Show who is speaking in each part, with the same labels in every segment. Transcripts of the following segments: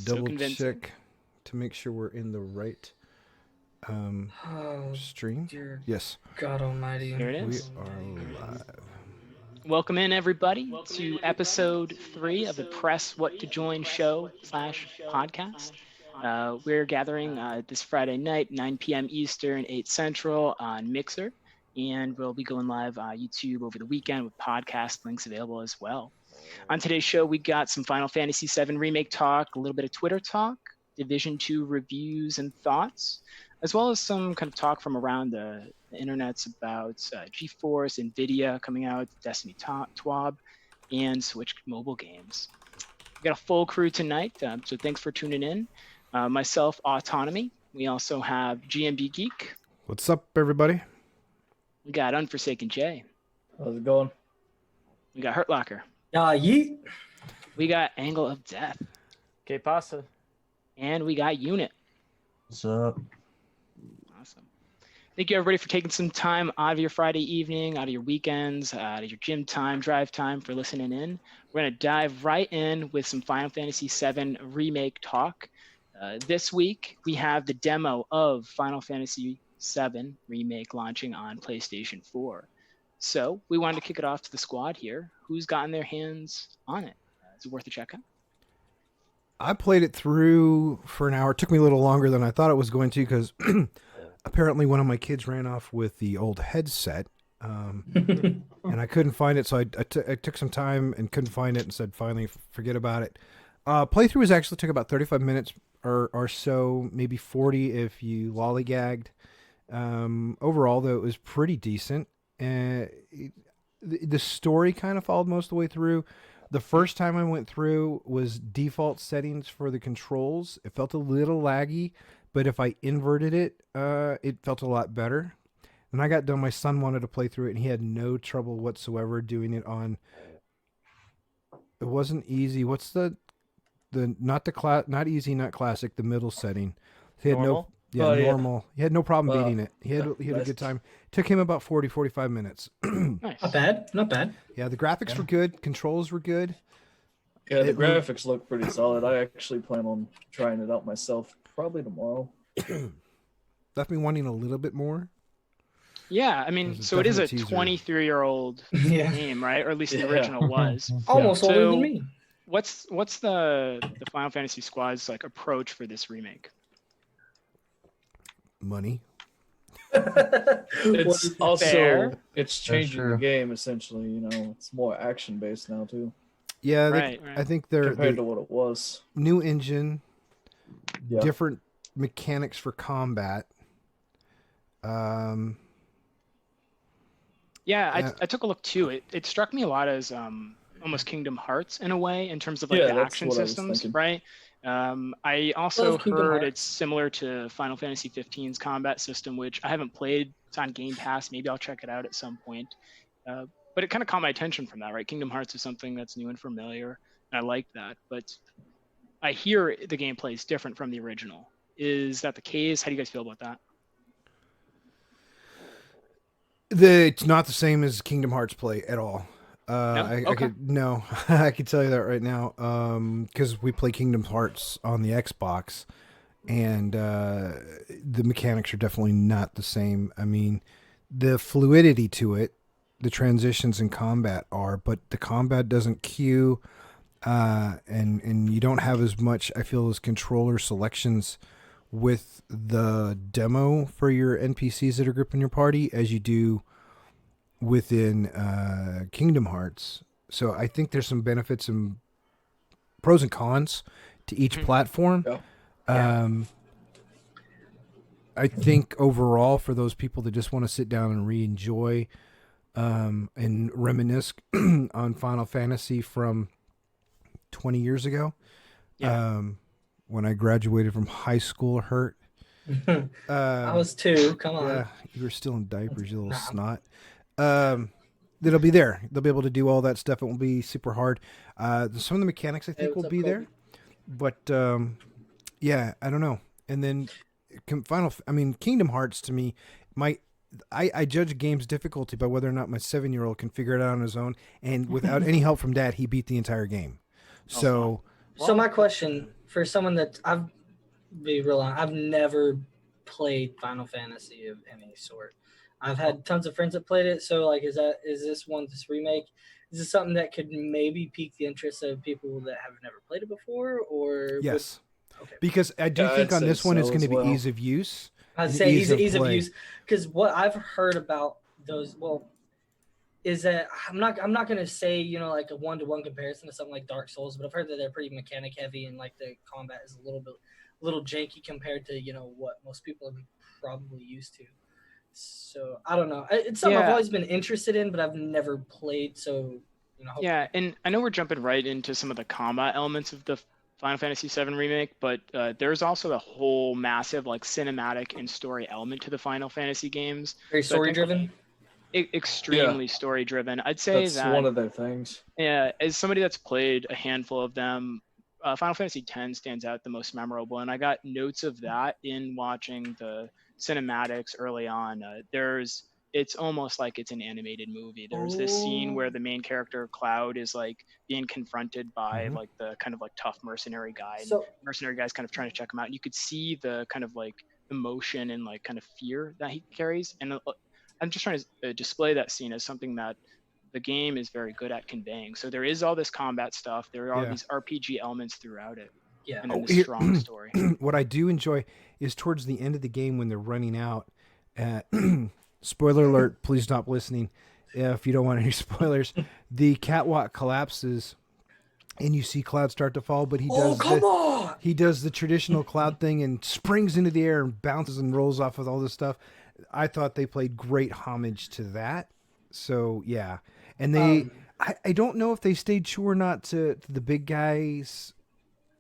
Speaker 1: double check to make sure we're in the right stream.
Speaker 2: Dear
Speaker 1: Yes.
Speaker 2: God Almighty.
Speaker 3: Here it
Speaker 1: We
Speaker 3: is.
Speaker 1: are live.
Speaker 3: Welcome in, everybody, to episode 3 of the Press What to Join show / podcast. We're gathering this Friday night, 9 p.m. Eastern, 8 Central on Mixer, and we'll be going live on YouTube over the weekend with podcast links available as well. On today's show, we got some Final Fantasy VII Remake talk, a little bit of Twitter talk, Division 2 reviews and thoughts, as well as some kind of talk from around the internets about GeForce, NVIDIA coming out, Destiny TWAB, and Switch mobile games. We got a full crew tonight, so thanks for tuning in. Myself, Autonomy. We also have GMB Geek.
Speaker 1: What's up, everybody?
Speaker 3: We got Unforsaken Jay.
Speaker 4: How's it going?
Speaker 3: We got Hurt Locker.
Speaker 2: Yeet.
Speaker 3: We got Angle of Death.
Speaker 4: Que pasa?
Speaker 3: And we got Unit.
Speaker 4: What's up?
Speaker 3: Awesome. Thank you, everybody, for taking some time out of your Friday evening, out of your weekends, out of your gym time, drive time for listening in. We're going to dive right in with some Final Fantasy VII Remake talk. This week, we have the demo of Final Fantasy VII Remake launching on PlayStation 4. So we wanted to kick it off to the squad here. Who's gotten their hands on it? Is it worth a check out?
Speaker 1: I played it through for an hour. It took me a little longer than I thought it was going to because apparently one of my kids ran off with the old headset and I couldn't find it. So I took some time and couldn't find it and said, finally, forget about it. Playthrough actually took about 35 minutes or so, maybe 40 if you lollygagged. Overall, though, it was pretty decent. The story kind of followed most of the way through. The first time I went through was default settings for the controls. It felt a little laggy, but if I inverted it, it felt a lot better. When I got done, my son wanted to play through it, and he had no trouble whatsoever doing it on. It wasn't easy. What's the not easy, not classic, the middle setting? He had
Speaker 4: Normal?
Speaker 1: Normal. He had no problem beating it. He had a
Speaker 4: best.
Speaker 1: good time. Took him about 45 minutes.
Speaker 3: Nice.
Speaker 2: Not bad.
Speaker 1: Yeah, the graphics were good. Controls were good.
Speaker 4: Yeah, the graphics look pretty solid. I actually plan on trying it out myself probably tomorrow.
Speaker 1: Left me wanting a little bit more.
Speaker 3: Yeah, I mean,
Speaker 1: There's
Speaker 3: so it is a
Speaker 1: definite teaser.
Speaker 3: 23-year-old
Speaker 2: Yeah.
Speaker 3: game, right? Or at least the
Speaker 4: Yeah.
Speaker 3: original was.
Speaker 2: Almost older
Speaker 3: So-
Speaker 2: than me.
Speaker 3: What's the Final Fantasy Squad's like approach for this remake?
Speaker 1: Money.
Speaker 4: It's also
Speaker 3: fair.
Speaker 4: it's changing the
Speaker 5: true.
Speaker 4: game essentially. You know, it's more action based now too,
Speaker 1: Yeah,
Speaker 3: Right.
Speaker 1: I think they're
Speaker 4: compared to what it was.
Speaker 1: new engine,
Speaker 4: Yeah.
Speaker 1: different mechanics for combat.
Speaker 3: Yeah, I took a look too. It struck me a lot as almost Kingdom Hearts in a way in terms of like
Speaker 4: Yeah,
Speaker 3: the
Speaker 4: that's
Speaker 3: action
Speaker 4: what I was
Speaker 3: systems,
Speaker 4: thinking.
Speaker 3: right? I also
Speaker 2: Love Kingdom
Speaker 3: heard
Speaker 2: Hearts.
Speaker 3: it's similar to Final Fantasy 15's combat system, which I haven't played. It's on Game Pass. Maybe I'll check it out at some point. But it kind of caught my attention from that, right? Kingdom Hearts is something that's new and familiar, and I like that. But I hear the gameplay is different from the original. Is that the case? How do you guys feel about that?
Speaker 1: It's not the same as Kingdom Hearts play at all.
Speaker 3: Okay.
Speaker 1: I could tell you that right now. Because we play Kingdom Hearts on the Xbox, and the mechanics are definitely not the same. I mean, the fluidity to it, the transitions in combat are, but the combat doesn't queue, and you don't have as much, I feel, as controller selections with the demo for your NPCs that are grouped in your party as you do within Kingdom Hearts. So I think there's some benefits and pros and cons to each platform.
Speaker 4: Yeah.
Speaker 1: I think overall for those people that just want to sit down and re-enjoy and reminisce on Final Fantasy from 20 years ago, when I graduated from high school, hurt.
Speaker 2: I was 2. Come on.
Speaker 1: Yeah, you were still in diapers, you little snot. That'll be there. They'll be able to do all that stuff. It won't be super hard. Some of the mechanics I think
Speaker 2: what's
Speaker 1: will
Speaker 2: up,
Speaker 1: be
Speaker 2: Kobe?
Speaker 1: there, but yeah, I don't know. And then Kingdom Hearts to me, I judge games difficulty by whether or not my 7-year-old can figure it out on his own, and without any help from Dad, he beat the entire game. So
Speaker 2: So my question for someone that I've never played Final Fantasy of any sort. I've had tons of friends that played it. So like, is this remake? Is this something that could maybe pique the interest of people that have never played it before, or
Speaker 1: Yes.
Speaker 2: Okay.
Speaker 1: Because I do think
Speaker 4: I'd
Speaker 1: on
Speaker 4: say
Speaker 1: this one it's
Speaker 4: so
Speaker 1: going to
Speaker 4: as
Speaker 1: be
Speaker 4: well.
Speaker 1: ease of use.
Speaker 2: I'd
Speaker 1: and
Speaker 2: say ease of
Speaker 1: play.
Speaker 2: use, because what I've heard about those, is that I'm not going to say like a 1-to-1 comparison to something like Dark Souls, but I've heard that they're pretty mechanic heavy and like the combat is a little janky compared to what most people are probably used to. So I don't know. It's something I've always been interested in, but I've never played. So
Speaker 3: Yeah, and I know we're jumping right into some of the combat elements of the Final Fantasy VII remake, but there's also a whole massive like cinematic and story element to the Final Fantasy games.
Speaker 2: Very story driven.
Speaker 3: Extremely story driven. I'd say
Speaker 4: that's one of their things.
Speaker 3: Yeah, as somebody that's played a handful of them, Final Fantasy X stands out the most memorable, and I got notes of that in watching the cinematics early on. It's almost like it's an animated movie. There's this scene where the main character Cloud is like being confronted by like the kind of like tough mercenary guy, and mercenary guy's kind of trying to check him out, and you could see the kind of like emotion and like kind of fear that he carries, and I'm just trying to display that scene as something that the game is very good at conveying. So there is all this combat stuff. There are these RPG elements throughout it.
Speaker 2: Yeah.
Speaker 3: And then this strong story.
Speaker 1: What I do enjoy is towards the end of the game when they're running out. Spoiler alert, please stop listening if you don't want any spoilers. The catwalk collapses and you see Cloud start to fall, but he does the traditional Cloud thing and springs into the air and bounces and rolls off with all this stuff. I thought they played great homage to that. So yeah. And they I don't know if they stayed true or not to the big guy's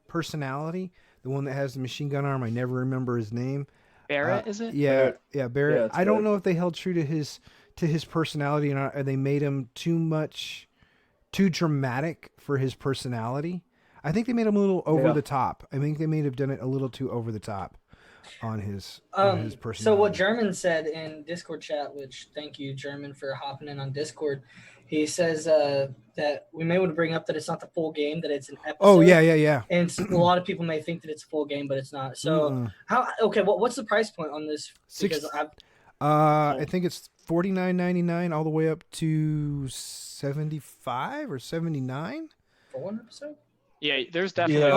Speaker 1: personality, the one that has the machine gun arm. I never remember his name.
Speaker 3: Barrett, is it?
Speaker 1: Yeah, Barrett.
Speaker 4: Yeah,
Speaker 1: I don't know if they held true to his personality or they made him too dramatic for his personality. I think they made him a little over the top. I think they may have done it a little too over the top on his personality.
Speaker 2: So what German said in Discord chat, which thank you German for hopping in on Discord, he says that we may want to bring up that it's not the full game, that it's an episode.
Speaker 1: Oh yeah.
Speaker 2: And a lot of people may think that it's a full game, but it's not. So what's the price point on this? Because
Speaker 1: I think it's $49.99 all the way up to $75 or $79
Speaker 2: for one episode.
Speaker 3: Yeah, there's definitely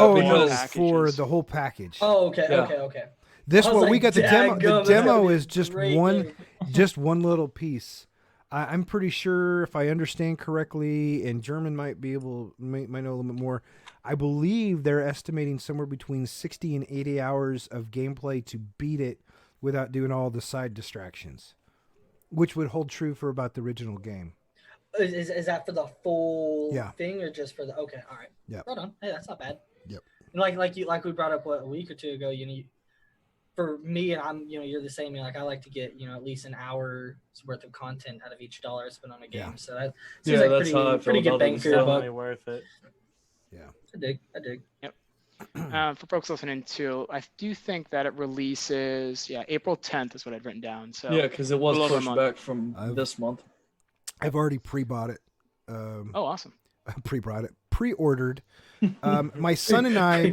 Speaker 1: for the whole package.
Speaker 2: Oh, okay.
Speaker 1: This one we got the demo. The demo is just one little piece. I'm pretty sure, if I understand correctly, and German might know a little bit more. I believe they're estimating somewhere between 60 and 80 hours of gameplay to beat it without doing all the side distractions, which would hold true for about the original game.
Speaker 2: Is that for the full thing or just for the? Okay, all right.
Speaker 1: Yeah.
Speaker 2: Hold on. Hey, that's not bad.
Speaker 1: Yep.
Speaker 2: Like we brought up a week or two ago. For me, and I'm, you're the same. I like to get, at least an hour's worth of content out of each dollar I spend on a game. Yeah. So that seems like pretty good bang for your buck.
Speaker 5: Definitely worth it.
Speaker 1: Yeah.
Speaker 2: I dig.
Speaker 3: Yep. For folks listening too, I do think that it releases, April 10th is what I'd written down. So
Speaker 4: yeah, because it was pushed back from this month.
Speaker 1: I've already pre-bought it.
Speaker 3: Awesome.
Speaker 1: Pre-ordered. My son and I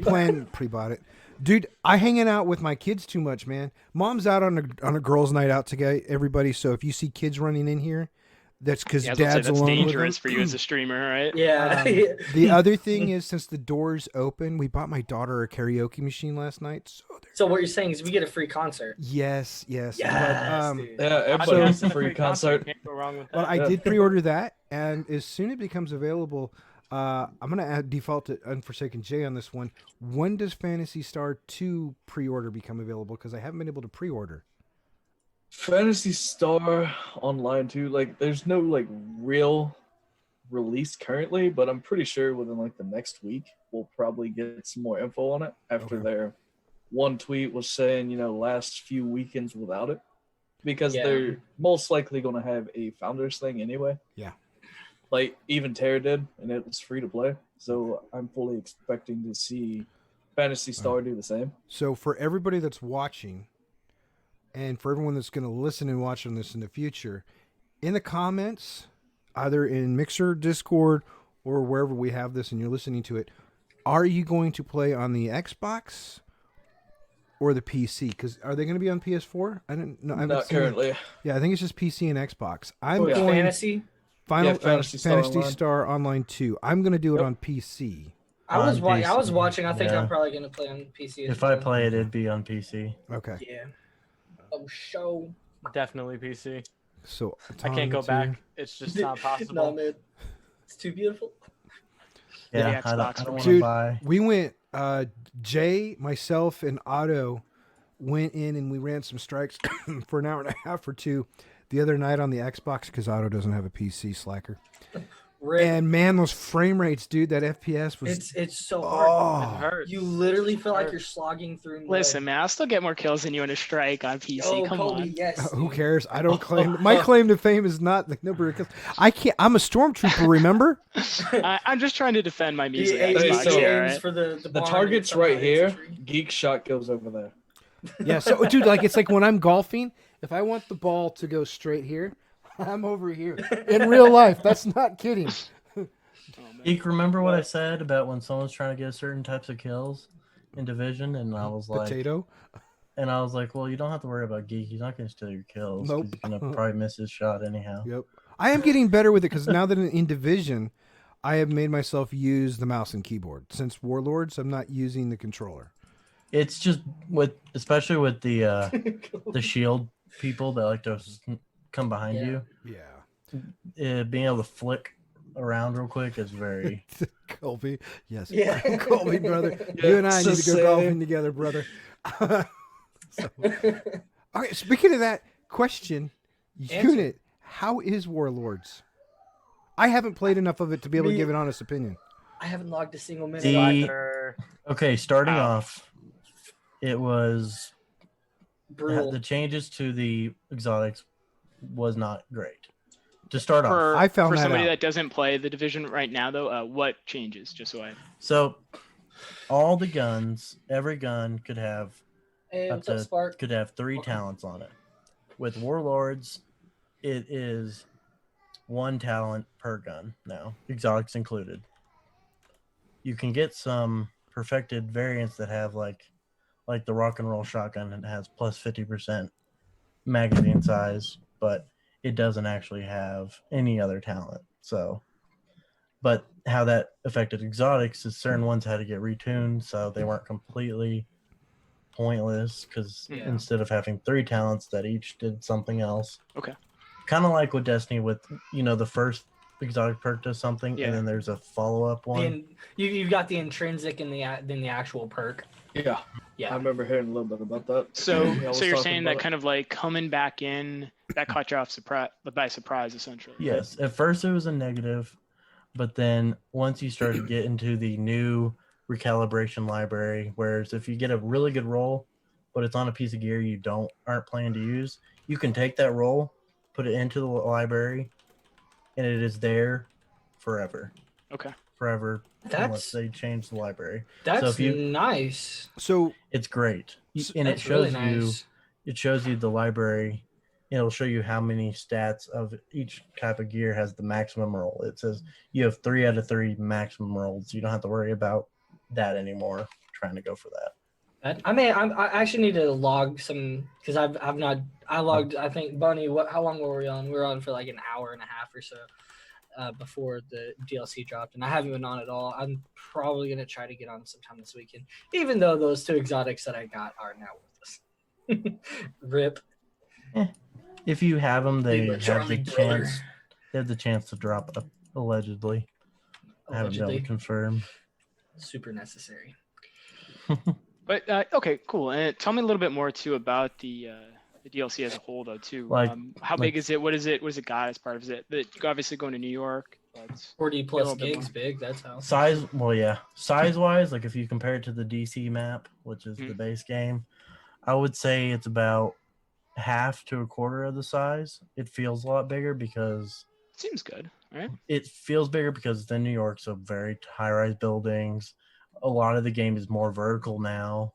Speaker 1: pre-bought it. Dude, I hanging out with my kids too much, man. Mom's out on a girls' night out together, everybody. So if you see kids running in here, that's because Dad's alone.
Speaker 3: That's dangerous for you as a streamer, right?
Speaker 2: Yeah.
Speaker 1: The other thing is, since the doors open, we bought my daughter a karaoke machine last night.
Speaker 2: So what you're saying is we get a free concert.
Speaker 1: Yes.
Speaker 2: Yes,
Speaker 1: But,
Speaker 4: everybody gets a free concert.
Speaker 3: Can't go wrong with that.
Speaker 1: Well, I did pre-order that, and as soon as it becomes available, I'm going to default to Unforsaken J on this one. When does Phantasy Star 2 pre-order become available? Because I haven't been able to pre-order.
Speaker 4: Phantasy Star Online too. Like, there's no real release currently, but I'm pretty sure within the next week we'll probably get some more info on it. After their one tweet was saying, last few weekends without it, because they're most likely going to have a founders thing anyway.
Speaker 1: Yeah.
Speaker 4: Like even Terra did, and it was free to play. So I'm fully expecting to see Phantasy Star do the same.
Speaker 1: So for everybody that's watching, and for everyone that's going to listen and watch on this in the future, in the comments, either in Mixer, Discord, or wherever we have this and you're listening to it, Are you going to play on the Xbox or the PC? Because are they going to be on PS4? I didn't know. I haven't
Speaker 4: Not
Speaker 1: seen it.
Speaker 4: currently.
Speaker 1: Yeah, I think it's just PC and Xbox. I'm
Speaker 2: With
Speaker 1: going
Speaker 2: fantasy.
Speaker 1: Final
Speaker 4: Phantasy
Speaker 1: Fantasy
Speaker 4: Star
Speaker 1: Star Online 2. I'm going to do it
Speaker 4: Yep.
Speaker 1: on PC.
Speaker 2: I was
Speaker 5: On
Speaker 2: I was
Speaker 5: PC,
Speaker 2: watching. I think
Speaker 5: yeah.
Speaker 2: I'm probably gonna play on PC.
Speaker 5: If I play it, it'd be on PC.
Speaker 1: Okay.
Speaker 2: Yeah. Oh, show.
Speaker 6: Definitely PC.
Speaker 1: So
Speaker 6: I can't go
Speaker 1: Autonomy 2.
Speaker 6: back. It's just not possible.
Speaker 2: No, man. It's too beautiful.
Speaker 5: Yeah,
Speaker 3: The
Speaker 5: I
Speaker 3: Xbox
Speaker 5: don't want
Speaker 1: Dude,
Speaker 5: to buy.
Speaker 1: We went, Jay, myself, and Otto went in and we ran some strikes for an hour and a half or two the other night on the Xbox because Otto doesn't have a PC, slacker.
Speaker 2: Rip.
Speaker 1: And man, those frame rates, dude, that FPS was.
Speaker 2: It's so hard.
Speaker 6: It
Speaker 1: Oh,
Speaker 6: hurts.
Speaker 2: You literally
Speaker 6: It
Speaker 2: feel like
Speaker 6: hurts.
Speaker 2: you're slogging through. mud.
Speaker 3: Listen, man, I'll still get more kills than you in a strike on PC.
Speaker 2: Oh,
Speaker 3: Come
Speaker 2: Kobe,
Speaker 3: on.
Speaker 2: yes.
Speaker 1: who
Speaker 2: dude.
Speaker 1: cares? I don't claim. My claim to fame is not the number of kills. I can't. I'm a stormtrooper. Remember?
Speaker 3: I'm just trying to defend my
Speaker 2: He
Speaker 3: music.
Speaker 2: aims,
Speaker 4: Hey,
Speaker 3: Xbox
Speaker 4: so-
Speaker 2: he
Speaker 3: here,
Speaker 2: aims
Speaker 3: right?
Speaker 2: for the
Speaker 4: The
Speaker 2: barn
Speaker 4: target's
Speaker 2: and
Speaker 4: right
Speaker 2: somehow hits
Speaker 4: here.
Speaker 2: a tree.
Speaker 4: Geek shot goes over there.
Speaker 1: Yeah. So, dude, like it's like when I'm golfing. If I want the ball to go straight here, I'm over here. In real life, that's not kidding.
Speaker 5: Geek, remember what I said about when someone's trying to get certain types of kills in Division, and I was like,
Speaker 1: Potato.
Speaker 5: well, you don't have to worry about Geek. He's not going to steal your kills. 'cause
Speaker 1: Nope.
Speaker 5: You're gonna probably miss his shot anyhow.
Speaker 1: Yep. I am getting better with it because now that in Division, I have made myself use the mouse and keyboard. Since Warlords, I'm not using the controller.
Speaker 5: It's just especially with the shield people that like to come behind
Speaker 2: Yeah.
Speaker 1: Yeah.
Speaker 5: being able to flick around real quick is very.
Speaker 1: Colby. Yes.
Speaker 2: Yeah.
Speaker 1: Colby, brother.
Speaker 4: Yeah,
Speaker 1: You and I
Speaker 4: it's
Speaker 1: need
Speaker 4: the
Speaker 1: to go
Speaker 4: same.
Speaker 1: golfing together, brother. So, okay, speaking of that question,
Speaker 2: Answer.
Speaker 1: Unit, how is Warlords? I haven't played enough of it to be able to
Speaker 2: Me-
Speaker 1: give an honest opinion.
Speaker 2: I haven't logged a single minute.
Speaker 5: The-
Speaker 6: Slacker.
Speaker 5: Okay, starting
Speaker 3: Wow.
Speaker 5: off, it was
Speaker 2: Brutal.
Speaker 5: the changes to the exotics was not great. To start off,
Speaker 3: For,
Speaker 1: I found
Speaker 3: for
Speaker 1: that
Speaker 3: somebody
Speaker 1: out.
Speaker 3: that doesn't play the division right now, though, what changes? Just so I.
Speaker 5: so all the guns, every gun could have
Speaker 2: Hey,
Speaker 5: up
Speaker 2: what's up,
Speaker 5: to
Speaker 2: Spark?
Speaker 5: could have 3
Speaker 2: Welcome.
Speaker 5: talents on it. With Warlords, it is 1 talent per gun now, exotics included. You can get some perfected variants that have like the rock and roll shotgun that has plus 50% magazine size, but it doesn't actually have any other talent. So, but how that affected exotics is certain ones had to get retuned, so they weren't completely pointless because
Speaker 2: Yeah.
Speaker 5: instead of having 3 talents that each did something else.
Speaker 3: Okay.
Speaker 5: Kind of like with Destiny with, the first exotic perk does something
Speaker 3: Yeah.
Speaker 5: and then there's a follow-up one.
Speaker 2: You've got the intrinsic and the actual perk.
Speaker 4: Yeah. I
Speaker 2: Yeah.
Speaker 4: remember hearing a little bit about that.
Speaker 3: So,
Speaker 4: Yeah, I was
Speaker 3: so you're
Speaker 4: talking
Speaker 3: saying
Speaker 4: about
Speaker 3: that
Speaker 4: it.
Speaker 3: kind of like coming back in, that caught you off by surprise, essentially. right?
Speaker 5: Yes, at first it was a negative, but then once you start to get into the new recalibration library, whereas if you get a really good roll, but it's on a piece of gear you aren't planning to use, you can take that roll, put it into the library, and it is there forever.
Speaker 3: Okay.
Speaker 5: Forever, unless
Speaker 2: That's
Speaker 5: they change the library.
Speaker 2: that's
Speaker 5: if you-
Speaker 2: nice.
Speaker 1: So,
Speaker 5: It's great, and it
Speaker 2: That's really
Speaker 5: shows you.
Speaker 2: nice.
Speaker 5: It shows you the library. It'll show you how many stats of each type of gear has the maximum roll. It says you have 3 out of 3 maximum rolls. You don't have to worry about that anymore. Trying to go for that.
Speaker 2: I actually need to log some because I've not. I logged. I think Bunny. How long were we on? We were on for like an hour and a half or so before the DLC dropped, and I haven't been on at all. I'm probably gonna try to get on sometime this weekend, even though those 2 exotics that I got are now worthless. Rip.
Speaker 5: If you have them, they
Speaker 2: Leave a
Speaker 5: have
Speaker 2: Charlie
Speaker 5: the
Speaker 2: brother.
Speaker 5: chance. They have the chance to drop allegedly. I haven't been able
Speaker 2: Allegedly,
Speaker 5: to confirm.
Speaker 2: super necessary.
Speaker 3: But okay, cool. And tell me a little bit more too about the DLC as a whole, though. Too. How big is it? What is it? What does it got as part of it? Obviously going to New York. But
Speaker 2: 40
Speaker 3: a
Speaker 2: plus
Speaker 3: little bit
Speaker 2: gigs, big. That's how.
Speaker 5: Size wise, like if you compare it to the DC map, which is the base game, I would say it's about half to a quarter of the size. It feels a lot bigger because
Speaker 3: seems good, right?
Speaker 5: it's in New York, so very high-rise buildings. A lot of the game is more vertical now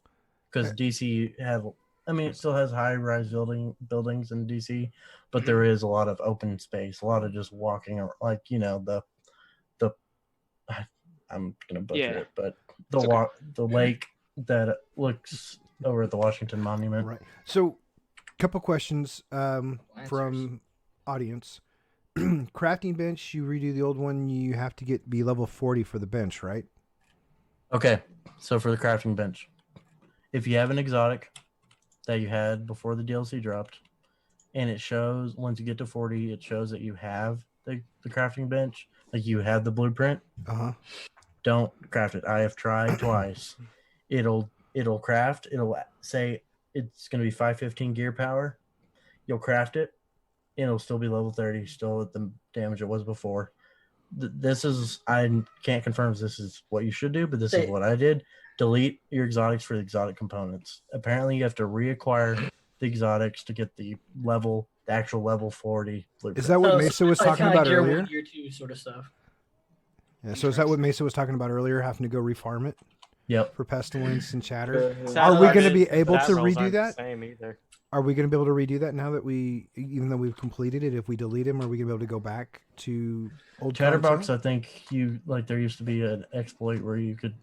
Speaker 5: because DC it still has high-rise buildings in DC, but there is a lot of open space, a lot of just walking around, like I'm gonna butcher
Speaker 3: Yeah.
Speaker 5: it, but the
Speaker 3: It's okay.
Speaker 5: the lake that looks over at the Washington Monument.
Speaker 1: Right. So, couple questions
Speaker 2: Answers.
Speaker 1: from audience. Crafting bench, you redo the old one, you have to be level 40 for the bench, right?
Speaker 5: Okay, so for the crafting bench, if you have an exotic that you had before the DLC dropped, and it shows once you get to 40, it shows that you have the crafting bench, like you have the blueprint. Don't craft it. I have tried twice. It'll craft. It'll say it's going to be 515 gear power. You'll craft it, and it'll still be level 30, still at the damage it was before. This is, I can't confirm if this is what you should do, but this is what I did. Delete your exotics for the exotic components. Apparently, you have to reacquire the exotics to get the actual level 40 blueprint.
Speaker 1: Is that what Mesa was talking about
Speaker 2: year
Speaker 1: earlier?
Speaker 2: 1, year 2 sort of stuff.
Speaker 1: Yeah, so is that what Mesa was talking about earlier, having to go refarm it?
Speaker 5: Yep.
Speaker 1: For pestilence and chatter?
Speaker 4: Yeah.
Speaker 1: Are we going to be able to
Speaker 6: Stat rolls
Speaker 1: redo
Speaker 6: aren't
Speaker 1: that?
Speaker 6: the same either.
Speaker 1: Are we going to be able to redo that now that even though we've completed it, if we delete them, are we going to be able to go back to old
Speaker 5: Chatterbox,
Speaker 1: content?
Speaker 5: I think there used to be an exploit where you could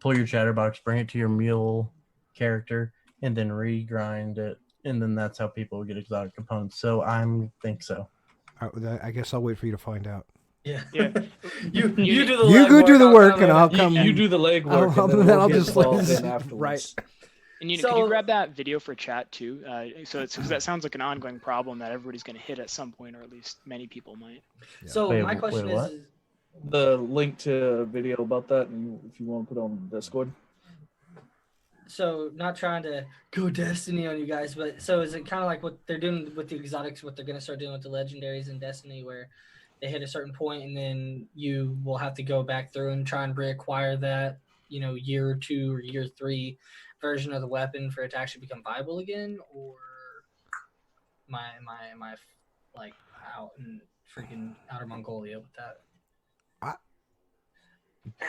Speaker 5: pull your Chatterbox, bring it to your mule character, and then regrind it, and then that's how people would get exotic components. So I think so.
Speaker 1: I guess I'll wait for you to find out.
Speaker 2: Yeah.
Speaker 3: Yeah.
Speaker 2: you do the
Speaker 1: You go do the work and I'll
Speaker 2: come
Speaker 1: come.
Speaker 4: You do the legwork,
Speaker 1: I'll-
Speaker 4: and then
Speaker 1: then
Speaker 4: we'll
Speaker 1: I'll
Speaker 4: get
Speaker 1: just
Speaker 4: involved
Speaker 1: let-
Speaker 4: in afterwards.
Speaker 1: right.
Speaker 3: And could
Speaker 2: So-
Speaker 3: you grab that video for chat too? So it's because that sounds like an ongoing problem that everybody's going to hit at some point, or at least many people might.
Speaker 2: So
Speaker 5: Wait,
Speaker 2: my question
Speaker 5: what?
Speaker 2: is,
Speaker 4: The link to a video about that, and if you want to put it on Discord.
Speaker 2: so not trying to go Destiny on you guys, but so is it kind of like what they're doing with the exotics, what they're going to start doing with the legendaries in Destiny, where they hit a certain point and then you will have to go back through and try and reacquire that, year 2 or year 3 version of the weapon for it to actually become viable again? Or am I like out in freaking outer Mongolia with that?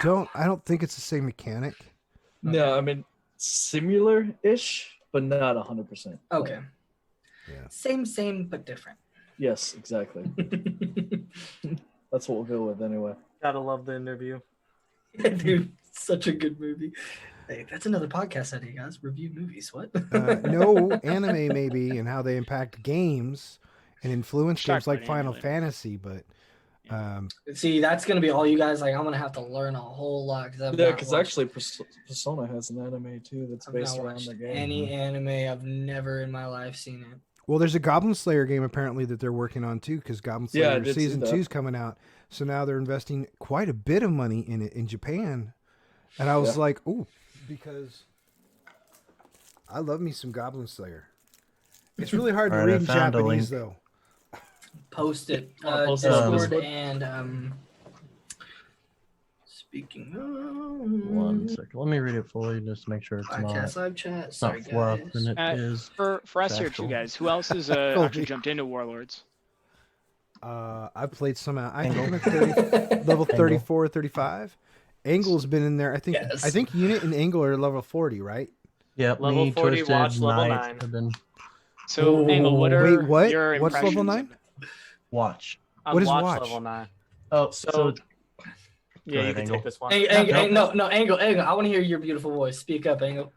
Speaker 1: I don't think it's the same mechanic.
Speaker 4: No, I mean similar-ish, but not 100%.
Speaker 2: Okay.
Speaker 1: Yeah.
Speaker 2: Same but different.
Speaker 4: Yes, exactly. That's what we'll go with anyway.
Speaker 6: Gotta love the interview.
Speaker 2: Dude, such a good movie. Hey, that's another podcast idea, guys. Review movies. What?
Speaker 1: No, anime maybe, and how they impact games and influence
Speaker 3: Talk
Speaker 1: games like
Speaker 3: about
Speaker 1: Final
Speaker 3: anime later.
Speaker 1: Fantasy, but
Speaker 2: See, that's gonna be all you guys. Like, I'm gonna have to learn a whole lot
Speaker 4: Yeah, because actually Persona has an anime too that's
Speaker 2: I've
Speaker 4: based
Speaker 2: not
Speaker 4: around
Speaker 2: watched
Speaker 4: the game.
Speaker 2: any anime. I've never in my life seen it.
Speaker 1: well, there's a Goblin Slayer game apparently that they're working on too, because Goblin
Speaker 4: Yeah, I
Speaker 1: Slayer
Speaker 4: did see
Speaker 1: season
Speaker 4: that.
Speaker 1: 2 is coming out. So now they're investing quite a bit of money in it in Japan, and I was
Speaker 4: Yeah.
Speaker 1: like, ooh, because I love me some Goblin Slayer. It's really hard to
Speaker 5: All right,
Speaker 1: read in
Speaker 5: I found a
Speaker 1: Japanese
Speaker 5: link.
Speaker 1: though.
Speaker 2: Post it.
Speaker 4: Post it on
Speaker 2: Discord
Speaker 4: Discord.
Speaker 2: and speaking
Speaker 5: One
Speaker 2: of
Speaker 5: second. Let me read it fully just to make sure it's
Speaker 2: podcast
Speaker 5: not,
Speaker 2: live chat.
Speaker 5: it's
Speaker 2: Sorry,
Speaker 5: not fluff,
Speaker 2: guys.
Speaker 5: and it is.
Speaker 3: For us here too,
Speaker 5: Factual.
Speaker 3: guys. Who else has actually jumped into Warlords?
Speaker 1: I've played some out. I think
Speaker 5: Angle.
Speaker 1: I'm at 30, level 34, 35. Angle's been in there. I think
Speaker 2: Yes.
Speaker 1: Unit and Angle are level 40, right?
Speaker 5: Yep,
Speaker 6: Level
Speaker 5: me,
Speaker 6: 40,
Speaker 5: Twisted,
Speaker 6: watch level
Speaker 5: Knight
Speaker 6: 9.
Speaker 5: have been
Speaker 3: So,
Speaker 2: Ooh.
Speaker 3: Angle, what are
Speaker 1: Wait, what?
Speaker 3: your
Speaker 1: What's level
Speaker 3: impressions
Speaker 1: 9?
Speaker 3: of-
Speaker 5: watch.
Speaker 1: What is
Speaker 6: Watch
Speaker 1: watch?
Speaker 6: level 9.
Speaker 5: Oh,
Speaker 6: So-
Speaker 5: so
Speaker 6: Yeah,
Speaker 5: ahead,
Speaker 6: you can
Speaker 5: Angle.
Speaker 6: take this one.
Speaker 2: Angle. I want to hear your beautiful voice. Speak up, Angle.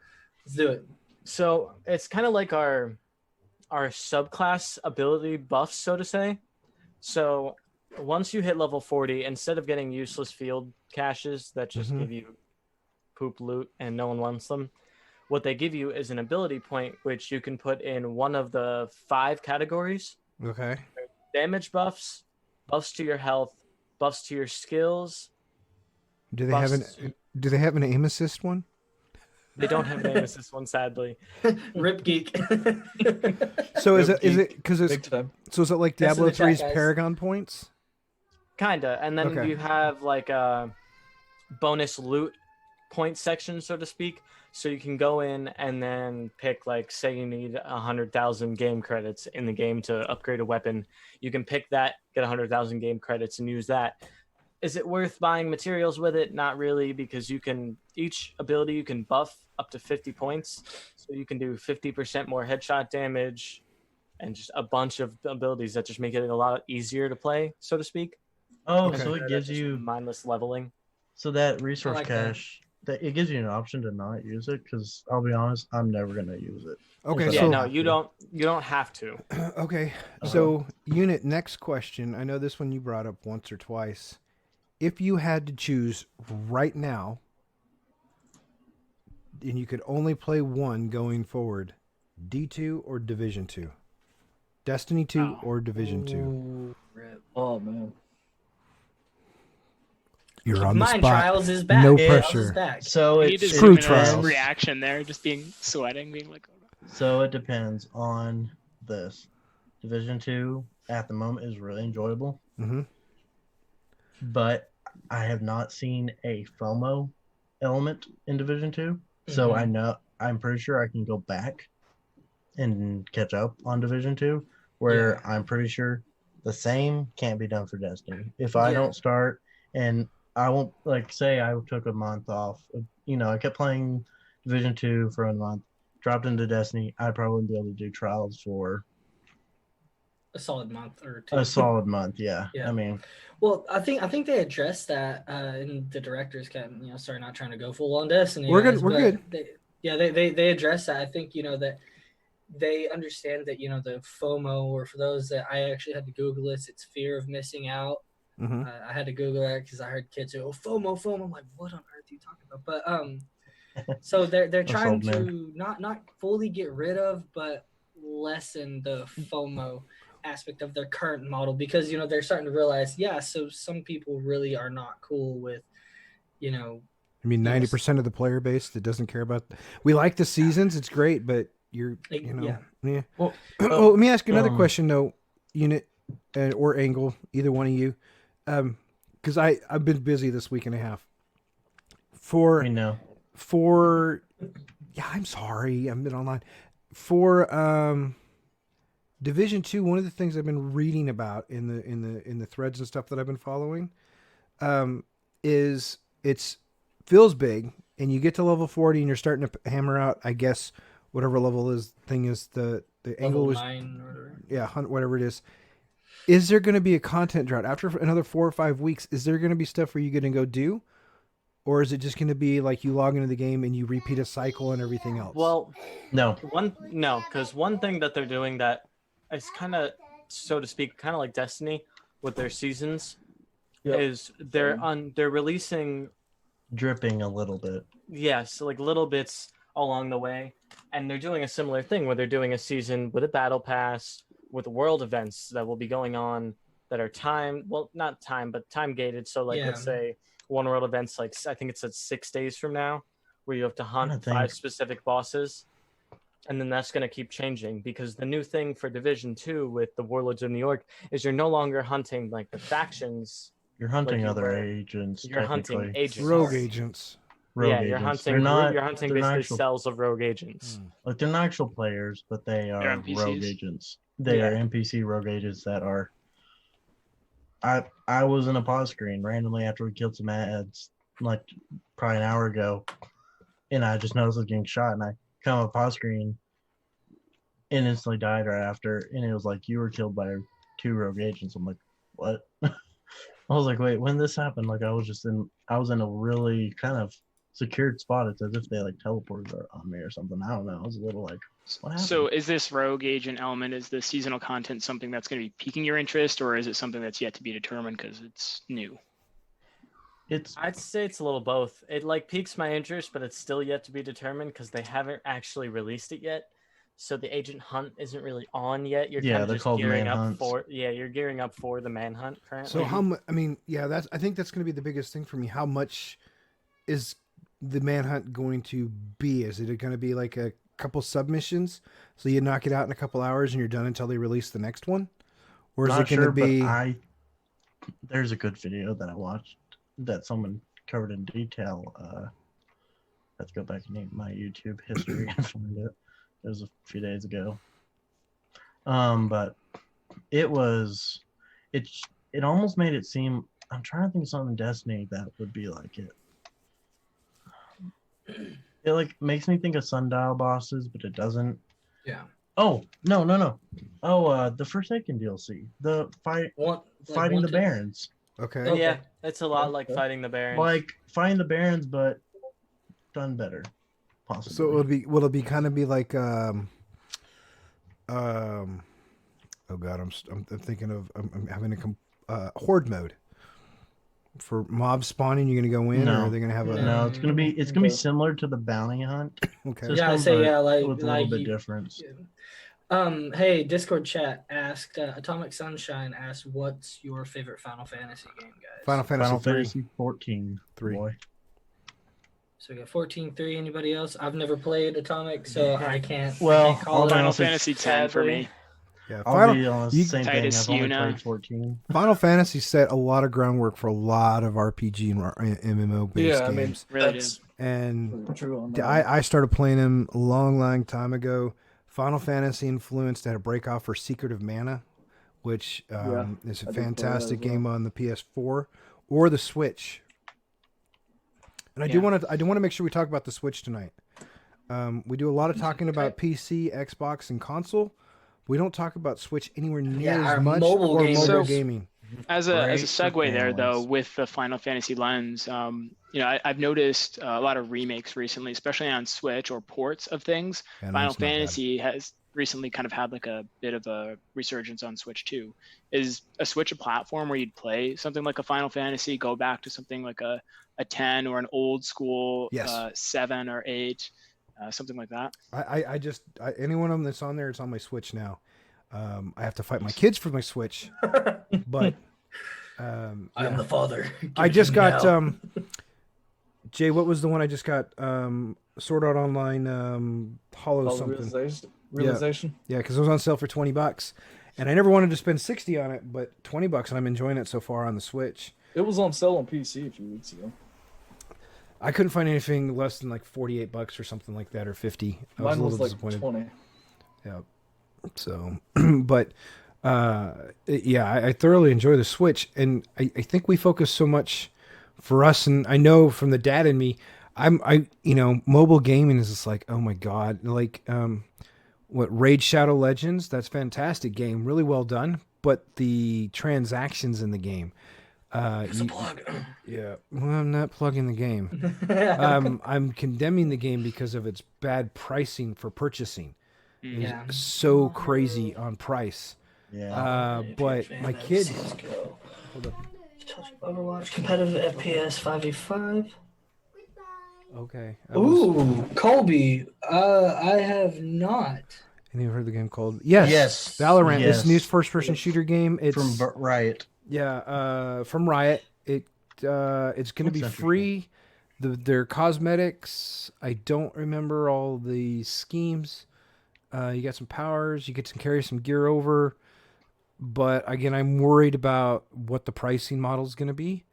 Speaker 2: Let's do it.
Speaker 6: So it's kind of like our subclass ability buffs, so to say. So once you hit level 40, instead of getting useless field caches that just
Speaker 1: Mhm.
Speaker 6: give you poop loot and no one wants them, what they give you is an ability point, which you can put in one of the 5 categories:
Speaker 1: Okay.
Speaker 6: damage buffs, buffs to your health, buffs to your skills.
Speaker 1: Do they have
Speaker 6: buffs
Speaker 1: an Do they have an aim assist one?
Speaker 6: They don't have an aim assist one, sadly.
Speaker 2: Rip geek.
Speaker 1: So is
Speaker 4: Yep,
Speaker 1: it because it's
Speaker 4: Big time.
Speaker 1: so is it like
Speaker 2: That's in
Speaker 1: Diablo
Speaker 2: the chat,
Speaker 1: 3's
Speaker 2: guys.
Speaker 1: Paragon points?
Speaker 6: Kinda. And then
Speaker 1: Okay.
Speaker 6: you have like a bonus loot point section, so to speak. So you can go in and then pick, like, say you need 100,000 game credits in the game to upgrade a weapon. You can pick that, get 100,000 game credits, and use that. Is it worth buying materials with it? Not really, because each ability you can buff up to 50 points. So you can do 50% more headshot damage and just a bunch of abilities that just make it a lot easier to play, so to speak.
Speaker 5: oh,
Speaker 1: Okay.
Speaker 5: so it
Speaker 6: That's
Speaker 5: gives
Speaker 6: just
Speaker 5: you
Speaker 6: mindless leveling.
Speaker 5: so that resource
Speaker 2: like that.
Speaker 5: cache it gives you an option to not use it, because I'll be honest, I'm never gonna use it.
Speaker 1: Okay,
Speaker 5: Until
Speaker 6: Yeah,
Speaker 5: I
Speaker 1: so
Speaker 6: no,
Speaker 5: have
Speaker 6: you
Speaker 5: to.
Speaker 6: don't have to.
Speaker 1: okay,
Speaker 5: Uh-huh.
Speaker 1: so unit. Next question. I know this one you brought up once or twice. If you had to choose right now, and you could only play one going forward, D2 or Division 2? Destiny 2
Speaker 3: Oh.
Speaker 1: or Division 2?
Speaker 2: Ooh, rip.
Speaker 4: Oh man.
Speaker 1: You're
Speaker 2: Keep
Speaker 1: on
Speaker 2: in
Speaker 1: the
Speaker 2: mind,
Speaker 1: spot.
Speaker 2: Trials is back.
Speaker 1: No
Speaker 2: Trials
Speaker 1: pressure.
Speaker 2: is back.
Speaker 5: So
Speaker 3: We
Speaker 5: it,
Speaker 3: need to
Speaker 5: it
Speaker 1: Screw
Speaker 3: zoom in on his
Speaker 1: trials.
Speaker 3: reaction there, just being sweating, being like, oh, no.
Speaker 5: so it depends on this. Division 2 at the moment is really enjoyable,
Speaker 1: Mm-hmm.
Speaker 5: but I have not seen a FOMO element in Division 2. So
Speaker 2: Mhm.
Speaker 5: I'm pretty sure I can go back and catch up on Division 2, where
Speaker 2: Yeah.
Speaker 5: I'm pretty sure the same can't be done for Destiny. If I
Speaker 2: Yeah.
Speaker 5: don't start, and I won't, like, say I took a month off, I kept playing Division 2 for a month, dropped into Destiny, I'd probably be able to do trials for
Speaker 2: A solid month or two.
Speaker 5: a solid month. Yeah.
Speaker 2: Yeah.
Speaker 5: I mean,
Speaker 2: Well, I think they addressed that in the director's cut. Sorry, not trying to go full on Destiny.
Speaker 1: We're good,
Speaker 2: guys,
Speaker 1: we're
Speaker 2: but
Speaker 1: good.
Speaker 2: they addressed that. I think that they understand that the FOMO, or for those that I actually had to Google this, it's fear of missing out.
Speaker 1: Mm-hmm.
Speaker 2: I had to Google that because I heard kids say, "Oh, FOMO, FOMO." I'm like, what on earth are you talking about? But so they're
Speaker 5: Us
Speaker 2: trying
Speaker 5: old men.
Speaker 2: to not fully get rid of, but lessen the FOMO aspect of their current model, because they're starting to realize, so some people really are not cool with you know
Speaker 1: I mean, 90% of the player base that doesn't care about. We like the seasons; it's great, but
Speaker 2: like,
Speaker 1: yeah.
Speaker 5: well,
Speaker 1: Well, let me ask you another
Speaker 5: um,
Speaker 1: question though, Unit or Angle, either one of you, because I've been busy this week and a half.
Speaker 5: we know.
Speaker 1: Yeah, I'm sorry, I've been online for Division 2. One of the things I've been reading about in the threads and stuff that I've been following, is it's feels big, and you get to level 40 and you're starting to hammer out, I guess, whatever level thing is the Angle
Speaker 2: level
Speaker 1: was,
Speaker 2: 9 or whatever.
Speaker 1: yeah, whatever it is. Is there going to be a content drought after another 4 or 5 weeks? Is there going to be stuff where you going to go do, or is it just going to be like you log into the game and you repeat a cycle and everything else?
Speaker 6: Well,
Speaker 5: No.
Speaker 6: because one thing that they're doing that is kind of, so to speak, kind of like Destiny with their seasons, is they're releasing
Speaker 5: Dripping a little bit.
Speaker 6: yes, like little bits along the way, and they're doing a similar thing where they're doing a season with a battle pass with world events that will be going on that are not time, but time gated. So like,
Speaker 2: Yeah.
Speaker 6: let's say one world event's like, I think it's at 6 days from now, where you have to hunt 5 specific bosses, and then that's going to keep changing, because the new thing for Division 2 with the Warlords of New York is you're no longer hunting like the factions.
Speaker 5: You're hunting
Speaker 6: you
Speaker 5: other
Speaker 6: were.
Speaker 5: agents.
Speaker 6: You're hunting agents.
Speaker 1: rogue agents.
Speaker 5: Rogue
Speaker 6: yeah,
Speaker 5: agents.
Speaker 6: you're hunting. You're hunting
Speaker 5: they're not
Speaker 6: basically
Speaker 5: actual,
Speaker 6: cells of rogue agents.
Speaker 5: like, they're not actual players, but they are rogue
Speaker 3: NPCs.
Speaker 5: agents. They are NPC rogue agents that are. I was in a pause screen randomly after we killed some ads, like probably an hour ago, and I just noticed I was getting shot, and I come up pause screen and instantly died right after, and it was like, you were killed by 2 rogue agents. I'm like, what? I was like, wait, when this happened? Like, I was in a really kind of secured spot. It's as if they like teleported on me or something. I don't know. I was a little like, what happened?
Speaker 3: So is this rogue agent element, is the seasonal content something that's going to be piquing your interest, or is it something that's yet to be determined because it's new?
Speaker 6: I'd say it's a little both. It like piques my interest, but it's still yet to be determined because they haven't actually released it yet. So the agent hunt isn't really on yet. You're kind of just gearing up for you're gearing up for the manhunt currently.
Speaker 1: So how much? I mean, yeah, I think that's going to be the biggest thing for me. How much is the manhunt going to be? Is it going to be like a couple submissions, so you knock it out in a couple hours and you're done until they release the next one, or is it going to be?
Speaker 5: But there's a good video that I watched that someone covered in detail. Let's go back and my YouTube history and find it. It was a few days ago. But it almost made it seem, I'm trying to think of something in Destiny that would be like it. It like makes me think of Sundial bosses, but it doesn't.
Speaker 2: Yeah.
Speaker 5: Oh, no. Oh, the Forsaken DLC. The fighting the Barons.
Speaker 1: Okay.
Speaker 6: Yeah, it's a lot like fighting the Barons.
Speaker 5: Like fighting the Barons, but done better, possibly.
Speaker 1: So will it be kind of be like oh god, I'm thinking of I'm having a horde mode for mob spawning. You're gonna go in, or
Speaker 5: No.
Speaker 1: are they gonna have a
Speaker 5: No, it's gonna be
Speaker 4: Okay.
Speaker 5: similar to the bounty hunt
Speaker 1: okay?
Speaker 5: system,
Speaker 2: Yeah, I say
Speaker 5: but
Speaker 2: yeah, like
Speaker 5: with a little bit
Speaker 2: you-
Speaker 5: difference.
Speaker 2: Hey, Discord chat asked Atomic Sunshine asked, "What's your favorite Final Fantasy game, guys?"
Speaker 1: Final
Speaker 5: Final
Speaker 1: Fantasy
Speaker 5: Fantasy 14.
Speaker 1: 3.
Speaker 5: Boy.
Speaker 2: So we got 14.3. Anybody else? I've never played Atomic, so I can't.
Speaker 5: Well,
Speaker 2: can't call
Speaker 5: I'll
Speaker 2: it.
Speaker 5: be
Speaker 3: Final
Speaker 5: honest,
Speaker 3: Fantasy 10 for me.
Speaker 1: Yeah,
Speaker 5: I'll be on the
Speaker 1: you-
Speaker 5: same thing.
Speaker 3: Titus
Speaker 5: I've only
Speaker 3: Yuna.
Speaker 5: played 14.
Speaker 1: Final Fantasy set a lot of groundwork for a lot of RPG and MMO based
Speaker 4: Yeah, I mean,
Speaker 1: games,
Speaker 3: Really
Speaker 4: that's
Speaker 1: and
Speaker 4: true on that.
Speaker 1: I started playing them a long time ago. Final Fantasy influenced had a break off for Secret of Mana, which is a
Speaker 4: I did play that
Speaker 1: fantastic
Speaker 4: as well.
Speaker 1: game on the PS4 or the Switch. And I do
Speaker 3: Yeah.
Speaker 1: want to make sure we talk about the Switch tonight. We do a lot of talking about PC, Xbox, and console. We don't talk about Switch anywhere near
Speaker 2: Yeah,
Speaker 1: as
Speaker 2: our
Speaker 1: much
Speaker 2: mobile
Speaker 1: or
Speaker 2: gamers.
Speaker 1: mobile
Speaker 3: So-
Speaker 1: gaming.
Speaker 3: As a
Speaker 5: Great
Speaker 3: segue
Speaker 5: for
Speaker 3: there, though,
Speaker 5: families.
Speaker 3: with the Final Fantasy lens, I've noticed a lot of remakes recently, especially on Switch or ports of things.
Speaker 1: Yeah, no,
Speaker 3: Final
Speaker 1: it's not bad.
Speaker 3: Fantasy has recently kind of had like a bit of a resurgence on Switch too. Is a Switch a platform where you'd play something like a Final Fantasy, go back to something like a 10 or an old school
Speaker 1: Yes.
Speaker 3: 7 or 8, something like that?
Speaker 1: I just any one of them that's on there, it's on my Switch now. I have to fight my kids for my Switch, but
Speaker 2: I'm
Speaker 1: yeah.
Speaker 2: the father.
Speaker 1: I
Speaker 2: Give it
Speaker 1: just
Speaker 2: to me
Speaker 1: got
Speaker 2: now.
Speaker 1: Jay. What was the one I just got? Sword Art Online Hollow
Speaker 4: All the
Speaker 1: something.
Speaker 4: realization.
Speaker 1: Yeah, because it was on sale for $20, and I never wanted to spend 60 on it, but $20, and I'm enjoying it so far on the Switch.
Speaker 4: It was on sale on PC a few weeks ago.
Speaker 1: I couldn't find anything less than like $48 or something like that, or 50. I was
Speaker 4: Mine
Speaker 1: a
Speaker 4: was
Speaker 1: little
Speaker 4: like
Speaker 1: disappointed.
Speaker 4: 20.
Speaker 1: Yeah. So, but yeah, I thoroughly enjoy the Switch, and I think we focus so much for us, and I know from the dad in me, mobile gaming is just like, oh my god, like what Raid Shadow Legends, that's fantastic game, really well done, but the transactions in the game,
Speaker 2: There's a plug.
Speaker 1: yeah, well, I'm not plugging the game. I'm condemning the game because of its bad pricing for purchasing. It's
Speaker 2: Yeah.
Speaker 1: so crazy on price.
Speaker 5: Yeah.
Speaker 1: But my kids, hold up.
Speaker 2: Overwatch competitive FPS 5v5.
Speaker 1: Okay.
Speaker 2: Ooh, Colby. I have not.
Speaker 1: Any heard the game called? Yes.
Speaker 5: Yes.
Speaker 1: Valorant. It's
Speaker 5: Yes.
Speaker 1: a new first-person shooter game. It's
Speaker 5: From Riot.
Speaker 1: yeah. From Riot. It's going to be
Speaker 5: That's
Speaker 1: free. Their cosmetics. I don't remember all the schemes. You got some powers. You get to carry some gear over. But again, I'm worried about what the pricing model is going to be.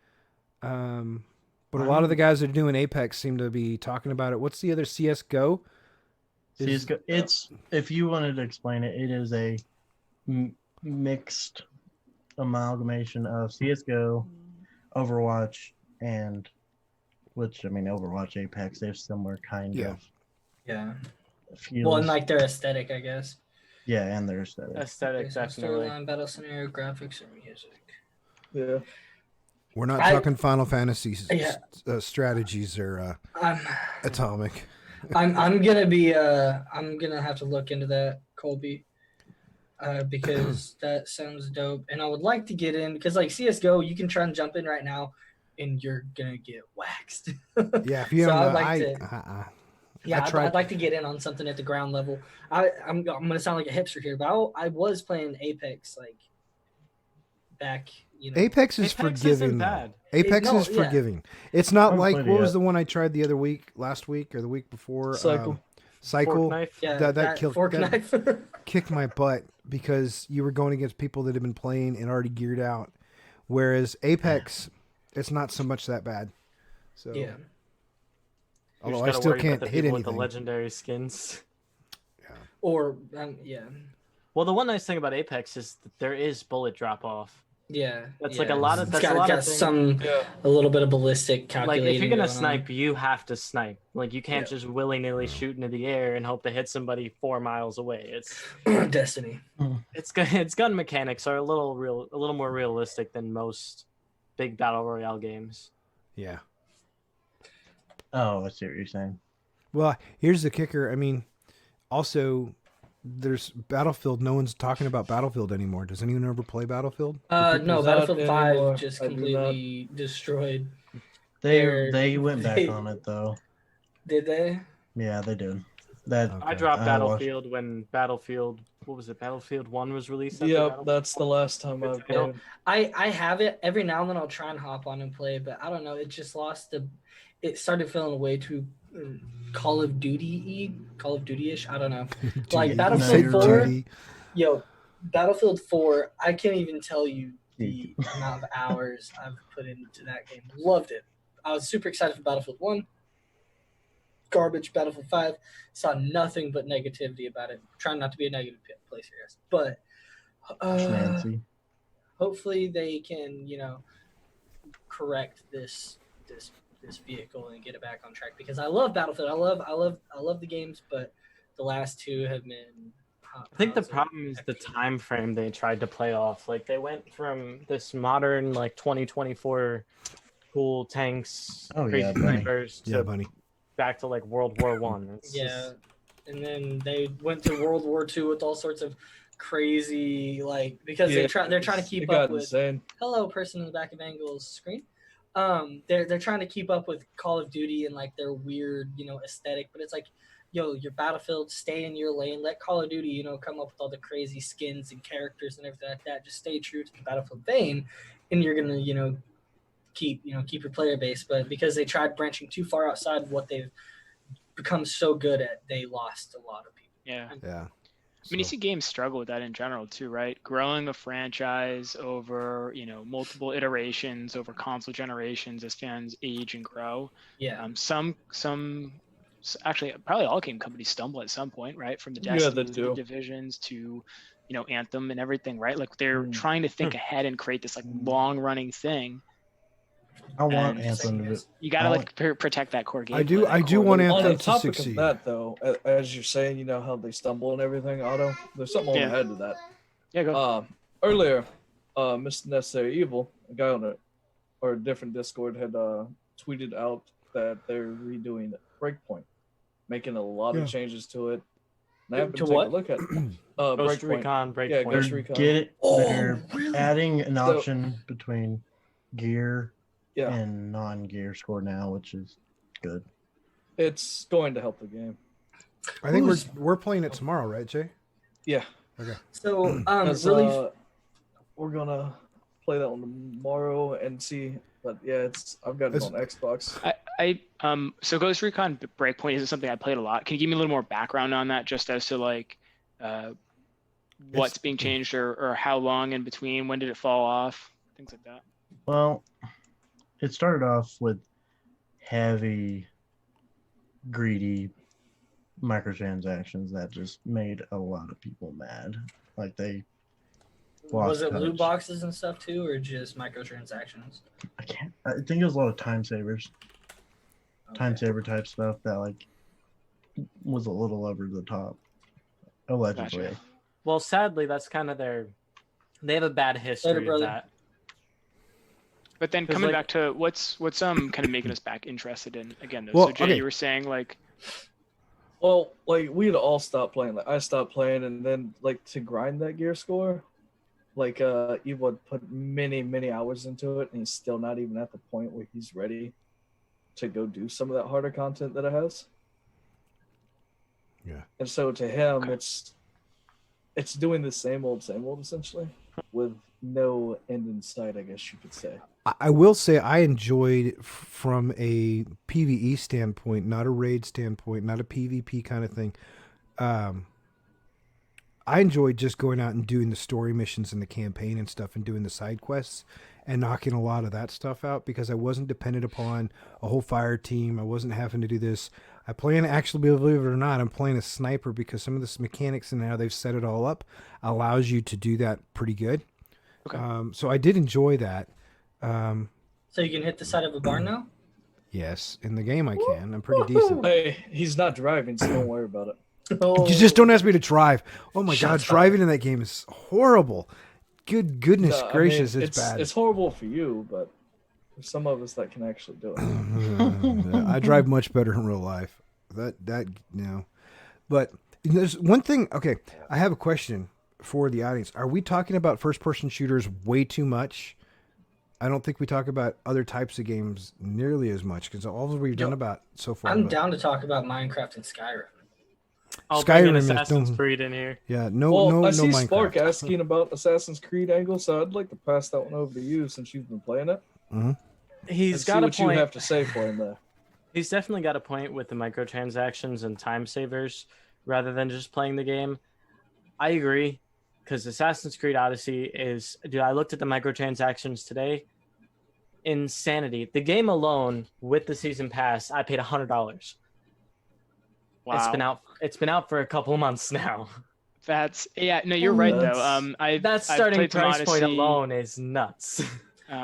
Speaker 1: But a lot of the guys that are doing Apex seem to be talking about it. What's the other CS:GO?
Speaker 5: CSGO, it's, if you wanted to explain it, it is a mixed amalgamation of CSGO, Overwatch, and Overwatch, Apex, they have similar kind
Speaker 1: Yeah.
Speaker 5: of
Speaker 2: Yeah.
Speaker 5: feels.
Speaker 2: Well, and like their aesthetic, I guess.
Speaker 5: yeah, and their aesthetic.
Speaker 6: Aesthetic,
Speaker 2: So
Speaker 6: definitely.
Speaker 2: storyline, battle scenario, graphics, and music.
Speaker 4: Yeah.
Speaker 1: We're not
Speaker 2: I-
Speaker 1: talking Final Fantasy
Speaker 2: Yeah.
Speaker 1: strategies or
Speaker 2: I'm
Speaker 1: Atomic.
Speaker 2: I'm gonna be I'm gonna have to look into that, Colby. Because that sounds dope. And I would like to get in because like CSGO, you can try and jump in right now and you're gonna get waxed.
Speaker 1: Yeah, if you
Speaker 2: So
Speaker 1: don't know,
Speaker 2: I'd like Yeah,
Speaker 1: I tried-
Speaker 2: I'd like to get in on something at the ground level. I'm gonna sound like a hipster here, but I was playing Apex like back,
Speaker 1: Apex is
Speaker 6: Apex
Speaker 1: forgiving.
Speaker 6: isn't
Speaker 1: though.
Speaker 6: bad.
Speaker 1: Apex
Speaker 2: No,
Speaker 1: is
Speaker 2: yeah.
Speaker 1: forgiving. It's not
Speaker 5: Haven't
Speaker 1: like
Speaker 5: played
Speaker 1: what
Speaker 5: it
Speaker 1: was
Speaker 5: yet.
Speaker 1: the one I tried the other week, last week or the week before?
Speaker 4: Cycle.
Speaker 1: Cycle
Speaker 6: Fork knife.
Speaker 2: Yeah,
Speaker 1: that killed-
Speaker 2: fork
Speaker 1: that-
Speaker 2: knife.
Speaker 1: kicked my butt because you were going against people that had been playing and already geared out. Whereas Apex, it's not so much that bad. So
Speaker 2: Yeah.
Speaker 6: You
Speaker 1: although
Speaker 6: just
Speaker 1: I
Speaker 6: gotta
Speaker 1: still
Speaker 6: worry about
Speaker 1: can't
Speaker 6: the
Speaker 1: hit
Speaker 6: people with the
Speaker 1: anything.
Speaker 6: legendary skins.
Speaker 2: Or yeah.
Speaker 6: Well, the one nice thing about Apex is that there is bullet drop off.
Speaker 2: Yeah.
Speaker 6: That's
Speaker 2: yeah.
Speaker 6: like a lot of-
Speaker 2: It's
Speaker 6: that's
Speaker 2: got,
Speaker 6: a lot of
Speaker 2: got
Speaker 6: things.
Speaker 2: some
Speaker 4: Yeah.
Speaker 2: a little bit of ballistic
Speaker 6: Like
Speaker 2: calculating.
Speaker 6: if you're gonna
Speaker 2: going
Speaker 6: snipe, you have to snipe. Like you can't
Speaker 2: Yeah.
Speaker 6: just willy nilly shoot into the air and hope to hit somebody 4 miles away. It's
Speaker 2: on. Destiny.
Speaker 6: its gun mechanics are a little more realistic than most big battle royale games.
Speaker 1: Yeah.
Speaker 5: Oh, I see what you're saying.
Speaker 1: Well, here's the kicker. I mean, also, there's Battlefield. No one's talking about Battlefield anymore. Does anyone ever play Battlefield?
Speaker 2: No,
Speaker 4: Not
Speaker 2: Battlefield 5
Speaker 4: anymore.
Speaker 2: just
Speaker 4: I do
Speaker 2: completely destroyed.
Speaker 5: They went back on it though.
Speaker 2: Did they?
Speaker 5: Yeah, they did. That
Speaker 1: Okay.
Speaker 6: I dropped
Speaker 5: I watched-
Speaker 6: Battlefield when Battlefield, what was it? Battlefield 1 was released. after
Speaker 4: Yep,
Speaker 6: Battlefield
Speaker 4: that's the
Speaker 6: 4?
Speaker 4: last time I've
Speaker 6: Yeah.
Speaker 4: played.
Speaker 2: I have it every now and then. I'll try and hop on and play, but I don't know. It just lost the. It started feeling way too Call of Duty-ish. I don't know. Like
Speaker 1: Duty.
Speaker 2: Battlefield
Speaker 5: you're
Speaker 2: 4.
Speaker 1: Duty.
Speaker 2: Yo, Battlefield 4. I can't even tell you the amount of hours I've put into that game. Loved it. I was super excited for Battlefield 1. Garbage. Battlefield 5. Saw nothing but negativity about it. Trying not to be a negative place here, guys. But
Speaker 5: Nancy.
Speaker 2: hopefully they can, correct this vehicle and get it back on track, because I love Battlefield. I love the games, but the last two have been.
Speaker 6: I think the problem is the time frame they tried to play off. Like they went from this modern, like 2024, cool tanks,
Speaker 5: Oh,
Speaker 6: crazy
Speaker 5: yeah, buddy.
Speaker 6: snipers,
Speaker 1: Yeah,
Speaker 6: to
Speaker 1: bunny.
Speaker 6: back to like World War One.
Speaker 2: Yeah, and then they went to World War II with all sorts of crazy, like, because they're trying to keep
Speaker 4: it got
Speaker 2: up with.
Speaker 4: insane.
Speaker 2: Hello, person in the back of Angel's screen. They're trying to keep up with Call of Duty and like their weird, aesthetic, but it's like, yo, your Battlefield, stay in your lane. Let Call of Duty, come up with all the crazy skins and characters and everything like that. Just stay true to the Battlefield vein, and you're gonna, keep your player base. But because they tried branching too far outside of what they've become so good at, they lost a lot of people.
Speaker 3: Yeah.
Speaker 1: Yeah.
Speaker 3: I mean, you see games struggle with that in general too, right? Growing a franchise over, multiple iterations over console generations as fans age and grow.
Speaker 2: Yeah.
Speaker 3: Actually, probably all game companies stumble at some point, right? From the
Speaker 4: Yeah,
Speaker 3: Destiny
Speaker 4: they
Speaker 3: to
Speaker 4: do.
Speaker 3: the Divisions to, Anthem and everything, right? Like they're trying to think ahead and create this like long-running thing.
Speaker 5: I want
Speaker 3: And-
Speaker 5: Anthem to.
Speaker 3: You gotta
Speaker 5: I
Speaker 3: like protect that core game.
Speaker 1: I do want
Speaker 4: On
Speaker 1: Anthem
Speaker 4: the
Speaker 1: to
Speaker 4: topic
Speaker 1: succeed.
Speaker 4: of that, though, as you're saying, how they stumble and everything, Otto, there's something I want to add to that.
Speaker 3: Yeah, go.
Speaker 4: Earlier, Mr. Necessary Evil, a guy on a different Discord, had tweeted out that they're redoing Breakpoint, making a lot of changes to it. And I happened
Speaker 2: To
Speaker 4: to take
Speaker 2: what?
Speaker 4: a look at
Speaker 6: Ghost
Speaker 4: Breakpoint.
Speaker 6: Recon,
Speaker 4: Yeah,
Speaker 6: Breakpoint.
Speaker 4: Ghost Recon.
Speaker 5: They're
Speaker 2: really?
Speaker 5: adding an
Speaker 4: So-
Speaker 5: option between gear
Speaker 4: Yeah,
Speaker 5: and non-gear score now, which is good.
Speaker 4: it's going to help the game.
Speaker 1: I think
Speaker 2: Who's-
Speaker 1: we're playing it tomorrow, right, Jay?
Speaker 4: Yeah,
Speaker 2: So
Speaker 4: 'cause,
Speaker 2: really,
Speaker 4: we're gonna play that one tomorrow and see. But yeah, I've got it
Speaker 1: It's-
Speaker 4: on Xbox.
Speaker 3: So Ghost Recon Breakpoint isn't something I played a lot. Can you give me a little more background on that, just as to like what's being changed or how long in between? When did it fall off? Things like that.
Speaker 5: Well, it started off with heavy, greedy microtransactions that just made a lot of people mad. Like they
Speaker 2: was it
Speaker 5: lost
Speaker 2: loot
Speaker 5: touch.
Speaker 2: boxes and stuff too, or just microtransactions?
Speaker 5: I think it was a lot of time savers, time
Speaker 2: Okay.
Speaker 5: saver type stuff that like was a little over the top, allegedly.
Speaker 3: Gotcha.
Speaker 6: Well, sadly, that's kind of they have a bad history
Speaker 2: Later,
Speaker 6: of
Speaker 2: brother.
Speaker 6: that.
Speaker 3: But then
Speaker 6: 'Cause,
Speaker 3: coming
Speaker 6: like-
Speaker 3: back to what's kind of making us back interested in again though.
Speaker 1: Well,
Speaker 3: So Jay,
Speaker 1: okay.
Speaker 3: you were saying like
Speaker 4: Well, like we had all stopped playing. Like I stopped playing, and then like to grind that gear score, like Evo would put many hours into it, and he's still not even at the point where he's ready to go do some of that harder content that it has.
Speaker 1: Yeah.
Speaker 4: And so to him,
Speaker 3: Okay.
Speaker 4: it's doing the same old essentially, with no end in sight, I guess you could say.
Speaker 1: I will say I enjoyed from a PvE standpoint, not a raid standpoint, not a PvP kind of thing. I enjoyed just going out and doing the story missions and the campaign and stuff and doing the side quests and knocking a lot of that stuff out because I wasn't dependent upon a whole fire team. I wasn't having to do this. I plan actually, believe it or not, I'm playing a sniper because some of this mechanics and how they've set it all up allows you to do that pretty good.
Speaker 3: Okay.
Speaker 1: So I did enjoy that.
Speaker 2: So you can hit the side of a barn now?
Speaker 1: Yes, in the game I can. I'm pretty decent.
Speaker 4: Hey, he's not driving, so don't worry about it.
Speaker 2: Oh,
Speaker 1: You just don't ask me to drive. Oh my
Speaker 2: Shut
Speaker 1: god,
Speaker 2: up.
Speaker 1: driving in that game is horrible. Goodness
Speaker 4: No, I
Speaker 1: gracious,
Speaker 4: mean,
Speaker 1: it's bad.
Speaker 4: It's horrible for you, but There's some of us that can actually do it.
Speaker 1: I drive much better in real life. But there's one thing. Okay, I have a question for the audience. Are we talking about first-person shooters way too much? I don't think we talk about other types of games nearly as much because all we've done about so far.
Speaker 2: I'm down to talk about Minecraft and Skyrim.
Speaker 6: I'll bring
Speaker 1: Skyrim
Speaker 6: an
Speaker 1: is
Speaker 6: Assassin's
Speaker 1: no-
Speaker 6: Creed in here.
Speaker 1: Yeah,
Speaker 4: I
Speaker 1: no
Speaker 4: see
Speaker 1: Minecraft.
Speaker 4: Spark asking about Assassin's Creed angle, so I'd like to pass that one over to you since you've been playing it.
Speaker 6: He's
Speaker 4: and
Speaker 6: got
Speaker 4: see
Speaker 6: a
Speaker 4: what you
Speaker 6: point.
Speaker 4: have to say for him there.
Speaker 6: He's definitely got a point with the microtransactions and time savers rather than just playing the game. I agree, because Assassin's Creed Odyssey is... Dude, I looked at the microtransactions today. Insanity. The game alone, with the season pass, I paid $100.
Speaker 3: Wow.
Speaker 6: It's been out for a couple months now.
Speaker 3: You're right though.
Speaker 6: That starting price point alone is nuts.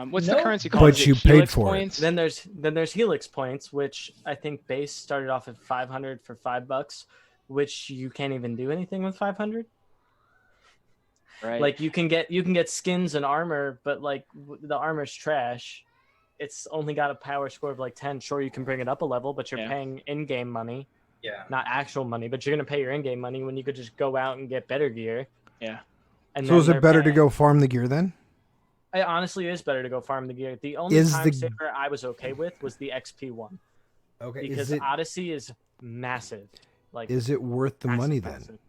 Speaker 3: What's the currency called?
Speaker 1: But
Speaker 3: Is it
Speaker 1: you paid
Speaker 3: Helix
Speaker 1: for it.
Speaker 3: points?
Speaker 6: Then there's Helix points, which I think base started off at 500 for $5, which you can't even do anything with 500.
Speaker 3: Right.
Speaker 6: Like you can get skins and armor, but like the armor's trash. It's only got a power score of like 10. Sure, you can bring it up a level, but you're paying in-game money.
Speaker 2: Yeah.
Speaker 6: Not actual money, but you're gonna pay your in-game money when you could just go out and get better gear.
Speaker 3: Yeah.
Speaker 6: And
Speaker 1: So
Speaker 6: then
Speaker 1: is it
Speaker 6: they're
Speaker 1: better to
Speaker 6: paying-
Speaker 1: go farm the gear then?
Speaker 6: It honestly is better to go farm the gear. The only time saver I was okay with was the XP one.
Speaker 1: Okay.
Speaker 6: Because Odyssey is massive. Like,
Speaker 1: Is it worth the money then?
Speaker 6: massive.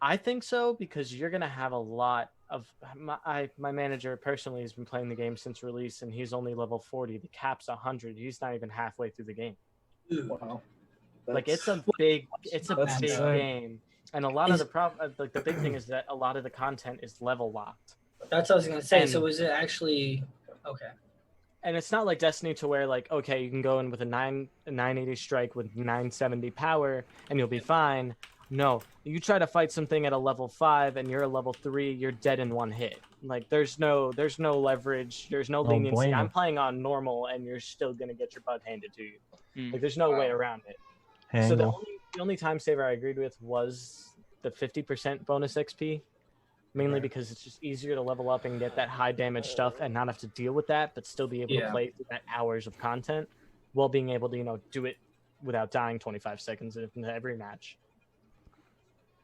Speaker 6: I think so, because you're gonna have a lot of my manager personally has been playing the game since release, and he's only level 40. The cap's 100. He's not even halfway through the game.
Speaker 4: Wow.
Speaker 6: Like it's a big
Speaker 4: That's insane.
Speaker 6: game, and a lot of the big thing is that a lot of the content is level locked.
Speaker 2: That's what I was gonna say.
Speaker 6: And-
Speaker 2: So is it actually okay?
Speaker 6: And it's not like Destiny to where like, okay, you can go in with a 980 strike with 970 power and you'll be fine. No, you try to fight something at a level 5 and you're a level 3, you're dead in one hit. Like there's no leverage, there's no leniency.
Speaker 5: bueno.
Speaker 6: I'm playing on normal and you're still gonna get your butt handed to you. Like there's no way around it. So the only time saver I agreed with was the 50% bonus XP. Mainly because it's just easier to level up and get that high damage stuff and not have to deal with that, but still be able to play through that hours of content while being able to, do it without dying 25 seconds into every match.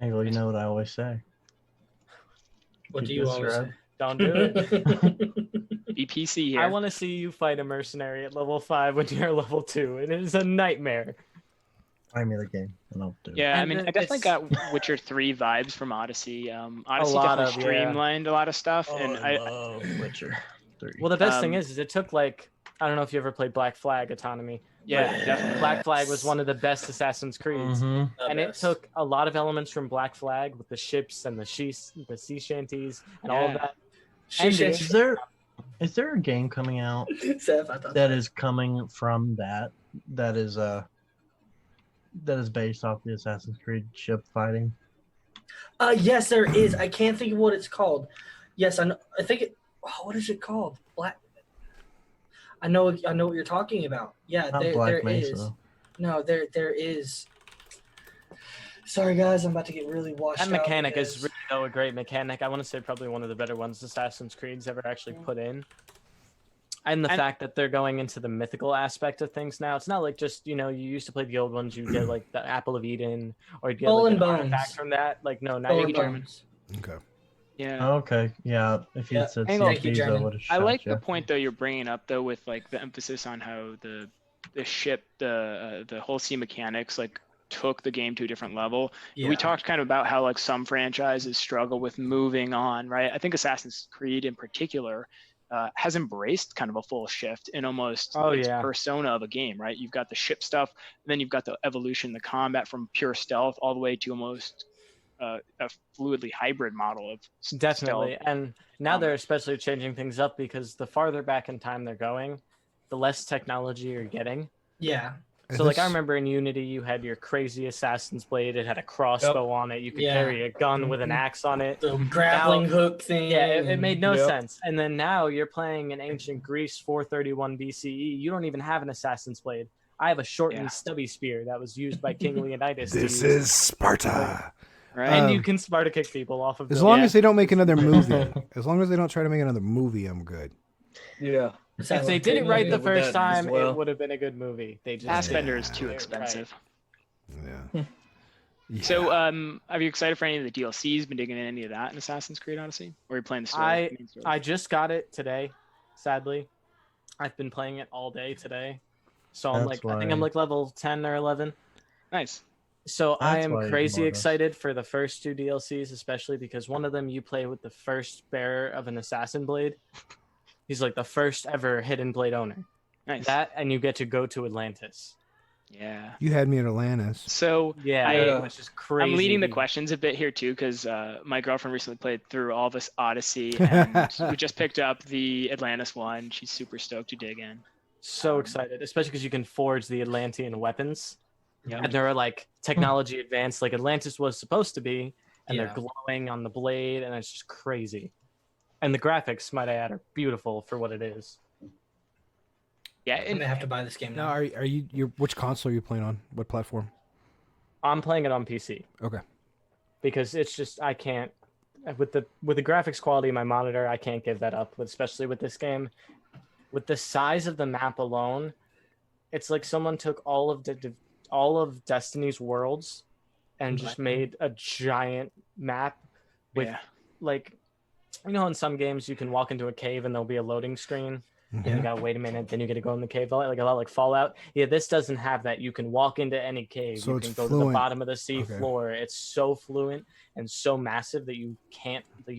Speaker 5: Angle, you know what I always say.
Speaker 2: What do
Speaker 5: Keep
Speaker 2: you
Speaker 5: this
Speaker 2: always
Speaker 5: thread.
Speaker 2: say?
Speaker 6: Don't do it.
Speaker 3: Be PC here.
Speaker 6: I want to see you fight a mercenary at level 5 when you're level 2. It is a nightmare.
Speaker 5: Find me the game, and I'll do it.
Speaker 3: Yeah, I
Speaker 6: And
Speaker 3: mean, I definitely got Witcher 3 vibes from Odyssey. Odyssey
Speaker 6: lot
Speaker 3: definitely
Speaker 6: of, yeah.
Speaker 3: streamlined a lot of stuff,
Speaker 5: Oh,
Speaker 3: and
Speaker 5: I love Witcher 3.
Speaker 6: Well, the best
Speaker 3: Um,
Speaker 6: thing is it took like, I don't know if you ever played Black Flag Autonomy.
Speaker 3: yeah,
Speaker 6: but
Speaker 3: definitely.
Speaker 6: Black Flag was one of the best Assassin's Creeds.
Speaker 5: Mhm.
Speaker 6: And it took a lot of elements from Black Flag with the ships and the sea shanties and all of
Speaker 3: Yeah.
Speaker 6: that.
Speaker 5: Is there a game coming out
Speaker 2: Seth, I thought
Speaker 5: that is coming from that is based off the Assassin's Creed ship fighting?
Speaker 2: yes, there is. I can't think of what it's called. Yes, I know. I think it. Oh, what is it called? Black. I know what you're talking about. Yeah,
Speaker 5: Not
Speaker 2: there
Speaker 5: Black
Speaker 2: is.
Speaker 5: Mesa.
Speaker 2: No, there is. Sorry, guys, I'm about to get really washed
Speaker 6: That
Speaker 2: out.
Speaker 6: mechanic is
Speaker 2: because-
Speaker 6: really a great mechanic. I want to say probably one of the better ones Assassin's Creed's ever actually put in. And the fact that they're going into the mythical aspect of things now. It's not like just, you used to play the old ones, you get like the Apple of Eden, or you get
Speaker 2: Skull
Speaker 6: like
Speaker 2: and
Speaker 6: an
Speaker 2: Bones.
Speaker 6: artifact from that. Like, no, now
Speaker 2: Skull
Speaker 6: you
Speaker 2: and
Speaker 6: get
Speaker 2: Bones.
Speaker 1: Okay.
Speaker 3: Yeah.
Speaker 5: Okay, yeah. If you
Speaker 2: Yeah.
Speaker 5: had said
Speaker 3: Hang on.
Speaker 2: Thank you,
Speaker 5: CFDs, I
Speaker 2: Jeremy.
Speaker 5: would have
Speaker 3: I
Speaker 5: shot
Speaker 3: like
Speaker 5: you.
Speaker 3: the point though you're bringing up though with like the emphasis on how the ship, the whole sea mechanics like took the game to a different level.
Speaker 2: Yeah.
Speaker 3: We talked kind of about how like some franchises struggle with moving on, right? I think Assassin's Creed in particular has embraced kind of a full shift in almost its persona of a game, right? You've got the ship stuff, and then you've got the evolution, the combat from pure stealth all the way to almost a fluidly hybrid model of
Speaker 6: Definitely.
Speaker 3: stealth.
Speaker 6: And now they're especially changing things up because the farther back in time they're going, the less technology you're getting.
Speaker 2: Yeah.
Speaker 6: So like I remember in Unity you had your crazy Assassin's Blade, it had a crossbow on it, you could
Speaker 2: Yeah.
Speaker 6: carry a gun with an axe on it.
Speaker 2: The grappling hook thing.
Speaker 6: Yeah, it made no
Speaker 4: Yep.
Speaker 6: sense. And then now you're playing in ancient Greece 431 BCE. You don't even have an Assassin's Blade. I have a shortened stubby spear that was used by King Leonidas.
Speaker 1: This
Speaker 6: to use.
Speaker 1: is Sparta.
Speaker 3: Right.
Speaker 6: And you can Sparta kick people off of
Speaker 1: As
Speaker 6: buildings.
Speaker 1: long as they don't make another movie. As long as they don't try to make another movie, I'm good.
Speaker 4: Yeah.
Speaker 6: If they did it right the
Speaker 4: with
Speaker 6: first
Speaker 4: that as
Speaker 6: time,
Speaker 4: well.
Speaker 6: it would have been a good movie. They just
Speaker 3: Fassbender
Speaker 6: didn't
Speaker 3: is
Speaker 6: do
Speaker 3: too
Speaker 6: it
Speaker 3: expensive.
Speaker 1: Yeah. Yeah.
Speaker 3: So, are you excited for any of the DLCs? Been digging in any of that in Assassin's Creed Odyssey? Or are you playing the story? main story?
Speaker 6: I just got it today. Sadly, I've been playing it all day today, so I'm
Speaker 5: That's
Speaker 6: I think I'm
Speaker 5: why-
Speaker 6: like level 10 or 11.
Speaker 3: Nice.
Speaker 6: So I
Speaker 5: That's
Speaker 6: am
Speaker 5: why you
Speaker 6: crazy
Speaker 5: bought us.
Speaker 6: excited for the first 2 DLCs, especially because one of them you play with the first bearer of an assassin blade. He's like the first ever hidden blade owner.
Speaker 3: Nice.
Speaker 6: That, and you get to go to Atlantis.
Speaker 3: Yeah.
Speaker 1: You had me at Atlantis.
Speaker 3: So
Speaker 6: Yeah, which is crazy.
Speaker 3: I'm leading the
Speaker 6: dude.
Speaker 3: questions a bit here too, because my girlfriend recently played through all this Odyssey, and we just picked up the Atlantis one. She's super stoked to dig in.
Speaker 6: So excited, especially because you can forge the Atlantean weapons.
Speaker 3: Yep.
Speaker 6: And they're like technology advanced, like Atlantis was supposed to be, and
Speaker 2: Yeah.
Speaker 6: they're glowing on the blade, and it's just crazy. And the graphics, might I add, are beautiful for what it is.
Speaker 3: Yeah,
Speaker 2: I'm
Speaker 3: and
Speaker 2: gonna have to buy this game
Speaker 1: Now,
Speaker 2: now.
Speaker 1: are you? Which console are you playing on? What platform?
Speaker 6: I'm playing it on PC
Speaker 1: Okay.
Speaker 6: because it's just I can't with the graphics quality of my monitor, I can't give that up, especially with this game. With the size of the map alone, it's like someone took all of Destiny's worlds and just made a giant map with
Speaker 3: yeah.
Speaker 6: like, you know, in some games you can walk into a cave and there'll be a loading screen. And you gotta wait a minute, then you gotta go in the cave, like a lot like Fallout. Yeah, this doesn't have that. You can walk into any cave.
Speaker 1: So
Speaker 6: you
Speaker 1: it's
Speaker 6: can go to
Speaker 1: fluent.
Speaker 6: the bottom of the sea
Speaker 1: Okay.
Speaker 6: floor. It's so fluent and so massive that you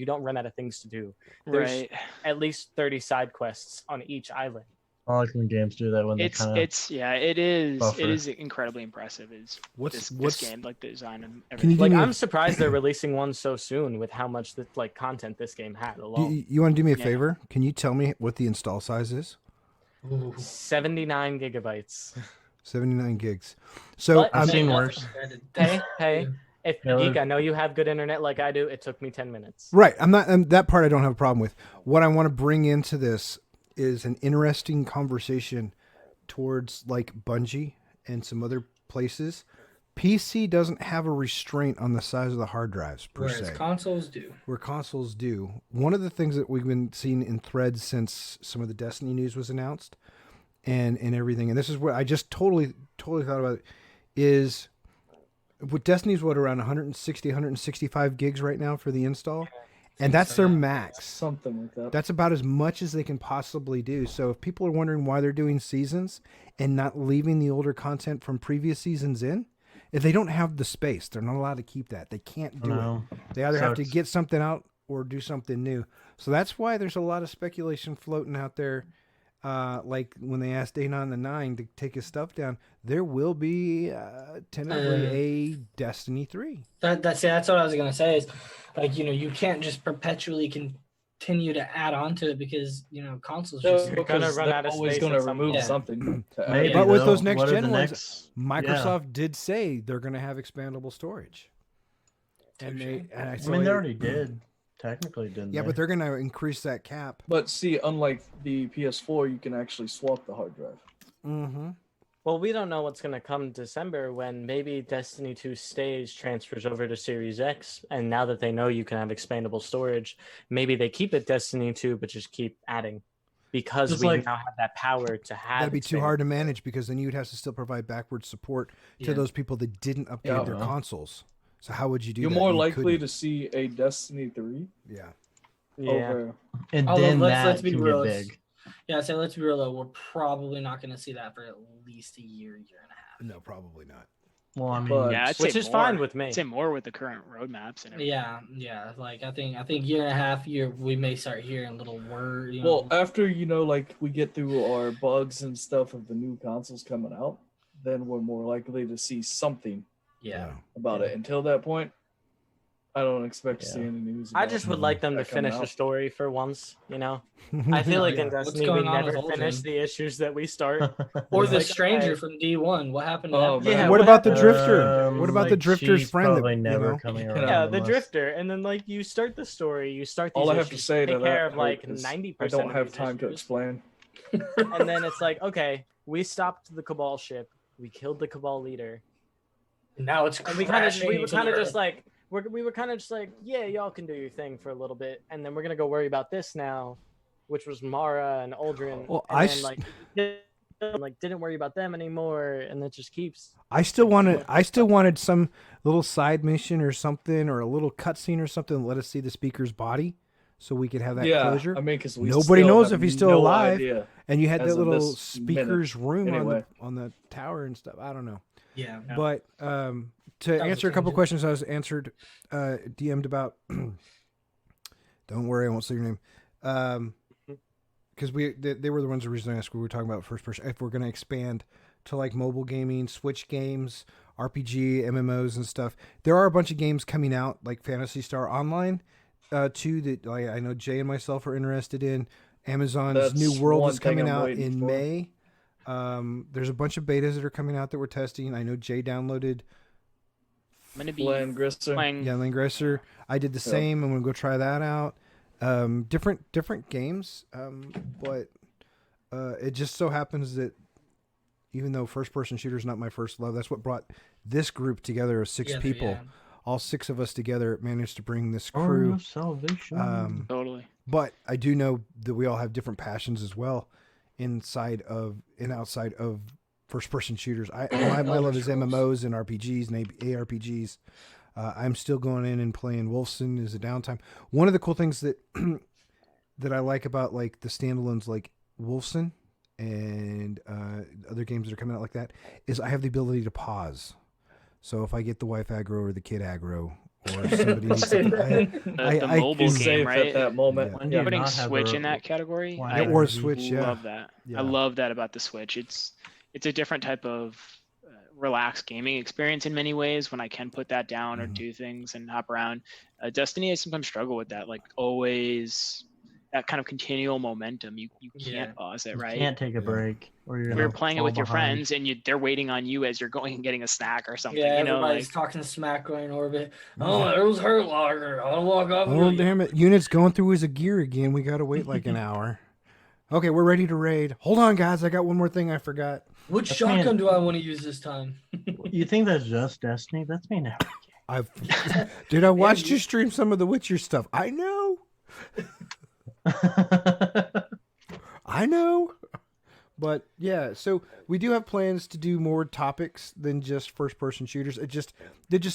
Speaker 6: don't run out of things to do. There's
Speaker 3: Right.
Speaker 6: at least 30 side quests on each island.
Speaker 5: I like when games do that when they
Speaker 3: It
Speaker 5: buffer.
Speaker 3: is incredibly impressive. Is
Speaker 1: What's
Speaker 3: this game, like the design and
Speaker 1: Can you
Speaker 3: everything.
Speaker 1: do
Speaker 6: Like
Speaker 1: me a-
Speaker 6: I'm surprised they're releasing one so soon with how much content this game had alone.
Speaker 1: you want to do me a
Speaker 3: Yeah.
Speaker 1: favor? Can you tell me what the install size is?
Speaker 2: Ooh.
Speaker 6: 79 gigabytes.
Speaker 1: 79 gigs. So
Speaker 6: But-
Speaker 5: I've
Speaker 1: I'm,
Speaker 5: seen worse.
Speaker 6: Hey, if
Speaker 5: Yeah,
Speaker 6: Geek, I know you have good internet like I do. It took me 10 minutes.
Speaker 1: right. That part I don't have a problem with. What I want to bring into this is an interesting conversation towards like Bungie and some other places. PC doesn't have a restraint on the size of the hard drives per
Speaker 2: Whereas
Speaker 1: se.
Speaker 2: consoles do.
Speaker 1: Where consoles do. One of the things that we've been seeing in threads since some of the Destiny news was announced and everything, and this is what I just totally thought about it, is with Destiny's around 160, 165 gigs right now for the install. And that's their max.
Speaker 4: Something like that.
Speaker 1: That's about as much as they can possibly do. So if people are wondering why they're doing seasons and not leaving the older content from previous seasons in, if they don't have the space, they're not allowed to keep that. They can't do it. They either have to
Speaker 5: Sucks.
Speaker 1: get something out or do something new. So that's why there's a lot of speculation floating out there. Like when they asked Anon the 9 to take his stuff down, there will be tentatively a Destiny 3.
Speaker 2: That's what I was gonna say. Is like, you know, you can't just perpetually continue to add on to it because, you know, consoles just
Speaker 6: You're gonna run
Speaker 4: they're
Speaker 6: out of
Speaker 4: always
Speaker 6: space
Speaker 4: going to
Speaker 6: at some
Speaker 4: remove
Speaker 2: point.
Speaker 4: something. to
Speaker 5: Maybe,
Speaker 4: add.
Speaker 1: But with
Speaker 5: though.
Speaker 1: those next
Speaker 5: What are
Speaker 1: gen
Speaker 5: the
Speaker 1: ones,
Speaker 5: next-
Speaker 1: Microsoft did say they're going to have expandable storage. And
Speaker 5: I mean, they already did. Technically, didn't
Speaker 1: Yeah,
Speaker 5: they?
Speaker 1: but they're going to increase that cap.
Speaker 4: But see, unlike the PS4, you can actually swap the hard drive.
Speaker 1: Mm-hmm.
Speaker 6: Well, we don't know what's going to come December when maybe Destiny 2 stage transfers over to Series X. And now that they know you can have expandable storage, maybe they keep it Destiny 2, but just keep adding because
Speaker 5: Just
Speaker 6: we
Speaker 5: like-
Speaker 6: now have that power to have.
Speaker 1: That'd be too
Speaker 6: expandable
Speaker 1: hard to
Speaker 6: storage.
Speaker 1: manage because then you'd have to still provide backwards support to
Speaker 2: Yeah.
Speaker 1: those people that didn't upgrade
Speaker 4: Yeah.
Speaker 1: their consoles. So how would you do
Speaker 4: You're
Speaker 1: that?
Speaker 4: more
Speaker 1: You
Speaker 4: likely
Speaker 1: couldn't.
Speaker 4: to see a Destiny 3
Speaker 1: Yeah.
Speaker 6: Yeah.
Speaker 4: over.
Speaker 5: and
Speaker 2: Although,
Speaker 5: then
Speaker 2: let's
Speaker 5: that
Speaker 2: be
Speaker 5: can
Speaker 2: real,
Speaker 5: get
Speaker 2: it's-
Speaker 5: big.
Speaker 2: Yeah, so let's be real though. We're probably not going to see that for at least a year and a half.
Speaker 1: No, probably not.
Speaker 5: Well, I mean,
Speaker 4: But-
Speaker 3: Yeah, I'd
Speaker 6: Which
Speaker 3: say
Speaker 6: is fine
Speaker 3: more.
Speaker 6: with me.
Speaker 3: I'd say more with the current roadmaps and everything.
Speaker 2: Yeah. Like I think year and a half, we may start hearing little word. You know,
Speaker 4: Well, after like we get through our bugs and stuff of the new consoles coming out, then we're more likely to see something
Speaker 2: yeah.
Speaker 4: about it. Until that point, I don't expect to
Speaker 5: Yeah.
Speaker 4: see any news.
Speaker 6: I
Speaker 4: about
Speaker 6: just would like them to
Speaker 4: that coming
Speaker 6: finish the
Speaker 4: out.
Speaker 6: story for once, you know? I feel like in
Speaker 2: Yeah. What's
Speaker 6: Destiny, we
Speaker 2: going on
Speaker 6: never
Speaker 2: with
Speaker 6: finish
Speaker 2: Aldrin?
Speaker 6: the issues that we start.
Speaker 2: Or
Speaker 6: It's
Speaker 2: the
Speaker 6: like,
Speaker 2: stranger
Speaker 6: okay.
Speaker 2: from D1. What happened to
Speaker 4: Oh,
Speaker 2: that?
Speaker 4: man.
Speaker 6: Yeah,
Speaker 1: What about the
Speaker 6: happened?
Speaker 1: drifter? What about the
Speaker 5: like,
Speaker 1: drifter's
Speaker 5: she's
Speaker 1: friend that,
Speaker 5: Probably
Speaker 1: you
Speaker 5: never
Speaker 1: know?
Speaker 5: coming
Speaker 4: Yeah,
Speaker 5: around.
Speaker 6: Yeah, the
Speaker 5: unless-
Speaker 6: drifter, and then like you start the story, you start these
Speaker 4: All I have to
Speaker 6: issues,
Speaker 4: say
Speaker 6: take
Speaker 4: to
Speaker 6: care
Speaker 4: that
Speaker 6: of like
Speaker 4: is
Speaker 6: 90%.
Speaker 4: I don't
Speaker 6: of
Speaker 4: have
Speaker 6: these
Speaker 4: time to
Speaker 6: issues,
Speaker 4: explain.
Speaker 6: and then it's like, okay, we stopped the Cabal ship, we killed the Cabal leader,
Speaker 2: Now it's
Speaker 6: and we were kind of just like, we were kind of just like, yeah, y'all can do your thing for a little bit, and then we're gonna go worry about this now, which was Mara and Aldrin.
Speaker 1: Well,
Speaker 6: and then, didn't worry about them anymore, and it just keeps.
Speaker 1: I still wanted some little side mission or something, or a little cutscene or something to let us see the speaker's body, so we could have that closure.
Speaker 4: I mean, because
Speaker 1: nobody knows if he's still alive,
Speaker 4: idea.
Speaker 1: and you had
Speaker 4: as
Speaker 1: that
Speaker 4: of
Speaker 1: little
Speaker 4: this
Speaker 1: speaker's room
Speaker 4: anyway.
Speaker 1: on the tower and stuff. I don't know,
Speaker 2: Yeah.
Speaker 1: but to answer a couple questions I was DM'd about. Don't worry, I won't say your name. Because they were the ones originally asked. We were talking about first person. If we're going to expand to like mobile gaming, Switch games, RPG, MMOs, and stuff. There are a bunch of games coming out, like Phantasy Star Online, too. That like, I know Jay and myself are interested in. Amazon's
Speaker 4: That's
Speaker 1: New World
Speaker 4: one
Speaker 1: is
Speaker 4: thing
Speaker 1: coming
Speaker 4: I'm
Speaker 1: out
Speaker 4: waiting
Speaker 1: in
Speaker 4: for.
Speaker 1: May. There's a bunch of betas that are coming out that we're testing. I know Jay downloaded.
Speaker 3: I'm gonna be
Speaker 4: Langrisser.
Speaker 3: playing.
Speaker 1: Yeah, Langresser. I did the same. I'm gonna go try that out. Different games. But it just so happens that even though first person shooter is not my first love, that's what brought this group together of six people.
Speaker 2: Yeah.
Speaker 1: All six of us together managed to bring this
Speaker 5: Arm
Speaker 1: crew.
Speaker 5: of salvation.
Speaker 3: Totally.
Speaker 1: But I do know that we all have different passions as well, inside of and outside of first person shooters. My love is MMOs and RPGs and ARPGs. I'm still going in and playing Wolfson as a downtime. One of the cool things that that I like about like the standalones like Wolfson and other games that are coming out like that is I have the ability to pause. So if I get the wife aggro or the kid aggro or somebody needs something,
Speaker 3: The mobile
Speaker 4: He's
Speaker 3: game,
Speaker 4: safe
Speaker 3: right?
Speaker 4: at that moment.
Speaker 5: When do
Speaker 3: You're
Speaker 5: you
Speaker 3: putting
Speaker 5: not have
Speaker 3: Switch
Speaker 5: a-
Speaker 3: in that category.
Speaker 5: Why
Speaker 3: I
Speaker 1: Yeah, or Switch, yeah.
Speaker 3: love that.
Speaker 1: Yeah.
Speaker 3: I love that about the Switch. It's a different type of relaxed gaming experience in many ways when I can put that down or do things and hop around. Destiny, I sometimes struggle with that, like always that kind of continual momentum. You can't pause it,
Speaker 5: You
Speaker 3: right?
Speaker 5: can't take a break, or you're
Speaker 3: We're
Speaker 5: gonna
Speaker 3: playing it
Speaker 5: fall
Speaker 3: with your
Speaker 5: behind.
Speaker 3: friends, and they're waiting on you as you're going and getting a snack or something.
Speaker 2: Yeah,
Speaker 3: you know,
Speaker 2: everybody's
Speaker 3: like
Speaker 2: talking smack going orbit. Oh, there was Hurt Locker. I'll walk off.
Speaker 1: oh damn it, unit's going through his gear again. We gotta wait like an hour. Okay, we're ready to raid. Hold on, guys. I got one more thing I forgot.
Speaker 2: Which
Speaker 5: That's
Speaker 2: shotgun
Speaker 5: me.
Speaker 2: do I want to use this time?
Speaker 5: You think that's just Destiny? That's me now.
Speaker 1: Dude, I watched you stream some of the Witcher stuff. I know. I know. But yeah, so we do have plans to do more topics than just first person shooters. It just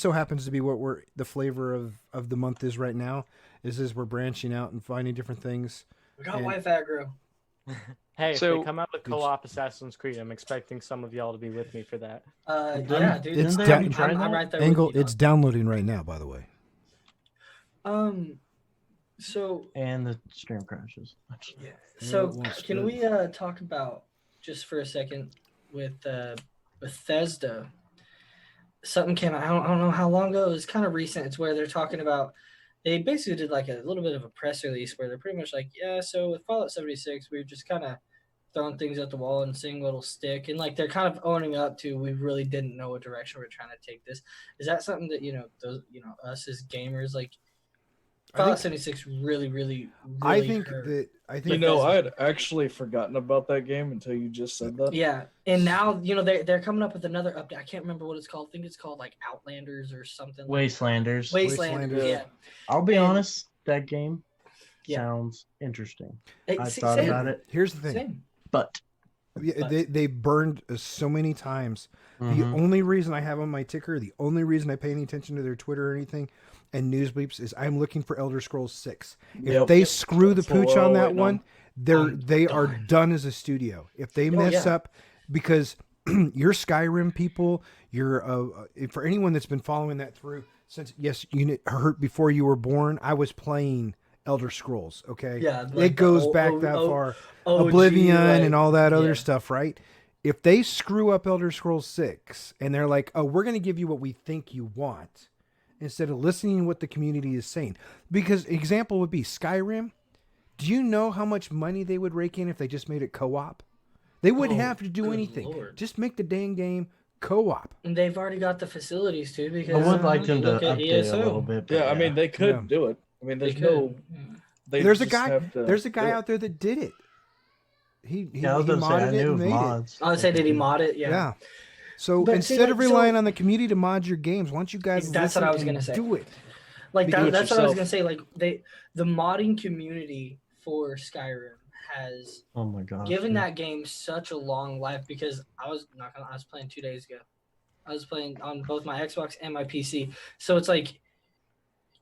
Speaker 1: so happens to be what the flavor of the month is right now, is we're branching out and finding different things.
Speaker 2: We got
Speaker 1: And-
Speaker 2: wife aggro.
Speaker 6: Hey, if
Speaker 3: So-
Speaker 6: they come out with co-op Assassin's Creed, I'm expecting some of y'all to be with me for that.
Speaker 2: Yeah, dude.
Speaker 1: It's
Speaker 2: I'm,
Speaker 1: down-
Speaker 2: I'm right there.
Speaker 1: Angle,
Speaker 2: with you,
Speaker 1: it's downloading right now, by the way.
Speaker 2: dog. So
Speaker 5: And the stream crashes.
Speaker 2: So
Speaker 1: it won't
Speaker 2: can we talk about just for a second with Bethesda? Something came out. I don't know how long ago. It was kind of recent. It's where they're talking about. They basically did like a little bit of a press release where they're pretty much like, yeah. So with Fallout 76, we're just kind of throwing things at the wall and seeing what'll stick, and like they're kind of owning up to we really didn't know what direction we're trying to take this. Is that something that us as gamers like? Fallout 76 really
Speaker 1: I think
Speaker 2: hurt.
Speaker 1: that
Speaker 4: I had actually forgotten about that game until you just said that.
Speaker 2: Yeah, and now they're coming up with another update. I can't remember what it's called. I think it's called like Outlanders or something.
Speaker 5: Wastelanders.
Speaker 2: Wastelanders. Yeah.
Speaker 5: I'll be
Speaker 2: And-
Speaker 5: honest, that game
Speaker 2: Yeah.
Speaker 5: sounds interesting.
Speaker 2: Hey,
Speaker 5: I
Speaker 2: see,
Speaker 5: thought
Speaker 2: same,
Speaker 5: about it,
Speaker 1: here's the thing.
Speaker 2: Same.
Speaker 5: but
Speaker 1: Yeah, they burned us so many times. The
Speaker 5: Mhm.
Speaker 1: only reason I have on my ticker, the only reason I pay any attention to their Twitter or anything, and news bleeps is I'm looking for Elder Scrolls 6. If
Speaker 4: Yep.
Speaker 1: they screw the
Speaker 4: That's what
Speaker 1: pooch
Speaker 4: we're
Speaker 1: on
Speaker 4: all
Speaker 1: that
Speaker 4: waiting
Speaker 1: one,
Speaker 4: on.
Speaker 1: they are done as a studio. If they mess
Speaker 2: yeah.
Speaker 1: up, because you're Skyrim people, you're for anyone that's been following that through since Unit hurt before you were born, I was playing Elder Scrolls. Okay,
Speaker 2: Yeah,
Speaker 1: it
Speaker 2: like
Speaker 1: goes
Speaker 2: the
Speaker 1: back that far.
Speaker 2: OG,
Speaker 1: Oblivion
Speaker 2: like-
Speaker 1: and all that other
Speaker 2: yeah.
Speaker 1: stuff, right? If they screw up Elder Scrolls 6 and they're like, oh, we're going to give you what we think you want instead of listening to what the community is saying. Because example would be Skyrim. Do you know how much money they would rake in if they just made it co-op? They wouldn't have to do
Speaker 2: good
Speaker 1: anything.
Speaker 2: Lord.
Speaker 1: Just make the dang game co-op.
Speaker 2: And they've already got the facilities too.
Speaker 5: I
Speaker 2: Because
Speaker 5: would like them to
Speaker 2: look at
Speaker 5: update
Speaker 2: ESO.
Speaker 5: a little bit. But
Speaker 4: Yeah, I mean they could
Speaker 1: Yeah.
Speaker 4: do it. I mean,
Speaker 2: They
Speaker 4: there's
Speaker 2: could.
Speaker 4: no. They
Speaker 1: There's a
Speaker 4: just
Speaker 1: guy.
Speaker 4: have to
Speaker 1: There's a
Speaker 4: do
Speaker 1: guy
Speaker 4: it.
Speaker 1: out there that did it. He
Speaker 5: yeah, I was gonna say I
Speaker 1: modded it
Speaker 5: knew
Speaker 1: and
Speaker 5: of
Speaker 1: made it.
Speaker 5: mods.
Speaker 2: I would say did he mod it?
Speaker 1: Yeah. So
Speaker 2: But see,
Speaker 1: instead
Speaker 2: like,
Speaker 1: of relying
Speaker 2: so-
Speaker 1: on the community to mod your games, why don't you guys
Speaker 2: That's what
Speaker 1: listen
Speaker 2: I was
Speaker 1: and
Speaker 2: gonna say.
Speaker 1: do it?
Speaker 2: Like
Speaker 4: Do it
Speaker 2: that's what I was
Speaker 4: yourself.
Speaker 2: gonna say. Like the modding community for Skyrim has
Speaker 5: Oh my gosh.
Speaker 2: given
Speaker 5: dude.
Speaker 2: that game such a long life, because I was playing 2 days ago. I was playing on both my Xbox and my PC. So it's like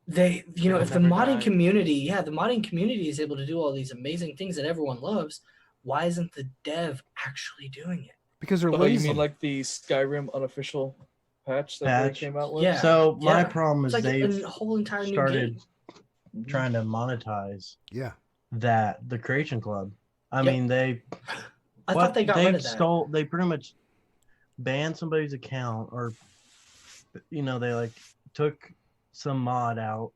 Speaker 2: they, you know,
Speaker 6: It'll
Speaker 2: if the
Speaker 6: never
Speaker 2: modding
Speaker 6: die.
Speaker 2: community, the modding community is able to do all these amazing things that everyone loves, why isn't the dev actually doing it?
Speaker 1: Because they're
Speaker 4: Oh, you
Speaker 1: lazy.
Speaker 4: mean like the Skyrim unofficial patch that they came out with?
Speaker 2: Yeah.
Speaker 5: So my
Speaker 2: Yeah.
Speaker 5: problem
Speaker 2: It's
Speaker 5: is
Speaker 2: like
Speaker 5: they've
Speaker 2: a whole entire new
Speaker 5: started
Speaker 2: game.
Speaker 5: trying to monetize
Speaker 1: Yeah.
Speaker 5: the Creation Club. I
Speaker 2: Yep.
Speaker 5: mean, they
Speaker 2: I thought they got rid of that.
Speaker 5: They pretty much banned somebody's account, or they like took some mod out,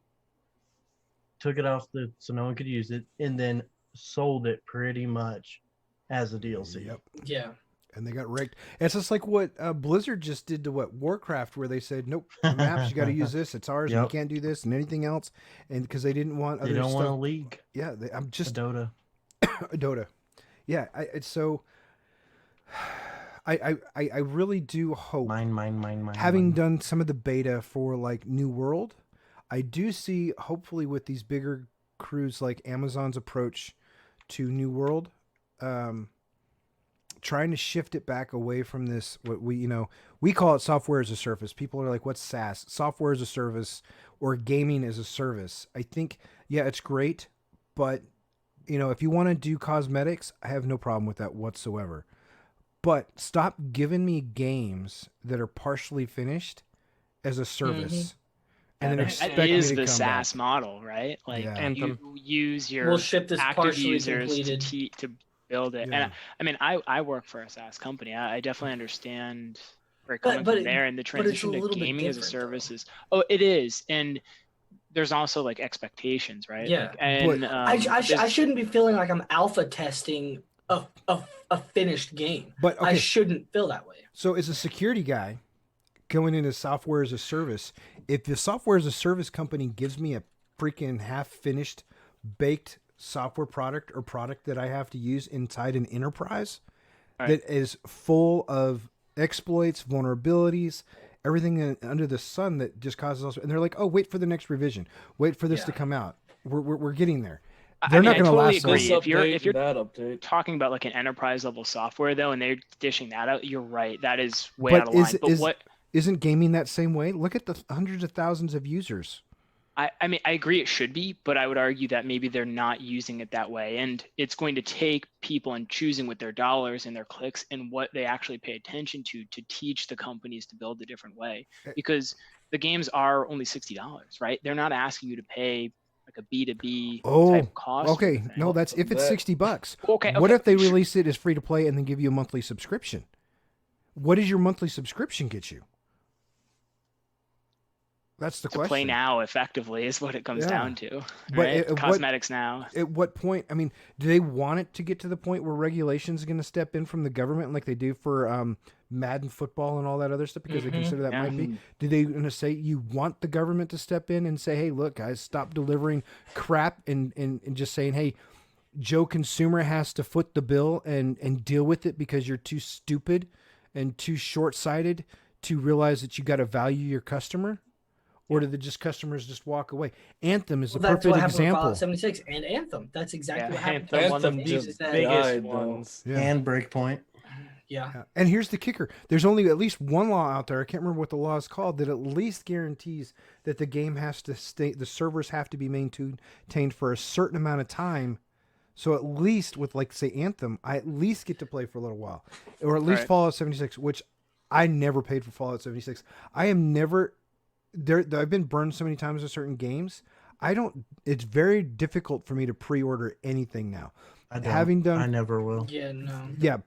Speaker 5: took it off so no one could use it, and then sold it pretty much as a DLC.
Speaker 1: Yep.
Speaker 2: Yeah.
Speaker 1: And they got wrecked. It's just like what Blizzard just did to Warcraft, where they said, "Nope, the maps you got to use this. It's ours. And you
Speaker 5: Yep.
Speaker 1: can't do this and anything else." And because they didn't want other
Speaker 5: They don't want a
Speaker 1: stuff.
Speaker 5: league.
Speaker 1: Yeah, I'm
Speaker 5: A
Speaker 1: just
Speaker 5: Dota.
Speaker 1: a Dota. Yeah, it's so. I really do hope.
Speaker 5: Mine.
Speaker 1: Having done some of the beta for like New World, I do see hopefully with these bigger crews like Amazon's approach to New World, trying to shift it back away from this, what we call it software as a service. People are like, what's SaaS? Software as a service or gaming as a service. I think, yeah, it's great, but if you want to do cosmetics, I have no problem with that whatsoever. But stop giving me games that are partially finished as a service. And then expect
Speaker 3: That
Speaker 1: me
Speaker 3: is
Speaker 1: to
Speaker 3: the
Speaker 1: come
Speaker 3: SaaS
Speaker 1: back.
Speaker 3: model, right? Like
Speaker 1: Yeah.
Speaker 3: you use your
Speaker 2: We'll ship this
Speaker 3: active
Speaker 2: partially
Speaker 3: users
Speaker 2: completed.
Speaker 3: to build it.
Speaker 1: Yeah.
Speaker 3: And I mean, I work for a SaaS company. I definitely understand where you're
Speaker 2: But-
Speaker 3: coming
Speaker 2: but
Speaker 3: from
Speaker 2: it-
Speaker 3: there, and the
Speaker 2: but it's a
Speaker 3: transition to
Speaker 2: little bit
Speaker 3: gaming as a
Speaker 2: different,
Speaker 3: service
Speaker 2: though.
Speaker 3: is. Oh, it is, and there's also like expectations, right?
Speaker 2: Yeah.
Speaker 3: Like, and
Speaker 1: But-
Speaker 2: I
Speaker 3: there's-
Speaker 2: shouldn't be feeling like I'm alpha testing a finished game.
Speaker 1: But
Speaker 2: I
Speaker 1: okay,
Speaker 2: shouldn't feel that way.
Speaker 1: so as a security guy going into software as a service, if the software as a service company gives me a freaking half finished baked software product or product that I have to use inside an enterprise
Speaker 3: Right.
Speaker 1: that is full of exploits, vulnerabilities, everything under the sun that just causes us, and they're like, oh, wait for the next revision, wait for this to come out, we're getting there. They're not going to
Speaker 3: totally
Speaker 1: last
Speaker 3: agree.
Speaker 1: long.
Speaker 4: This
Speaker 3: If you're
Speaker 4: that update.
Speaker 3: talking about like an enterprise level software though, and they're dishing that out, you're right. That is way
Speaker 1: But
Speaker 3: out of line.
Speaker 1: is-
Speaker 3: But
Speaker 1: is-
Speaker 3: what
Speaker 1: Isn't gaming that same way? Look at the hundreds of thousands of users.
Speaker 3: I mean, I agree it should be, but I would argue that maybe they're not using it that way. And it's going to take people and choosing with their dollars and their clicks and what they actually pay attention to teach the companies to build a different way. Because the games are only $60, right? They're not asking you to pay like a B2B type cost. for the
Speaker 1: Okay.
Speaker 3: thing.
Speaker 1: No, that's if it's
Speaker 4: That-
Speaker 1: $60.
Speaker 3: Okay.
Speaker 1: What if they
Speaker 3: sure.
Speaker 1: release it as free to play and then give you a monthly subscription? What does your monthly subscription get you? That's the
Speaker 3: to
Speaker 1: question.
Speaker 3: play now effectively is what it comes
Speaker 1: Yeah.
Speaker 3: down to.
Speaker 1: But
Speaker 3: Right?
Speaker 1: at what-
Speaker 3: Cosmetics now.
Speaker 1: At what point? I mean, do they want it to get to the point where regulations are going to step in from the government, like they do for Madden football and all that other stuff, because they consider that
Speaker 3: Yeah.
Speaker 1: might be? Do they going to say you want the government to step in and say, "Hey, look, guys, stop delivering crap," and just saying, "Hey, Joe consumer has to foot the bill and deal with it because you're too stupid and too short-sighted to realize that you got to value your customer," or do the customers just walk away? Anthem is a
Speaker 2: That's
Speaker 1: perfect
Speaker 2: what happened with
Speaker 1: example.
Speaker 2: Fallout 76 and Anthem. That's exactly
Speaker 3: Yeah,
Speaker 2: what happened.
Speaker 3: Anthem,
Speaker 6: one of
Speaker 4: Anthem
Speaker 6: the
Speaker 4: just
Speaker 2: that-
Speaker 6: biggest
Speaker 4: died, though.
Speaker 6: ones.
Speaker 1: Yeah.
Speaker 5: And Breakpoint.
Speaker 2: Yeah.
Speaker 1: Yeah. And here's the kicker. There's only at least one law out there. I can't remember what the law is called that at least guarantees that the game has to stay, the servers have to be maintained for a certain amount of time. So at least with like say Anthem, I at least get to play for a little while, or at least
Speaker 3: Right.
Speaker 1: Fallout 76, which I never paid for Fallout 76. I am never there. I've been burned so many times with certain games. It's very difficult for me to pre-order anything now.
Speaker 5: I don't.
Speaker 1: Having done-
Speaker 5: I never will.
Speaker 2: Yeah, no.
Speaker 1: Yeah,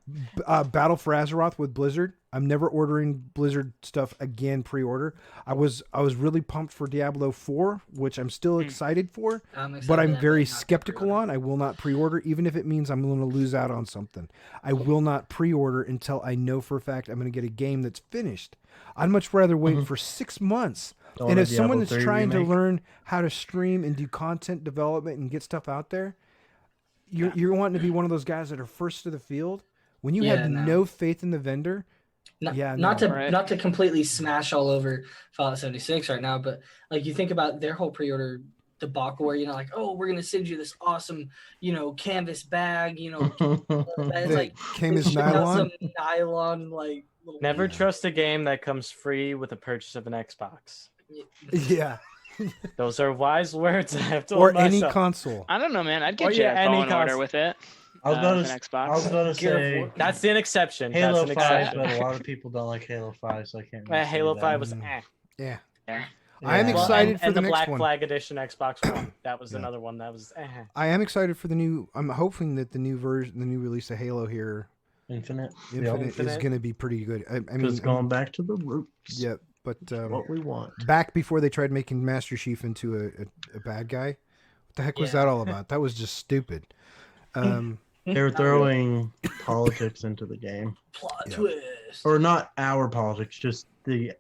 Speaker 1: Battle for Azeroth with Blizzard. I'm never ordering Blizzard stuff again pre-order. I was really pumped for Diablo 4, which I'm still excited for,
Speaker 2: I'm excited
Speaker 1: but I'm
Speaker 2: that
Speaker 1: very
Speaker 2: they knocked
Speaker 1: skeptical
Speaker 2: pre-order.
Speaker 1: on. I will not pre-order, even if it means I'm going to lose out on something. I will not pre-order until I know for a fact I'm going to get a game that's finished. I'd much rather wait for 6 months.
Speaker 5: Don't
Speaker 1: And
Speaker 5: want
Speaker 1: as
Speaker 5: a
Speaker 1: someone
Speaker 5: Diablo
Speaker 1: that's
Speaker 5: 3
Speaker 1: trying to
Speaker 5: remake.
Speaker 1: learn how to stream and do content development and get stuff out there, you're wanting to be one of those guys that are first to the field. When you
Speaker 2: Yeah,
Speaker 1: have
Speaker 2: no.
Speaker 1: no faith in the vendor,
Speaker 2: Not,
Speaker 1: Yeah,
Speaker 2: not
Speaker 1: no.
Speaker 2: to
Speaker 3: Right.
Speaker 2: not to completely smash all over Fallout 76 right now, but like you think about their whole pre-order debacle where like, oh, we're gonna send you this awesome canvas bag, it's
Speaker 1: That
Speaker 2: like
Speaker 1: came
Speaker 2: they
Speaker 1: as
Speaker 2: shipped out
Speaker 1: nylon.
Speaker 2: some nylon like little
Speaker 6: Never
Speaker 1: Yeah.
Speaker 6: trust a game that comes free with a purchase of an Xbox.
Speaker 1: Yeah,
Speaker 6: Those are wise words I have told
Speaker 1: or
Speaker 6: myself.
Speaker 1: any console.
Speaker 3: I don't know, man. I'd
Speaker 6: Or,
Speaker 3: get you
Speaker 6: yeah,
Speaker 3: a
Speaker 6: any
Speaker 3: phone order
Speaker 6: console.
Speaker 3: with it.
Speaker 5: I was
Speaker 3: With
Speaker 5: gonna,
Speaker 3: an
Speaker 5: I was
Speaker 3: Xbox.
Speaker 5: gonna
Speaker 2: Gear of
Speaker 5: say
Speaker 2: War.
Speaker 6: That's an exception.
Speaker 5: Halo
Speaker 6: That's an
Speaker 5: 5,
Speaker 6: exception.
Speaker 5: but a lot of people don't like Halo 5, so I can't. Really say
Speaker 6: Halo
Speaker 5: that.
Speaker 6: 5 was
Speaker 1: Yeah.
Speaker 3: Yeah.
Speaker 1: I am
Speaker 5: Yeah.
Speaker 1: excited for
Speaker 6: and
Speaker 1: the
Speaker 6: the
Speaker 1: next
Speaker 6: Black
Speaker 1: one.
Speaker 6: Flag Edition Xbox One. That was
Speaker 1: Yeah.
Speaker 6: another one that was.
Speaker 1: I am excited for the new. I'm hoping that the new version, the new release of Halo here,
Speaker 5: Infinite.
Speaker 1: Infinite, is
Speaker 6: Infinite.
Speaker 1: going to be pretty good. I mean,
Speaker 5: Because going back to the roots.
Speaker 1: yeah, but
Speaker 5: What we want.
Speaker 1: back before they tried making Master Chief into a bad guy, what the heck was
Speaker 2: Yeah.
Speaker 1: that all about? That was just stupid.
Speaker 5: They were throwing politics into the game.
Speaker 2: plot
Speaker 1: Yeah.
Speaker 2: twist.
Speaker 5: Or not our politics, just the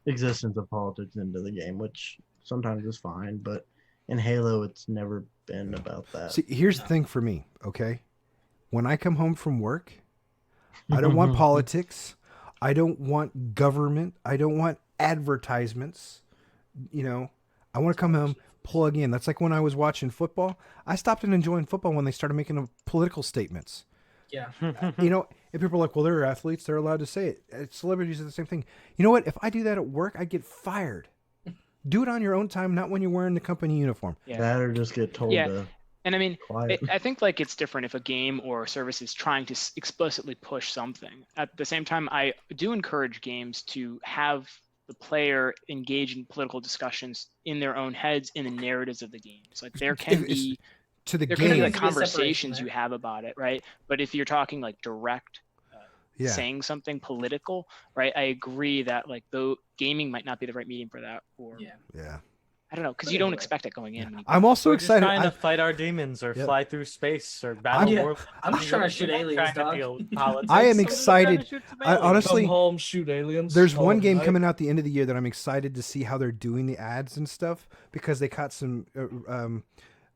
Speaker 5: existence of politics into the game, which sometimes is fine, but in Halo it's never been about that.
Speaker 1: See, here's the thing for me, okay? When I come home from work, I don't want politics. I don't want government. I don't want advertisements. I want to come home, plug in. That's like when I was watching football. I stopped enjoying football when they started making political statements.
Speaker 2: Yeah.
Speaker 1: And people are like, well, they're athletes. They're allowed to say it. Celebrities are the same thing. You know what? If I do that at work, I get fired. Do it on your own time, not when you're wearing the company uniform.
Speaker 3: Yeah.
Speaker 5: That or just get told
Speaker 3: Yeah.
Speaker 5: to
Speaker 3: And I mean,
Speaker 5: quiet.
Speaker 3: I think like it's different if a game or service is trying to explicitly push something. At the same time, I do encourage games to have the player engage in political discussions in their own heads in the narratives of the games. Like there can be
Speaker 1: To the
Speaker 3: there can be
Speaker 1: game.
Speaker 3: like
Speaker 2: There needs to be a separation
Speaker 3: conversations
Speaker 2: there.
Speaker 3: you have about it, right? But if you're talking like direct
Speaker 1: Yeah.
Speaker 3: saying something political, right? I agree that like though gaming might not be the right medium for that, or
Speaker 2: Yeah.
Speaker 1: Yeah.
Speaker 3: I don't know, because you don't expect it going in. When you
Speaker 1: I'm also
Speaker 6: We're just
Speaker 1: excited.
Speaker 6: trying to fight our demons or
Speaker 1: Yep.
Speaker 6: fly through space or battle
Speaker 2: Yeah.
Speaker 6: war.
Speaker 2: I'm just trying to shoot
Speaker 6: We're not
Speaker 2: aliens,
Speaker 6: trying to
Speaker 2: dog.
Speaker 6: deal with politics.
Speaker 1: I am
Speaker 6: We're just trying to
Speaker 1: excited.
Speaker 6: shoot some
Speaker 1: I
Speaker 6: aliens.
Speaker 1: honestly-
Speaker 4: Come home, shoot aliens.
Speaker 1: There's
Speaker 4: call
Speaker 1: one
Speaker 4: it a
Speaker 1: game
Speaker 4: night.
Speaker 1: coming out the end of the year that I'm excited to see how they're doing the ads and stuff because they caught some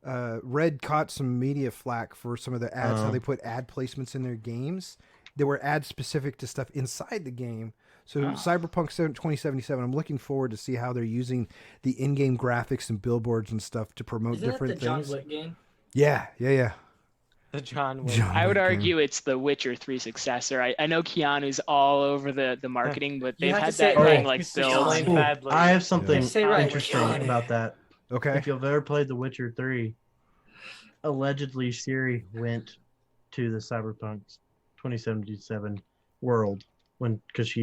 Speaker 1: Red caught some media flack for some of the ads, how they put ad placements in their games. There were ads specific to stuff inside the game. So Cyberpunk 2077, I'm looking forward to see how they're using the in-game graphics and billboards and stuff to promote
Speaker 2: Isn't that
Speaker 1: different
Speaker 2: the John
Speaker 1: things.
Speaker 2: Wick game?
Speaker 1: Yeah.
Speaker 6: The John Wick.
Speaker 1: John
Speaker 3: I would
Speaker 1: Wick game.
Speaker 3: argue it's the Witcher 3 successor. I know Keanu's all over the marketing, but
Speaker 2: You
Speaker 3: they've
Speaker 2: have
Speaker 3: had
Speaker 2: to say
Speaker 3: that
Speaker 2: it
Speaker 3: thing
Speaker 2: right.
Speaker 3: like
Speaker 6: Mr.
Speaker 3: built.
Speaker 6: Explain
Speaker 5: Ooh,
Speaker 6: badly.
Speaker 5: I have something
Speaker 2: Say right.
Speaker 5: interesting
Speaker 2: Got it.
Speaker 5: about that.
Speaker 1: Okay.
Speaker 5: If you've ever played The Witcher 3, allegedly Siri went to the Cyberpunk 2077 world because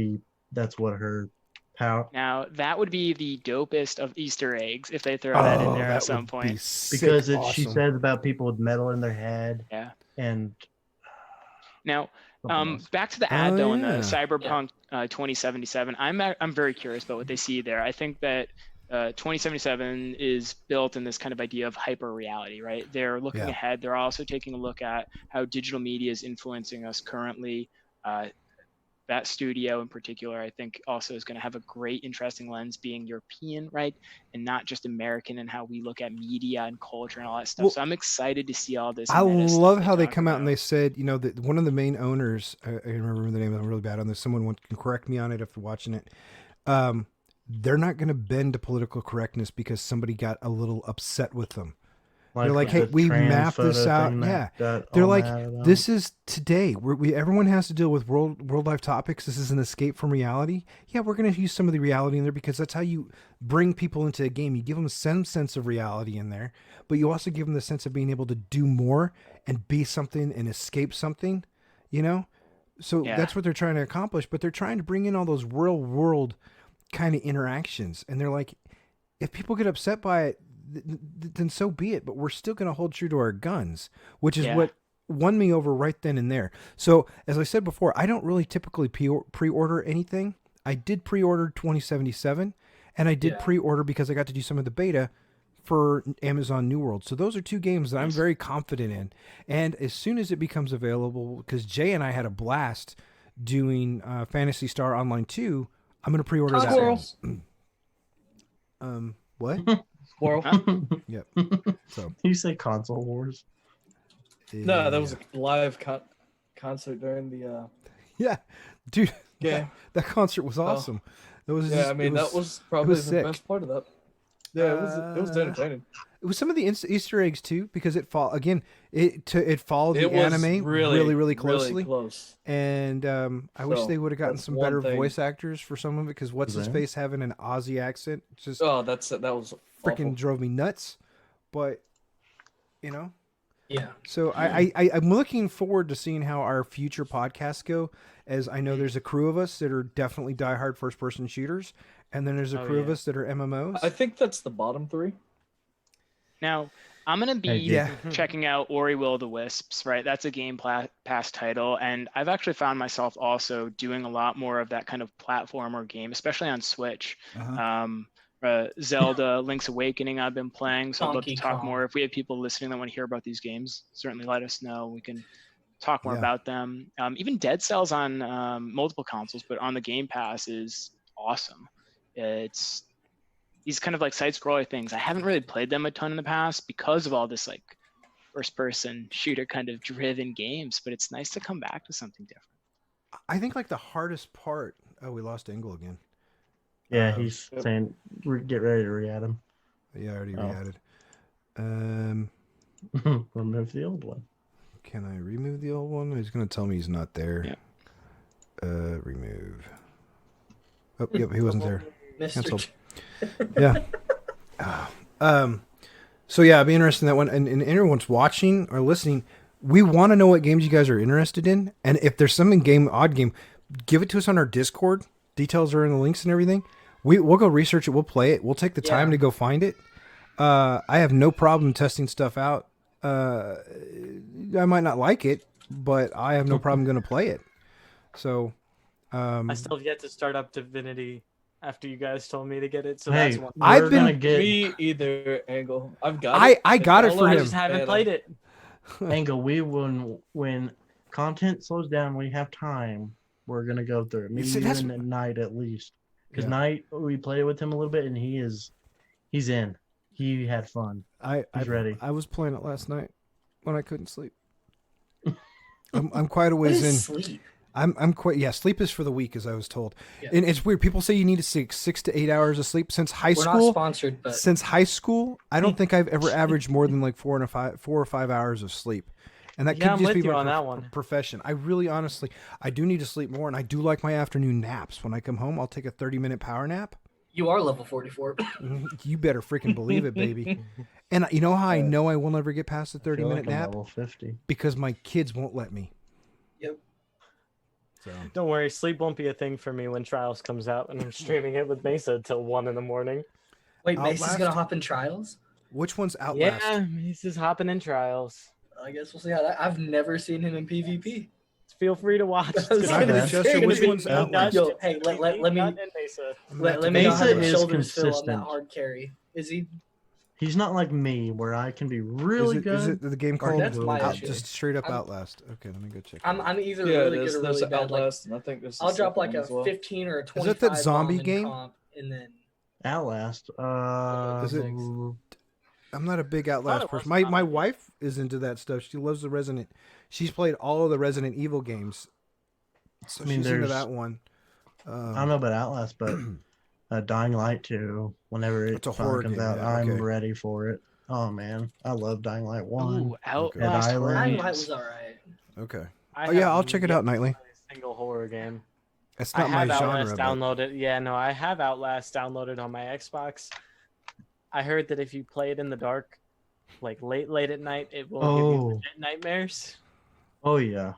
Speaker 5: that's what her power.
Speaker 3: Now that would be the dopest of Easter eggs if they throw that in there
Speaker 1: that
Speaker 3: at some
Speaker 1: would
Speaker 3: point.
Speaker 1: be sick
Speaker 5: Because she
Speaker 1: awesome.
Speaker 5: says about people with metal in their head.
Speaker 3: Yeah.
Speaker 5: And
Speaker 3: Now,
Speaker 5: something else.
Speaker 3: back to the ad though in the
Speaker 1: yeah.
Speaker 3: Cyberpunk 2077. I'm very curious about what they see there. I think that 2077 is built in this kind of idea of hyper reality, right? They're looking
Speaker 1: Yeah.
Speaker 3: ahead. They're also taking a look at how digital media is influencing us currently. That studio in particular, I think, also is going to have a great, interesting lens being European, right? And not just American and how we look at media and culture and all that stuff.
Speaker 1: Well,
Speaker 3: so I'm excited to see all this.
Speaker 1: I
Speaker 3: meta stuff
Speaker 1: love how they
Speaker 3: talk
Speaker 1: come out and
Speaker 3: about.
Speaker 1: they said, that one of the main owners, I remember the name, I'm really bad on this. Someone can correct me on it after watching it. They're not going to bend to political correctness because somebody got a little upset with them. They're like,
Speaker 5: the
Speaker 1: hey, we
Speaker 5: trans
Speaker 1: mapped this
Speaker 5: photo
Speaker 1: out.
Speaker 5: thing
Speaker 1: Yeah.
Speaker 5: got
Speaker 1: They're
Speaker 5: all
Speaker 1: like,
Speaker 5: mad about.
Speaker 1: this is today. Everyone has to deal with world life topics. This is an escape from reality. Yeah, we're going to use some of the reality in there because that's how you bring people into a game. You give them some sense of reality in there, but you also give them the sense of being able to do more and be something and escape something, So
Speaker 3: Yeah.
Speaker 1: that's what they're trying to accomplish, but they're trying to bring in all those real world kind of interactions. And they're like, if people get upset by it, then so be it. But we're still going to hold true to our guns, which is
Speaker 3: Yeah.
Speaker 1: what won me over right then and there. So as I said before, I don't really typically pre-order anything. I did pre-order 2077, and I did
Speaker 2: Yeah.
Speaker 1: pre-order because I got to do some of the beta for Amazon New World. So those are two games that I'm very confident in. And as soon as it becomes available, because Jay and I had a blast doing Phantasy Star Online 2, I'm going to pre-order that
Speaker 2: Squirrels.
Speaker 1: one. What?
Speaker 4: Squirrel.
Speaker 1: Yep. So
Speaker 5: You say console wars?
Speaker 4: No, that was a live concert during the
Speaker 1: yeah, dude.
Speaker 4: game.
Speaker 1: That concert was awesome. It was
Speaker 4: Yeah,
Speaker 1: just,
Speaker 4: I mean
Speaker 1: it
Speaker 4: that was probably the
Speaker 1: sick.
Speaker 4: best part of that. Yeah, it was entertaining.
Speaker 1: It was some of the Easter eggs too, because it followed
Speaker 4: It
Speaker 1: the
Speaker 4: was
Speaker 1: anime
Speaker 4: really,
Speaker 1: really closely.
Speaker 4: really close.
Speaker 1: And I wish
Speaker 4: So,
Speaker 1: they would have gotten
Speaker 4: that's
Speaker 1: some
Speaker 4: one
Speaker 1: better
Speaker 4: thing.
Speaker 1: voice actors for some of it, because what's his
Speaker 5: Yeah.
Speaker 1: face having an Aussie accent just
Speaker 4: Oh, that was
Speaker 1: freaking
Speaker 4: awful.
Speaker 1: drove me nuts. But you know,
Speaker 2: Yeah.
Speaker 1: so I'm looking forward to seeing how our future podcasts go. As I know, there's a crew of us that are definitely diehard first person shooters, and then there's a
Speaker 6: Oh,
Speaker 1: crew of
Speaker 6: yeah.
Speaker 1: us that are MMOs.
Speaker 4: I think that's the bottom three.
Speaker 3: Now, I'm going to be
Speaker 1: Yeah.
Speaker 3: checking out Ori Will of the Wisps, right? That's a Game Pass title. And I've actually found myself also doing a lot more of that kind of platformer game, especially on Switch. Zelda Link's Awakening I've been playing. So I'd love to
Speaker 2: Donkey
Speaker 3: talk
Speaker 2: Kong.
Speaker 3: more. If we have people listening that want to hear about these games, certainly let us know. We can talk more
Speaker 1: Yeah.
Speaker 3: about them. Even Dead Cells on multiple consoles, but on the Game Pass is awesome. It's these kind of like side-scroller things. I haven't really played them a ton in the past because of all this like first-person shooter kind of driven games, but it's nice to come back to something different.
Speaker 1: I think like the hardest part. Oh, we lost Engel again.
Speaker 5: Yeah, he's saying get ready to re-add him.
Speaker 1: Yeah, I already
Speaker 5: Oh.
Speaker 1: re-added.
Speaker 5: Remove the old one.
Speaker 1: Can I remove the old one? He's gonna tell me he's not there.
Speaker 3: Yeah.
Speaker 1: Remove. Oh, yep, he wasn't there.
Speaker 2: Mr.
Speaker 1: Canceled. Yeah. So yeah, I'd be interested in that one. And everyone's watching or listening, we want to know what games you guys are interested in. And if there's something odd game, give it to us on our Discord. Details are in the links and everything. We'll go research it. We'll play it. We'll take the time to go find it. I have no problem testing stuff out. I might not like it, but I have no problem going to play it. So,
Speaker 6: I still have yet to start up Divinity after you guys told me to get it. So
Speaker 5: Hey,
Speaker 6: that's one.
Speaker 1: I've
Speaker 5: we're
Speaker 1: been-
Speaker 5: gonna get
Speaker 4: Me either, Angle. I've got it.
Speaker 1: I got it
Speaker 4: All
Speaker 1: for
Speaker 4: I
Speaker 6: I
Speaker 1: him.
Speaker 6: just haven't
Speaker 4: And,
Speaker 6: played it.
Speaker 5: Angle. When content slows down, we have time. We're gonna go through it. Me,
Speaker 1: See,
Speaker 5: you,
Speaker 1: that's-
Speaker 5: and at Night at least. Because
Speaker 1: Yeah.
Speaker 5: Night, we played with him a little bit, and he's in. He had fun. He's ready.
Speaker 1: I was playing it last night when I couldn't sleep. I'm quite a
Speaker 2: What
Speaker 1: ways in.
Speaker 2: is sleep?
Speaker 1: I'm quite sleep is for the weak, as I was told.
Speaker 2: Yeah.
Speaker 1: And it's weird. People say you need 6 to 8 hours of sleep since high
Speaker 2: We're not
Speaker 1: school.
Speaker 2: sponsored, but
Speaker 1: Since high school, I don't think I've ever averaged more than like 4 or 5 hours of sleep. And that
Speaker 6: Yeah, I'm
Speaker 1: could just
Speaker 6: with
Speaker 1: be
Speaker 6: you
Speaker 1: my
Speaker 6: on that one.
Speaker 1: profession. I really, honestly, I do need to sleep more, and I do like my afternoon naps. When I come home, I'll take a 30-minute power nap.
Speaker 2: you are level 44.
Speaker 1: You better freaking believe it, baby. And you know how I know I will never get past the
Speaker 5: I feel
Speaker 1: 30-minute
Speaker 5: like I'm
Speaker 1: nap?
Speaker 5: level 50.
Speaker 1: Because my kids won't let me.
Speaker 2: Yep.
Speaker 1: So
Speaker 6: Don't worry, sleep won't be a thing for me when Trials comes out, and I'm streaming it with Mesa till 1 in the morning.
Speaker 2: Wait, Mace's
Speaker 1: Outlast?
Speaker 2: gonna hop in trials?
Speaker 1: which one's Outlast?
Speaker 6: Yeah, he's just hopping in Trials.
Speaker 2: I guess we'll see how that. I've never seen him in PvP.
Speaker 6: Feel free to watch.
Speaker 2: I was
Speaker 1: Not
Speaker 2: gonna
Speaker 1: bad.
Speaker 2: say,
Speaker 1: Justin, which
Speaker 2: maybe-
Speaker 1: one's Outlast?
Speaker 2: Yo, hey, let me
Speaker 6: Nut and Mesa.
Speaker 2: let me know how
Speaker 5: Mesa
Speaker 2: the
Speaker 5: is
Speaker 2: shoulders feel on that
Speaker 5: consistent.
Speaker 2: hard carry. Is he?
Speaker 5: He's not like me, where I can be really good.
Speaker 1: Is it the game
Speaker 5: Or
Speaker 1: called
Speaker 2: that's my issue.
Speaker 1: just straight up
Speaker 2: I'm-
Speaker 1: Outlast? Okay, let me go check.
Speaker 2: I'm either
Speaker 4: Yeah,
Speaker 2: really
Speaker 4: there's,
Speaker 2: good or
Speaker 4: there's
Speaker 2: really bad. Like,
Speaker 4: Outlast, and I think there's. the
Speaker 2: I'll drop
Speaker 4: second
Speaker 2: like
Speaker 4: one
Speaker 2: a
Speaker 4: as well.
Speaker 2: 15 or a
Speaker 1: Is
Speaker 2: 25
Speaker 1: that zombie
Speaker 2: bomb in
Speaker 1: game?
Speaker 2: comp, and then
Speaker 5: Outlast.
Speaker 1: Is it- I'm not a big Outlast
Speaker 6: it was
Speaker 1: person. My
Speaker 6: zombie.
Speaker 1: wife is into that stuff. She loves the Resident. She's played all of the Resident Evil games, so
Speaker 5: I mean,
Speaker 1: she's into
Speaker 5: there's-
Speaker 1: that one.
Speaker 5: I don't know about Outlast, but Dying Light 2, whenever it
Speaker 1: It's a
Speaker 5: finally
Speaker 1: horror
Speaker 5: comes
Speaker 1: game,
Speaker 5: out,
Speaker 1: yeah,
Speaker 5: I'm
Speaker 1: okay.
Speaker 5: ready for it. Oh man, I love Dying Light 1.
Speaker 3: Ooh, Outlast
Speaker 5: Dead
Speaker 3: horror
Speaker 5: Island.
Speaker 2: Dying Light
Speaker 3: games.
Speaker 2: was alright.
Speaker 1: Okay,
Speaker 6: I
Speaker 1: Oh, yeah,
Speaker 6: have
Speaker 1: I'll check it
Speaker 6: yet
Speaker 1: out
Speaker 6: to
Speaker 1: nightly.
Speaker 6: play a single horror game.
Speaker 1: it's
Speaker 6: I
Speaker 1: not my
Speaker 6: have
Speaker 1: genre.
Speaker 6: Outlast
Speaker 1: but-
Speaker 6: downloaded. Yeah, no, I have Outlast downloaded on my Xbox. I heard that if you play it in the dark, like late at night, it will give you
Speaker 5: Oh.
Speaker 6: legit nightmares.
Speaker 5: Oh yeah.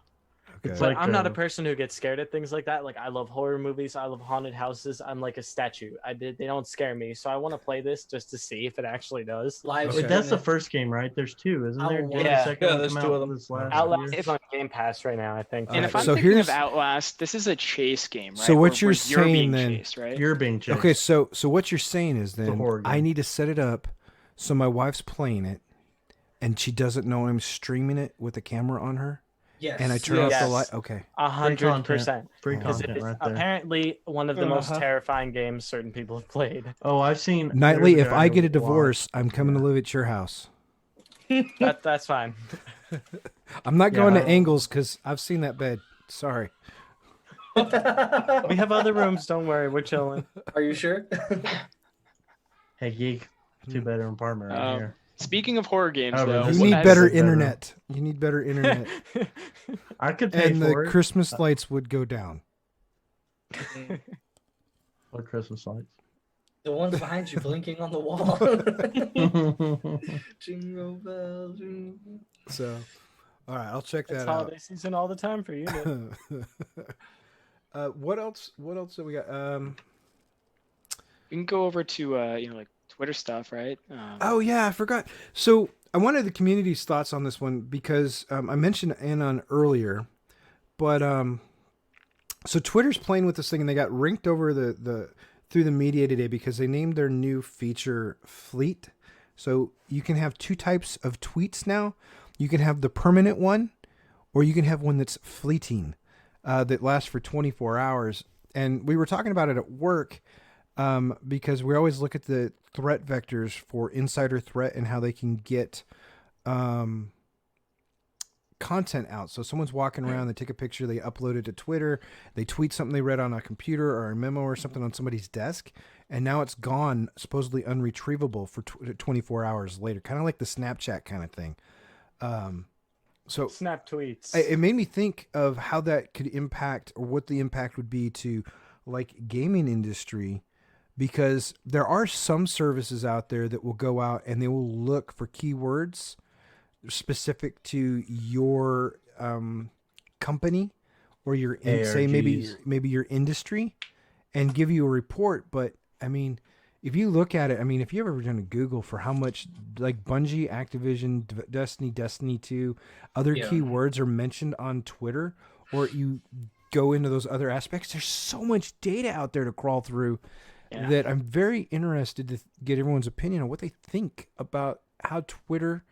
Speaker 1: Okay.
Speaker 5: It's
Speaker 6: But
Speaker 5: like,
Speaker 6: I'm not a person who gets scared at things like that. Like I love horror movies. I love haunted houses. I'm like a statue. They don't scare me. So I want to play this just to see if it actually does.
Speaker 2: Live
Speaker 1: Okay.
Speaker 5: Wait, that's the
Speaker 2: streaming.
Speaker 5: first game, right? There's two, isn't there?
Speaker 2: Oh,
Speaker 5: Didn't
Speaker 6: yeah.
Speaker 5: the second
Speaker 4: Yeah,
Speaker 5: one
Speaker 4: there's
Speaker 5: come
Speaker 4: two
Speaker 5: out
Speaker 4: of them.
Speaker 5: this last
Speaker 6: Outlast
Speaker 5: year?
Speaker 6: is on Game Pass right now, I think.
Speaker 3: And if
Speaker 1: Alright,
Speaker 3: I'm
Speaker 1: so
Speaker 3: thinking
Speaker 1: here's-
Speaker 3: of Outlast, this is a chase game, right?
Speaker 1: So what
Speaker 3: Where
Speaker 1: you're
Speaker 3: you're being
Speaker 1: saying then-
Speaker 3: chased, right?
Speaker 5: You're being chased.
Speaker 1: Okay, so what you're saying is
Speaker 5: a
Speaker 1: then
Speaker 5: horror
Speaker 1: I
Speaker 5: game.
Speaker 1: need to set it up so my wife's playing it, and she doesn't know I'm streaming it with a camera on her,
Speaker 2: Yes.
Speaker 1: and I turn off the
Speaker 6: Yes.
Speaker 1: light. Okay,
Speaker 6: 100%.
Speaker 5: Free
Speaker 6: Because
Speaker 5: content
Speaker 6: it's
Speaker 5: right there.
Speaker 6: apparently one of the most
Speaker 4: Uh-huh.
Speaker 6: terrifying games certain people have played.
Speaker 5: Oh, I've seen
Speaker 1: Nightly.
Speaker 5: there's
Speaker 1: If
Speaker 5: guy
Speaker 1: I get a
Speaker 5: who
Speaker 1: divorce, I'm coming
Speaker 5: yeah.
Speaker 1: to live at your house.
Speaker 6: That's fine.
Speaker 1: I'm not going
Speaker 5: Yeah.
Speaker 1: to Angles because I've seen that bed. Sorry.
Speaker 6: We have other rooms. Don't worry, we're chilling.
Speaker 2: Are you sure?
Speaker 5: Hey, geek. 2-bedroom apartment right here.
Speaker 3: Speaking of horror games,
Speaker 5: Oh, but
Speaker 3: though,
Speaker 5: this
Speaker 1: You
Speaker 5: one
Speaker 1: need
Speaker 5: has
Speaker 1: better
Speaker 5: a bedroom.
Speaker 1: internet. You need better internet.
Speaker 5: I could pay
Speaker 1: And the
Speaker 5: for it.
Speaker 1: Christmas lights would go down.
Speaker 5: What Christmas lights?
Speaker 2: The ones behind you blinking on the wall. Jingle bell, jingle bell.
Speaker 1: So, all right, I'll check
Speaker 6: It's
Speaker 1: that
Speaker 6: holiday season all the time for you. Nick.
Speaker 1: out. What else? What else have we got?
Speaker 3: we can go over to like Twitter stuff, right?
Speaker 1: Oh yeah, I forgot. So I wanted the community's thoughts on this one because I mentioned Anon earlier, but so Twitter's playing with this thing and they got rinked over the through the media today because they named their new feature Fleet. So you can have two types of tweets now. You can have the permanent one, or you can have one that's fleeting, that lasts for 24 hours. And we were talking about it at work because we always look at the threat vectors for insider threat and how they can get content out. So someone's walking around, they take a picture, they upload it to Twitter, they tweet something they read on a computer or a memo or something on somebody's desk, and now it's gone, supposedly unretrievable for 24 hours later, kind of like the Snapchat kind of thing. So
Speaker 6: Snap tweets.
Speaker 1: it made me think of how that could impact, or what the impact would be to like gaming industry, because there are some services out there that will go out and they will look for keywords specific to your company or your say maybe your industry, and give you a report. But I mean, if you look at it, I mean, if you ever done a Google for how much like Bungie, Activision, Destiny 2, other keywords are mentioned on Twitter, or you go into those other aspects, there's so much data out there to crawl through that I'm very interested to get everyone's opinion on what they think about how Twitter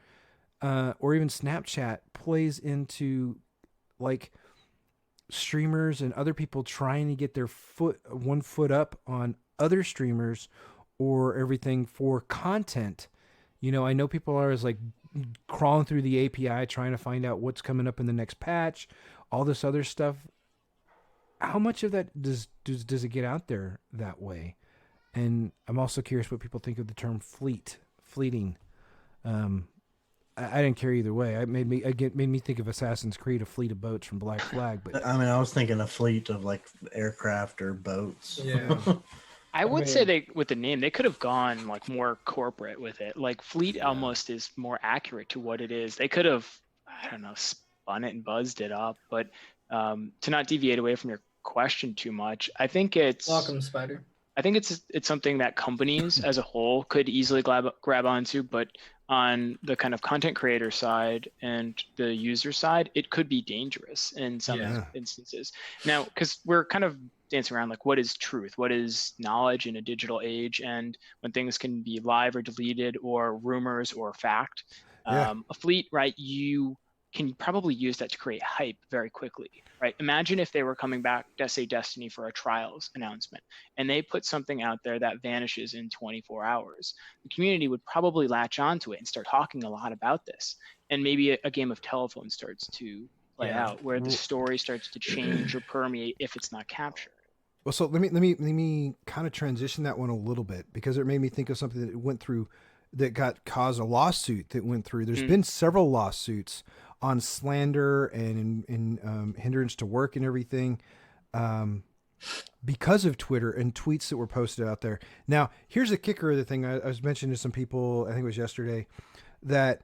Speaker 1: or even Snapchat plays into like streamers and other people trying to get their one foot up on other streamers or everything for content. You know, I know people are like crawling through the API trying to find out what's coming up in the next patch, all this other stuff. How much of that does it get out there that way? And I'm also curious what people think of the term fleeting. I didn't care either way. It made me think of Assassin's Creed, a fleet of boats from Black Flag. But
Speaker 5: I mean, I was thinking a fleet of like aircraft or boats.
Speaker 2: Yeah.
Speaker 3: I would say they, with the name, they could have gone like more corporate with it. Like Fleet almost is more accurate to what it is. They could have, I don't know, spun it and buzzed it up. But to not deviate away from your question too much, I think it's
Speaker 2: Welcome, Spider.
Speaker 3: I think it's something that companies as a whole could easily grab onto, but on the kind of content creator side and the user side, it could be dangerous in some instances. Now, because we're kind of dancing around like, what is truth? What is knowledge in a digital age? And when things can be live or deleted or rumors or fact, a fleet, right? You can probably use that to create hype very quickly, right? Imagine if they were coming back to say Destiny for a trials announcement and they put something out there that vanishes in 24 hours. The community would probably latch onto it and start talking a lot about this. And maybe a game of telephone starts to play out where the story starts to change or permeate if it's not captured.
Speaker 1: Well, so let me kind of transition that one a little bit, because it made me think of something that went through that caused a lawsuit that went through. There's been several lawsuits on slander and in hindrance to work and everything because of Twitter and tweets that were posted out there. Now, here's the kicker of the thing. I was mentioning to some people, I think it was yesterday, that,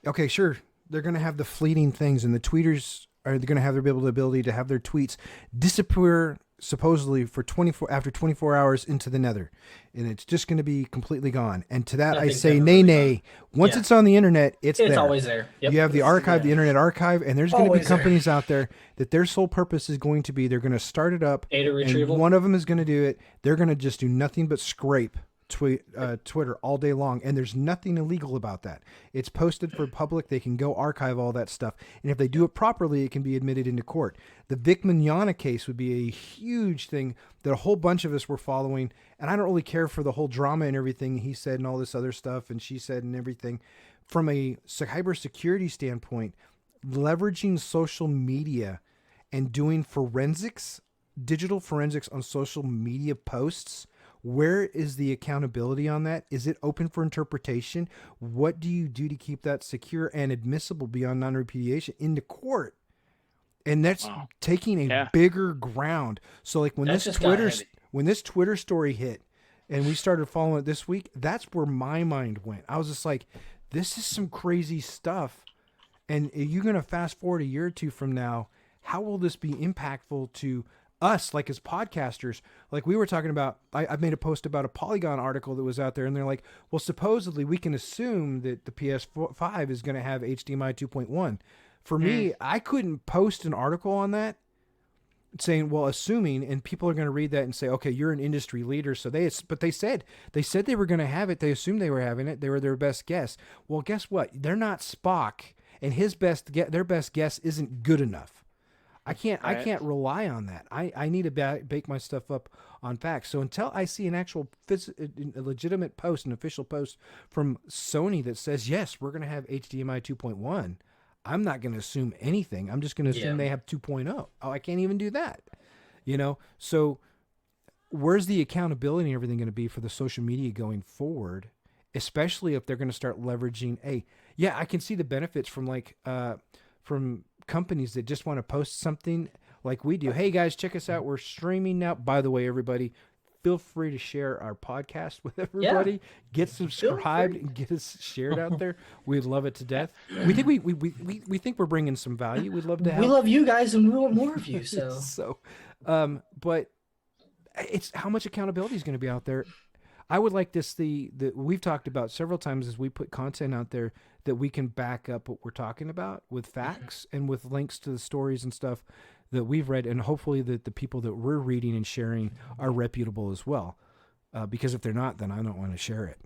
Speaker 1: okay, sure, they're going to have the fleeting things, and the tweeters are going to have the ability to have their tweets disappear supposedly for 24 hours into the nether, and it's just going to be completely gone. And to that I say nay. Once it's on the internet, it's there.
Speaker 2: Always there. Yep.
Speaker 1: You have the archive, the internet archive, and there's going to be companies out there that their sole purpose is going to be, they're going to start it up,
Speaker 2: data retrieval.
Speaker 1: And one of them is going to do it. They're going to just do nothing but scrape Twitter all day long, and there's nothing illegal about that. It's posted for public. They can go archive all that stuff, and if they do it properly, it can be admitted into court. The Vic Mignogna case would be a huge thing that a whole bunch of us were following, and I don't really care for the whole drama and everything he said and all this other stuff and she said and everything. From a cybersecurity standpoint, leveraging social media and doing forensics digital forensics on social media posts, where is the accountability on that? Is it open for interpretation? What do you do to keep that secure and admissible beyond non-repudiation into court? And that's taking a bigger ground. So like when
Speaker 2: That's
Speaker 1: this
Speaker 2: just got heavy.
Speaker 1: when this Twitter story hit and we started following it this week, that's where my mind went. I was just like, this is some crazy stuff. And you're going to fast forward a year or two from now, how will this be impactful to us, like as podcasters? Like we were talking about, I made a post about a Polygon article that was out there, and they're like, well, supposedly we can assume that the PS5 is going to have HDMI 2.1. For me, I couldn't post an article on that saying, well, assuming, and people are going to read that and say, okay, you're an industry leader. So they said they were going to have it. They assumed they were having it. They were their best guess. Well, guess what? They're not Spock, and their best guess isn't good enough. I can't rely on that. I need to bake my stuff up on facts. So until I see an actual a legitimate post, an official post from Sony that says, yes, we're going to have HDMI 2.1, I'm not going to assume anything. I'm just going to assume they have 2.0. Oh, I can't even do that. So where's the accountability and everything going to be for the social media going forward, especially if they're going to start leveraging I can see the benefits from companies that just want to post something like we do. Hey guys, check us out. We're streaming now. By the way, everybody, feel free to share our podcast with everybody. Get subscribed and get us shared out there. We'd love it to death. We think we think we're bringing some value. We'd love to help.
Speaker 2: We love you guys, and we want more of you. So,
Speaker 1: but it's how much accountability is going to be out there. I would like this. We've talked about several times as we put content out there that we can back up what we're talking about with facts and with links to the stories and stuff that we've read, and hopefully that the people that we're reading and sharing are reputable as well. Because if they're not, then I don't want to share it.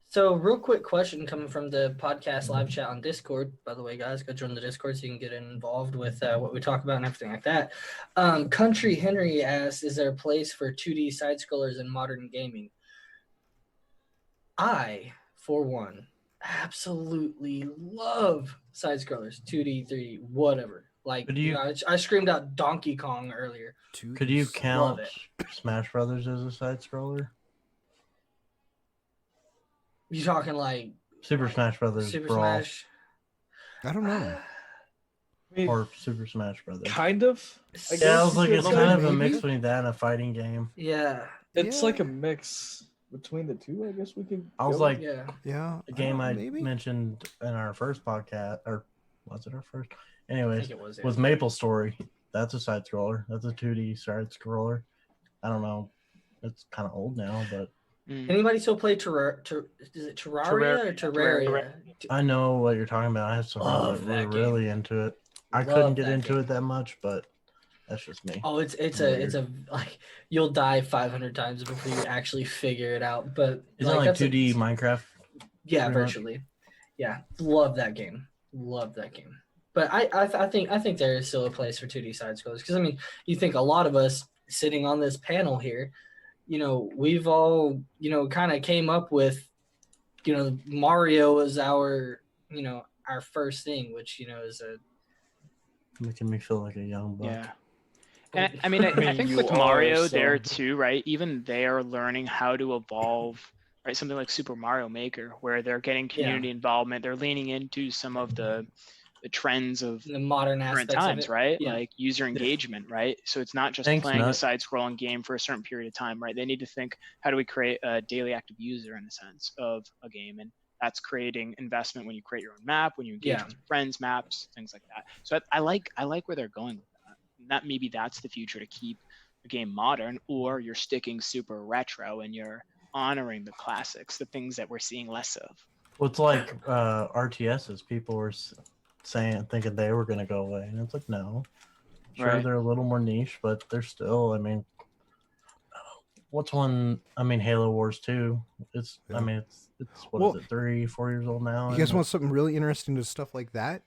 Speaker 2: So real quick question coming from the podcast live chat on Discord. By the way, guys, go join the Discord so you can get involved with what we talk about and everything like that. Country Henry asks, is there a place for 2D side-scrollers in modern gaming? I, for one, absolutely love side-scrollers, 2D, 3D, whatever. Like, I screamed out Donkey Kong earlier.
Speaker 5: Could you count Smash Brothers as a side-scroller?
Speaker 2: You talking like
Speaker 5: Super Smash Brothers
Speaker 2: Super
Speaker 5: Brawl?
Speaker 2: Smash?
Speaker 1: I don't know.
Speaker 5: Or Super Smash Brothers?
Speaker 4: Kind of.
Speaker 5: I was like, it's kind of a mix between that and a fighting game.
Speaker 2: Yeah.
Speaker 4: It's like a mix between the two, I guess we could.
Speaker 5: I was like,
Speaker 1: yeah,
Speaker 5: a game I mentioned in our first podcast, or was it our first? Anyways, was Maple Story. That's a side scroller. That's a 2D side scroller. I don't know. It's kind of old now, but
Speaker 2: anybody still play is it Terraria or Terraria?
Speaker 5: I know what you're talking about. I have some really into it. I couldn't get into it that much, but that's just me.
Speaker 2: Oh, it's a like you'll die 500 times before you actually figure it out. But
Speaker 5: isn't it like 2D Minecraft?
Speaker 2: Yeah, virtually. Yeah, love that game. But I think there is still a place for 2D side scrollers, because I mean, you think a lot of us sitting on this panel here, we've all kind of came up with, Mario as our our first thing, which is a
Speaker 5: making me feel like a young buck.
Speaker 3: Yeah. And I mean, I think with Mario there too, right? Even they are learning how to evolve, right? Something like Super Mario Maker, where they're getting community involvement. They're leaning into some of the trends of
Speaker 2: the modern
Speaker 3: current times, right? Yeah. Like user engagement, right? So it's not just playing a side-scrolling game for a certain period of time, right? They need to think, how do we create a daily active user in a sense of a game? And that's creating investment when you create your own map, when you engage with friends, maps, things like that. So I like where they're going with that. And that maybe that's the future, to keep the game modern, or you're sticking super retro and you're honoring the classics, the things that we're seeing less of.
Speaker 5: Well, it's like RTSs. People were thinking they were going to go away, and it's like, no. Sure, they're a little more niche, but they're still, I mean, what's one? I mean, Halo Wars 2. It's I mean, it's what is it, 3-4 years old now?
Speaker 1: You guys want something really interesting to stuff like that?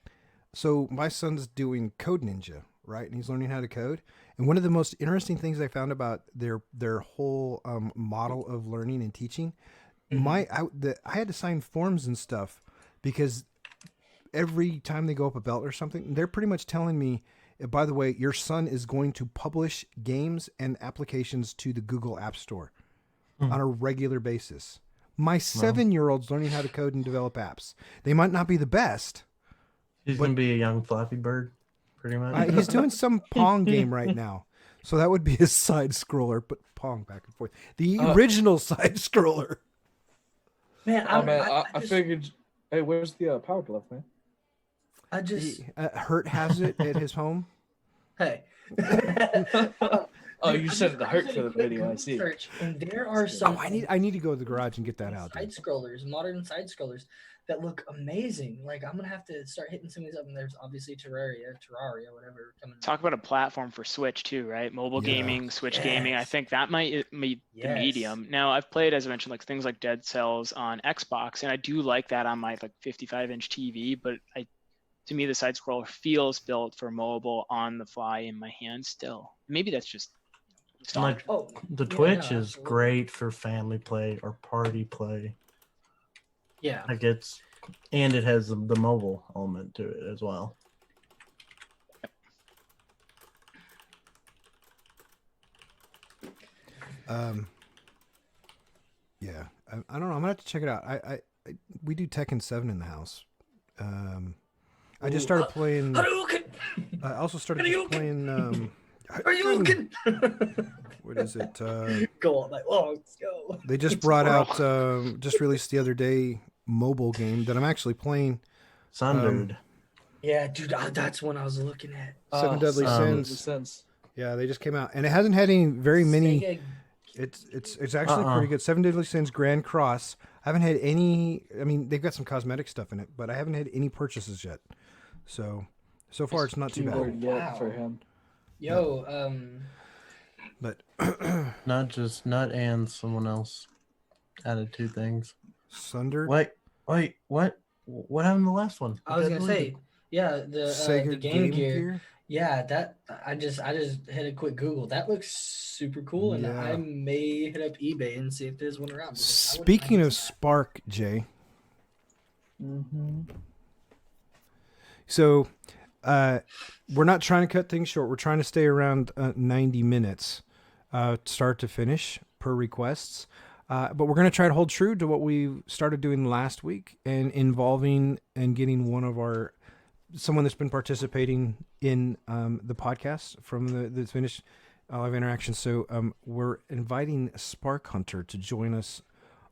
Speaker 1: So my son's doing Code Ninja, right? And he's learning how to code. And one of the most interesting things I found about their whole model of learning and teaching, I had to sign forms and stuff, because every time they go up a belt or something, they're pretty much telling me, By the way, your son is going to publish games and applications to the Google App Store on a regular basis. My 7-year-old's learning how to code and develop apps. They might not be the best.
Speaker 5: He's going to be a young Flappy Bird, pretty much.
Speaker 1: He's doing some Pong game right now. So that would be his side scroller, but Pong back and forth. The original side scroller.
Speaker 2: Man,
Speaker 4: I figured. Hey, where's the power glove, man?
Speaker 2: I just
Speaker 1: Hurt has it at his home.
Speaker 2: hey.
Speaker 4: Oh, you said the hurt for the video. I see.
Speaker 2: Search, and there are some.
Speaker 1: I need to go to the garage and get that out.
Speaker 2: Side scrollers, modern side scrollers that look amazing. Like I'm gonna have to start hitting some of these up. And there's obviously Terraria, whatever coming.
Speaker 3: Talk about a platform for Switch too, right? Mobile gaming, Switch gaming. I think that might be the medium. Now I've played, as I mentioned, like things like Dead Cells on Xbox, and I do like that on my like 55-inch TV. But to me, the side scroller feels built for mobile on the fly in my hand still. Maybe that's just.
Speaker 5: Like, the Twitch is great for family play or party play.
Speaker 2: Yeah.
Speaker 5: Like it has the mobile element to it as well.
Speaker 1: Yeah. I don't know. I'm gonna have to check it out. We do Tekken 7 in the house. I just started playing. I also started playing.
Speaker 2: Are you looking?
Speaker 1: What is it?
Speaker 2: Go on, like, let's go.
Speaker 1: They just brought out, just released the other day, mobile game that I'm actually playing.
Speaker 5: Sundered.
Speaker 2: Yeah, dude, that's one I was looking at.
Speaker 1: Seven Deadly Sins. Yeah, they just came out, and it hasn't had very many. It's actually pretty good. Seven Deadly Sins Grand Cross. I haven't had any. I mean, they've got some cosmetic stuff in it, but I haven't had any purchases yet. So far, it's not too bad.
Speaker 4: Wow. For him.
Speaker 2: Yo,
Speaker 1: But
Speaker 5: Not and someone else added 2 things.
Speaker 1: Sundered.
Speaker 5: Wait, what? What happened to the last one?
Speaker 2: I was gonna say, yeah, the
Speaker 1: Sega
Speaker 2: Game Gear. Yeah, that I just hit a quick Google. That looks super cool, and I may hit up eBay and see if there's one around.
Speaker 1: Speaking of Spark, Jay.
Speaker 4: Mm-hmm.
Speaker 1: So, we're not trying to cut things short. We're trying to stay around 90 minutes, start to finish per requests. But we're going to try to hold true to what we started doing last week and involving and getting someone that's been participating in the podcast from the finished live interaction. So we're inviting Spark Hunter to join us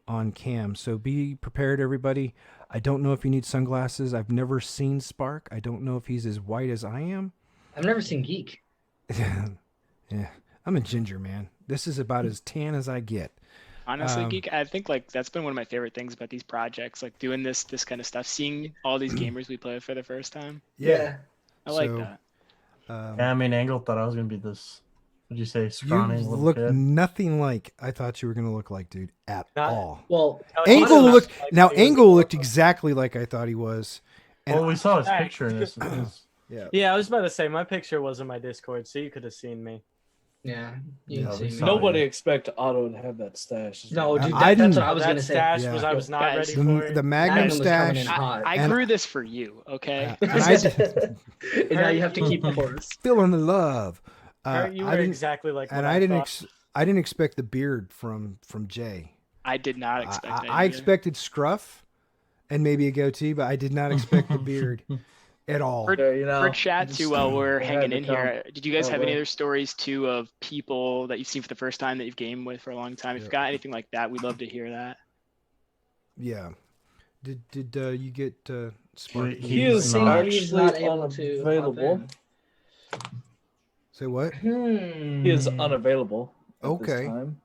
Speaker 1: on cam. So be prepared, everybody. I don't know if you need sunglasses. I've never seen Spark. I don't know if he's as white as I am.
Speaker 2: I've never seen Geek.
Speaker 1: Yeah, I'm a ginger, man. This is about as tan as I get.
Speaker 3: Honestly, Geek, I think like that's been one of my favorite things about these projects, like doing this kind of stuff, seeing all these gamers we play with for the first time.
Speaker 2: Yeah.
Speaker 3: I like that.
Speaker 5: Yeah, I mean, Angle thought I was gonna be this. Would you say scrawny
Speaker 1: You
Speaker 5: little
Speaker 1: look
Speaker 5: kid?
Speaker 1: nothing like I thought you were gonna look like, dude, at all.
Speaker 2: Well,
Speaker 1: Angle looked exactly like I thought he was. And
Speaker 5: Well, we saw his picture in this.
Speaker 6: Yeah, I was about to say my picture was in my Discord, so you could have seen me.
Speaker 2: yeah,
Speaker 5: Yeah,
Speaker 2: you can
Speaker 5: we
Speaker 2: see
Speaker 5: saw
Speaker 2: me.
Speaker 4: Nobody expect Otto to have that stash.
Speaker 2: No, dude,
Speaker 1: I
Speaker 2: that's
Speaker 1: didn't-
Speaker 2: what I was
Speaker 6: That
Speaker 2: gonna say.
Speaker 6: stash
Speaker 1: Yeah.
Speaker 6: was I was not
Speaker 3: Guys,
Speaker 6: ready for it.
Speaker 1: the Magnum
Speaker 2: Magnum was coming in
Speaker 1: stash.
Speaker 2: hot.
Speaker 3: I
Speaker 1: And-
Speaker 3: grew this for you, okay?
Speaker 1: And I did,
Speaker 2: And now you have to keep it for us.
Speaker 1: feeling the love.
Speaker 6: Kurt, you
Speaker 1: I
Speaker 6: were
Speaker 1: didn't,
Speaker 6: exactly like
Speaker 1: and
Speaker 6: what
Speaker 1: I didn't.
Speaker 6: thought.
Speaker 1: I didn't expect the beard from Jay.
Speaker 3: I did not expect that.
Speaker 1: I
Speaker 3: either.
Speaker 1: expected scruff and maybe a goatee, but I did not expect the beard at all.
Speaker 3: For
Speaker 6: For
Speaker 3: chat
Speaker 4: just
Speaker 3: too, while we're
Speaker 4: had
Speaker 3: hanging
Speaker 4: to
Speaker 3: in here, did you guys
Speaker 4: that
Speaker 3: have any
Speaker 4: way.
Speaker 3: other stories too of people that you've seen for the first time that you've gamed with for a long time? If you've got anything like that, we'd love to hear that.
Speaker 1: Yeah. Did you get Spark?
Speaker 4: He is
Speaker 5: not.
Speaker 2: He's
Speaker 4: actually
Speaker 2: not able to
Speaker 4: unavailable.
Speaker 1: Say what?
Speaker 4: He is unavailable. At this
Speaker 1: Okay.
Speaker 4: time.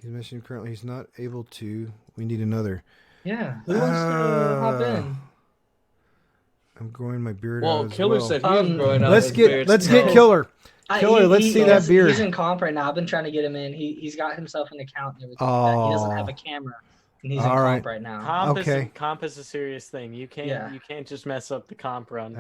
Speaker 1: He's mentioning currently he's not able to. We need another.
Speaker 2: Yeah. Who wants to hop in?
Speaker 1: I'm growing my beard
Speaker 4: Well,
Speaker 1: out as
Speaker 4: Killer
Speaker 1: well.
Speaker 4: said he was growing out
Speaker 1: let's
Speaker 4: his
Speaker 1: get
Speaker 4: beard,
Speaker 1: let's
Speaker 4: so-
Speaker 1: get Killer. Killer, let's see that beard.
Speaker 2: He's in comp right now. I've been trying to get him in. He's got himself an account and everything. Like that. He doesn't have a camera, and he's in
Speaker 1: All
Speaker 2: comp
Speaker 1: right.
Speaker 2: right now.
Speaker 6: Comp is a serious thing. You can't just mess up the comp run.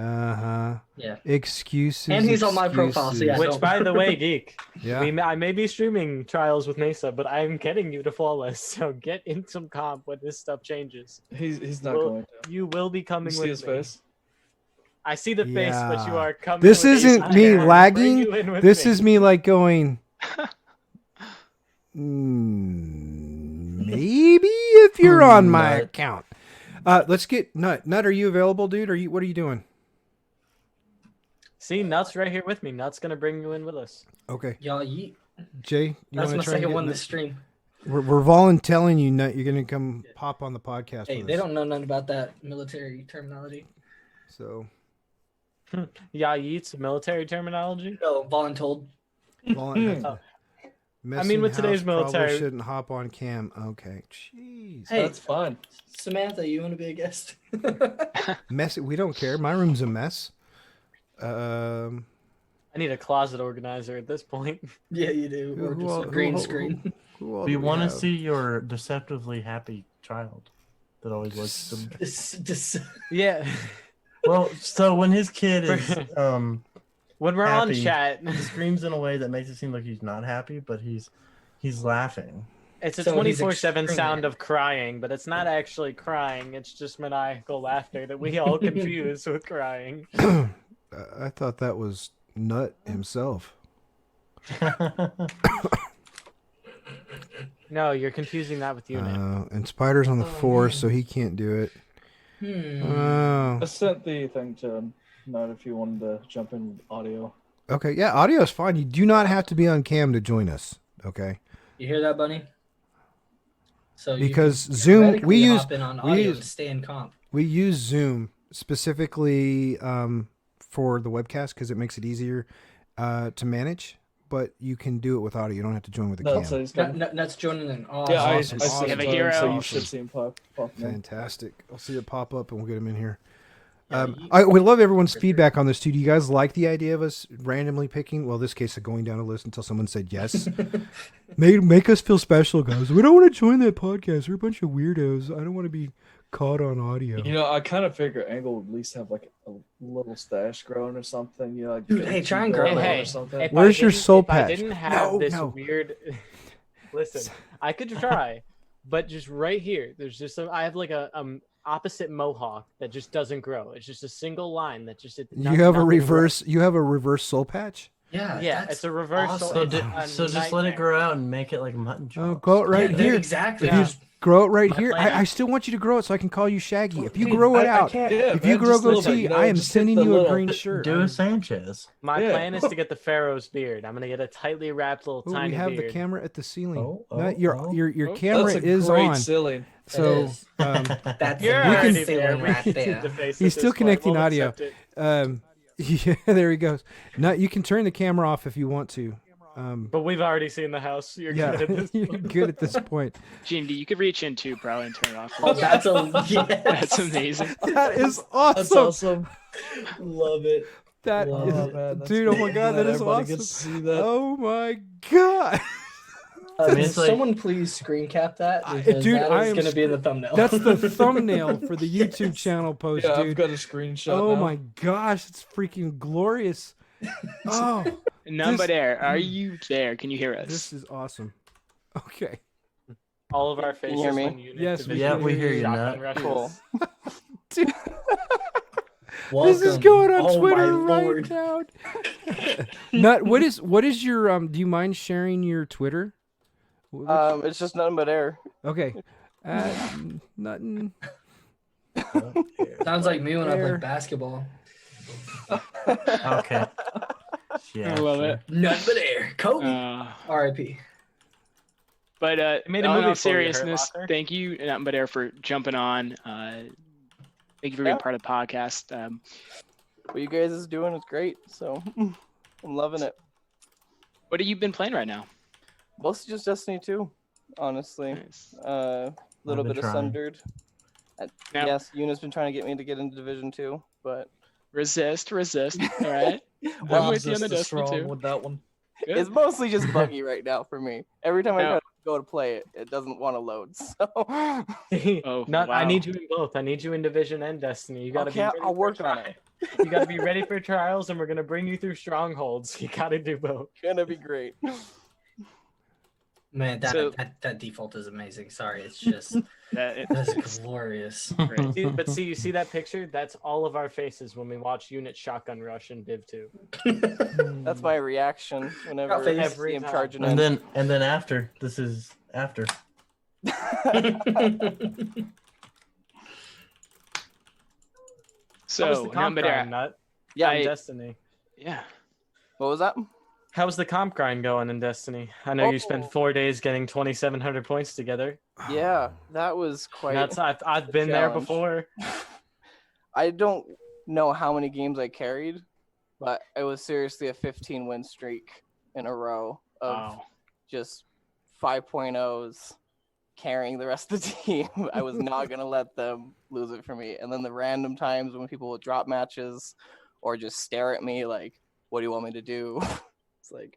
Speaker 2: Yeah.
Speaker 1: Excuses.
Speaker 2: And he's on my profile, so yeah.
Speaker 6: Which, by the way, Geek,
Speaker 1: Yeah.
Speaker 6: I may be streaming Trials with Mesa, but I'm getting you to Flawless. So get in some comp when this stuff changes.
Speaker 4: He's not
Speaker 6: Well,
Speaker 4: going to.
Speaker 6: You will be
Speaker 4: You
Speaker 6: coming
Speaker 4: see
Speaker 6: with
Speaker 4: his
Speaker 6: me.
Speaker 4: face?
Speaker 6: I see the face, but you
Speaker 1: Yeah.
Speaker 6: are coming.
Speaker 1: This
Speaker 6: with
Speaker 1: isn't
Speaker 6: Ace
Speaker 1: me
Speaker 6: High. Bring
Speaker 1: lagging.
Speaker 6: you in with
Speaker 1: This
Speaker 6: me.
Speaker 1: is me like going. Maybe if you're on my
Speaker 5: Nut.
Speaker 1: account. Let's get Nut. Nut, are you available, dude? What are you doing?
Speaker 6: See, Nut's right here with me. Nut's gonna bring you in with us.
Speaker 1: Okay,
Speaker 2: Y'all,
Speaker 1: Jay, you
Speaker 2: that's
Speaker 1: want
Speaker 2: my
Speaker 1: to try and
Speaker 2: second
Speaker 1: get
Speaker 2: one
Speaker 1: Nut?
Speaker 2: this stream.
Speaker 1: We're volunteering you, Nut. You're gonna come pop on the podcast
Speaker 2: Hey,
Speaker 1: with
Speaker 2: they
Speaker 1: us.
Speaker 2: don't know nothing about that military terminology.
Speaker 1: So
Speaker 6: Yeah, Yeet's military terminology.
Speaker 2: No, voluntold.
Speaker 1: volunteer.
Speaker 6: I mean, with today's
Speaker 1: probably
Speaker 6: military-
Speaker 1: shouldn't hop on cam. Okay, jeez.
Speaker 2: Hey,
Speaker 4: That's fine.
Speaker 2: Samantha, you want to be a guest?
Speaker 1: Messy. We don't care. My room's a mess.
Speaker 6: I need a closet organizer at this point.
Speaker 2: Yeah, you do. Or
Speaker 1: Who
Speaker 2: just
Speaker 1: all-
Speaker 2: a
Speaker 1: who
Speaker 2: green
Speaker 1: all-
Speaker 2: screen.
Speaker 1: who all
Speaker 5: We
Speaker 1: do
Speaker 5: want to
Speaker 1: have?
Speaker 5: see your deceptively happy child that always looks.
Speaker 6: Yeah.
Speaker 5: Well, so when his kid is
Speaker 6: When we're on
Speaker 5: Happy.
Speaker 6: chat,
Speaker 5: he screams in a way that makes it seem like he's not happy, but he's laughing.
Speaker 6: it's a
Speaker 2: So he's
Speaker 6: 24/7
Speaker 2: extremely
Speaker 6: sound
Speaker 2: happy.
Speaker 6: of crying, but it's not actually crying. It's just maniacal laughter that we all confuse with crying.
Speaker 1: I thought that was Nut himself.
Speaker 6: No, you're confusing that with Unit.
Speaker 1: And Spider's on the force, so he can't do it. Oh.
Speaker 4: I sent the thing to Nut if you wanted to jump in with audio.
Speaker 1: Okay, yeah, audio is fine. You do not have to be on cam to join us. Okay,
Speaker 2: You hear that, Bunny? So
Speaker 1: Because
Speaker 2: you can
Speaker 1: Zoom-
Speaker 2: theoretically
Speaker 1: we use-
Speaker 2: hop in on
Speaker 1: we
Speaker 2: audio
Speaker 1: use-
Speaker 2: and stay in comp.
Speaker 1: we use Zoom specifically for the webcast because it makes it easier to manage. But you can do it with audio. You don't have to join with a
Speaker 4: That's
Speaker 1: cam.
Speaker 4: he's coming.
Speaker 2: Nuts joining in. Awesome.
Speaker 4: Yeah, I
Speaker 1: Awesome.
Speaker 4: sent
Speaker 1: We have
Speaker 6: a
Speaker 4: it to him,
Speaker 6: hero.
Speaker 4: so you
Speaker 1: Awesome.
Speaker 4: should see him pop in.
Speaker 1: Fantastic. I'll see it pop up and we'll get him in here.
Speaker 2: Yeah,
Speaker 1: We love everyone's feedback on this too. Do you guys like the idea of us randomly picking? Well, this case of going down a list until someone said yes. Make us feel special, guys. We don't want to join that podcast. We're a bunch of weirdos. I don't want to be caught on audio.
Speaker 4: You know, I kind of figure Angle would at least have like a little stash growing or something. You know, like
Speaker 2: Dude, hey, try and grow
Speaker 4: going
Speaker 2: it.
Speaker 4: on
Speaker 6: Hey,
Speaker 4: or something.
Speaker 6: if
Speaker 1: Where's
Speaker 6: I
Speaker 1: your
Speaker 6: didn't-
Speaker 1: soul
Speaker 6: if I
Speaker 1: patch?
Speaker 6: didn't have
Speaker 1: No,
Speaker 6: this
Speaker 1: no.
Speaker 6: weird. Listen, I could try, but just right here, there's just I have like a opposite mohawk that just doesn't grow. It's just a single line that just.
Speaker 1: You have a reverse. You have a reverse soul patch.
Speaker 2: Yeah,
Speaker 6: Yeah,
Speaker 2: that's
Speaker 6: it's a reverse.
Speaker 2: awesome.
Speaker 5: So just let it grow out and make it like mutton chops.
Speaker 1: Oh, grow it right
Speaker 2: Yeah,
Speaker 1: here.
Speaker 2: Exactly.
Speaker 1: If you grow it right
Speaker 2: My
Speaker 1: here,
Speaker 2: plan-
Speaker 1: I still want you to grow it so I can call you Shaggy. If you
Speaker 2: Dude,
Speaker 1: grow it
Speaker 4: I
Speaker 1: out,
Speaker 4: can't-
Speaker 1: if
Speaker 4: yeah,
Speaker 1: you
Speaker 4: man,
Speaker 1: grow
Speaker 4: just a little
Speaker 1: goatee,
Speaker 4: bit, you know,
Speaker 1: I am
Speaker 4: just hit
Speaker 1: sending
Speaker 4: the
Speaker 1: you a
Speaker 4: little-
Speaker 1: green shirt.
Speaker 5: Do a Sanchez.
Speaker 6: My
Speaker 4: Yeah.
Speaker 6: plan is to get the Pharaoh's beard. I'm gonna get a tightly wrapped little
Speaker 1: Ooh,
Speaker 6: tiny
Speaker 1: we have
Speaker 6: beard.
Speaker 1: the camera at the ceiling.
Speaker 5: Oh,
Speaker 1: No,
Speaker 5: oh,
Speaker 1: your
Speaker 5: oh.
Speaker 1: your
Speaker 6: Oh,
Speaker 1: camera
Speaker 4: That's a
Speaker 1: is
Speaker 4: great
Speaker 1: on.
Speaker 4: ceiling.
Speaker 1: So
Speaker 2: is.
Speaker 1: We
Speaker 2: That's
Speaker 6: You're
Speaker 2: a
Speaker 1: can-
Speaker 6: already
Speaker 2: ceiling
Speaker 6: there.
Speaker 2: right there.
Speaker 6: He's
Speaker 1: He's still connecting audio. Yeah, there he goes. No, you can turn the camera off if you want to.
Speaker 6: But we've already seen the house. You're
Speaker 1: Yeah,
Speaker 6: good at this
Speaker 1: you're
Speaker 6: point.
Speaker 1: good at this point.
Speaker 3: G&D, you could reach in too, probably, and turn it off.
Speaker 2: Oh, that's a yes.
Speaker 3: That's amazing.
Speaker 1: That is
Speaker 4: That's
Speaker 1: awesome.
Speaker 4: awesome.
Speaker 2: Love it.
Speaker 1: That
Speaker 2: Wow.
Speaker 1: is,
Speaker 4: Oh, man, that's
Speaker 1: dude. Oh
Speaker 4: cool.
Speaker 1: my god,
Speaker 4: Glad
Speaker 1: that is
Speaker 4: everybody
Speaker 1: awesome.
Speaker 4: gets to see that.
Speaker 1: Oh my god.
Speaker 5: I mean,
Speaker 2: Can
Speaker 5: it's like-
Speaker 2: someone please screen cap that? Because
Speaker 1: Dude,
Speaker 2: that
Speaker 1: I
Speaker 2: is
Speaker 1: am
Speaker 2: going to be in the thumbnail.
Speaker 1: That's the thumbnail for the YouTube
Speaker 2: Yes.
Speaker 1: channel post,
Speaker 4: Yeah, I've
Speaker 1: dude.
Speaker 4: got a screenshot.
Speaker 1: Oh
Speaker 4: now.
Speaker 1: my gosh, it's freaking glorious. Oh,
Speaker 3: Number
Speaker 1: This-
Speaker 3: there. Are you there? Can you hear us?
Speaker 1: this is awesome. Okay.
Speaker 6: All of our
Speaker 7: Can you
Speaker 6: faces
Speaker 7: hear me?
Speaker 6: when Unit
Speaker 1: Yes, we
Speaker 6: division
Speaker 1: can hear you,
Speaker 6: shotgun
Speaker 5: Nut.
Speaker 6: rushes.
Speaker 7: Cool.
Speaker 1: Dude,
Speaker 2: Welcome.
Speaker 1: this is going on
Speaker 2: Oh,
Speaker 1: Twitter
Speaker 2: my
Speaker 1: right
Speaker 2: Lord.
Speaker 1: now. Nut, what is your do you mind sharing your Twitter?
Speaker 7: It's just nothing but air.
Speaker 1: Okay. Nothing.
Speaker 2: Sounds like me when I
Speaker 1: There.
Speaker 2: play basketball.
Speaker 5: Okay. Yeah.
Speaker 3: I love it.
Speaker 2: Nothing but air. Kobe. R.I.P.
Speaker 3: But
Speaker 6: made a
Speaker 3: in
Speaker 6: movie
Speaker 3: all
Speaker 6: for you, Hurt
Speaker 3: seriousness,
Speaker 6: Locker.
Speaker 3: thank you, Nothing But Air, for jumping on. Thank you for being part of the podcast.
Speaker 7: What you guys is doing is great, so I'm loving it.
Speaker 3: What have you been playing right now?
Speaker 7: Mostly just Destiny 2, honestly.
Speaker 3: Nice.
Speaker 7: Little
Speaker 5: been
Speaker 7: bit of
Speaker 5: trying.
Speaker 7: Sundered.
Speaker 3: Now-
Speaker 7: Yes, Yuna's been trying to get me to get into Division 2, but
Speaker 3: Resist. All right.
Speaker 4: Wow,
Speaker 3: I'm with you on the
Speaker 4: Resist is
Speaker 3: Destiny
Speaker 4: strong
Speaker 3: 2.
Speaker 4: with that one.
Speaker 3: Good.
Speaker 7: it's mostly just buggy right now for me. Every time I
Speaker 3: Now-
Speaker 7: try to go to play it, it doesn't want to load. So
Speaker 3: Oh,
Speaker 6: Not, I
Speaker 3: wow.
Speaker 6: need you in both. I need you in Division and Destiny. You gotta
Speaker 7: Okay,
Speaker 6: be ready
Speaker 7: I'll
Speaker 6: for
Speaker 7: work on
Speaker 6: tri- You gotta be ready for trials, and we're gonna bring you through strongholds. You gotta do both.
Speaker 7: gonna be great.
Speaker 2: Man, that,
Speaker 3: So-
Speaker 2: that default is amazing. Sorry, it's just that's glorious.
Speaker 3: Great.
Speaker 6: But see, you see that picture? That's all of our faces when we watch Unit Shotgun Rush in Div 2.
Speaker 7: That's my reaction whenever I
Speaker 6: Every
Speaker 7: see him
Speaker 6: time.
Speaker 7: charging
Speaker 5: And
Speaker 7: in.
Speaker 5: then after this is after.
Speaker 6: How was the
Speaker 3: So
Speaker 6: comp
Speaker 3: number
Speaker 6: grind, Nut?
Speaker 7: Yeah,
Speaker 6: In Destiny.
Speaker 3: yeah.
Speaker 7: what was that?
Speaker 6: How's the comp grind going in Destiny? I know you
Speaker 7: Oh.
Speaker 6: spent 4 days getting 2,700 points together.
Speaker 7: Yeah, that was quite.
Speaker 6: I've been there
Speaker 7: challenge.
Speaker 6: before.
Speaker 7: I don't know how many games I carried, but it was seriously a 15 win streak in a row of
Speaker 3: Wow.
Speaker 7: just 5.0s carrying the rest of the team. I was not going to let them lose it for me. And then the random times when people would drop matches or just stare at me like, what do you want me to do? It's like,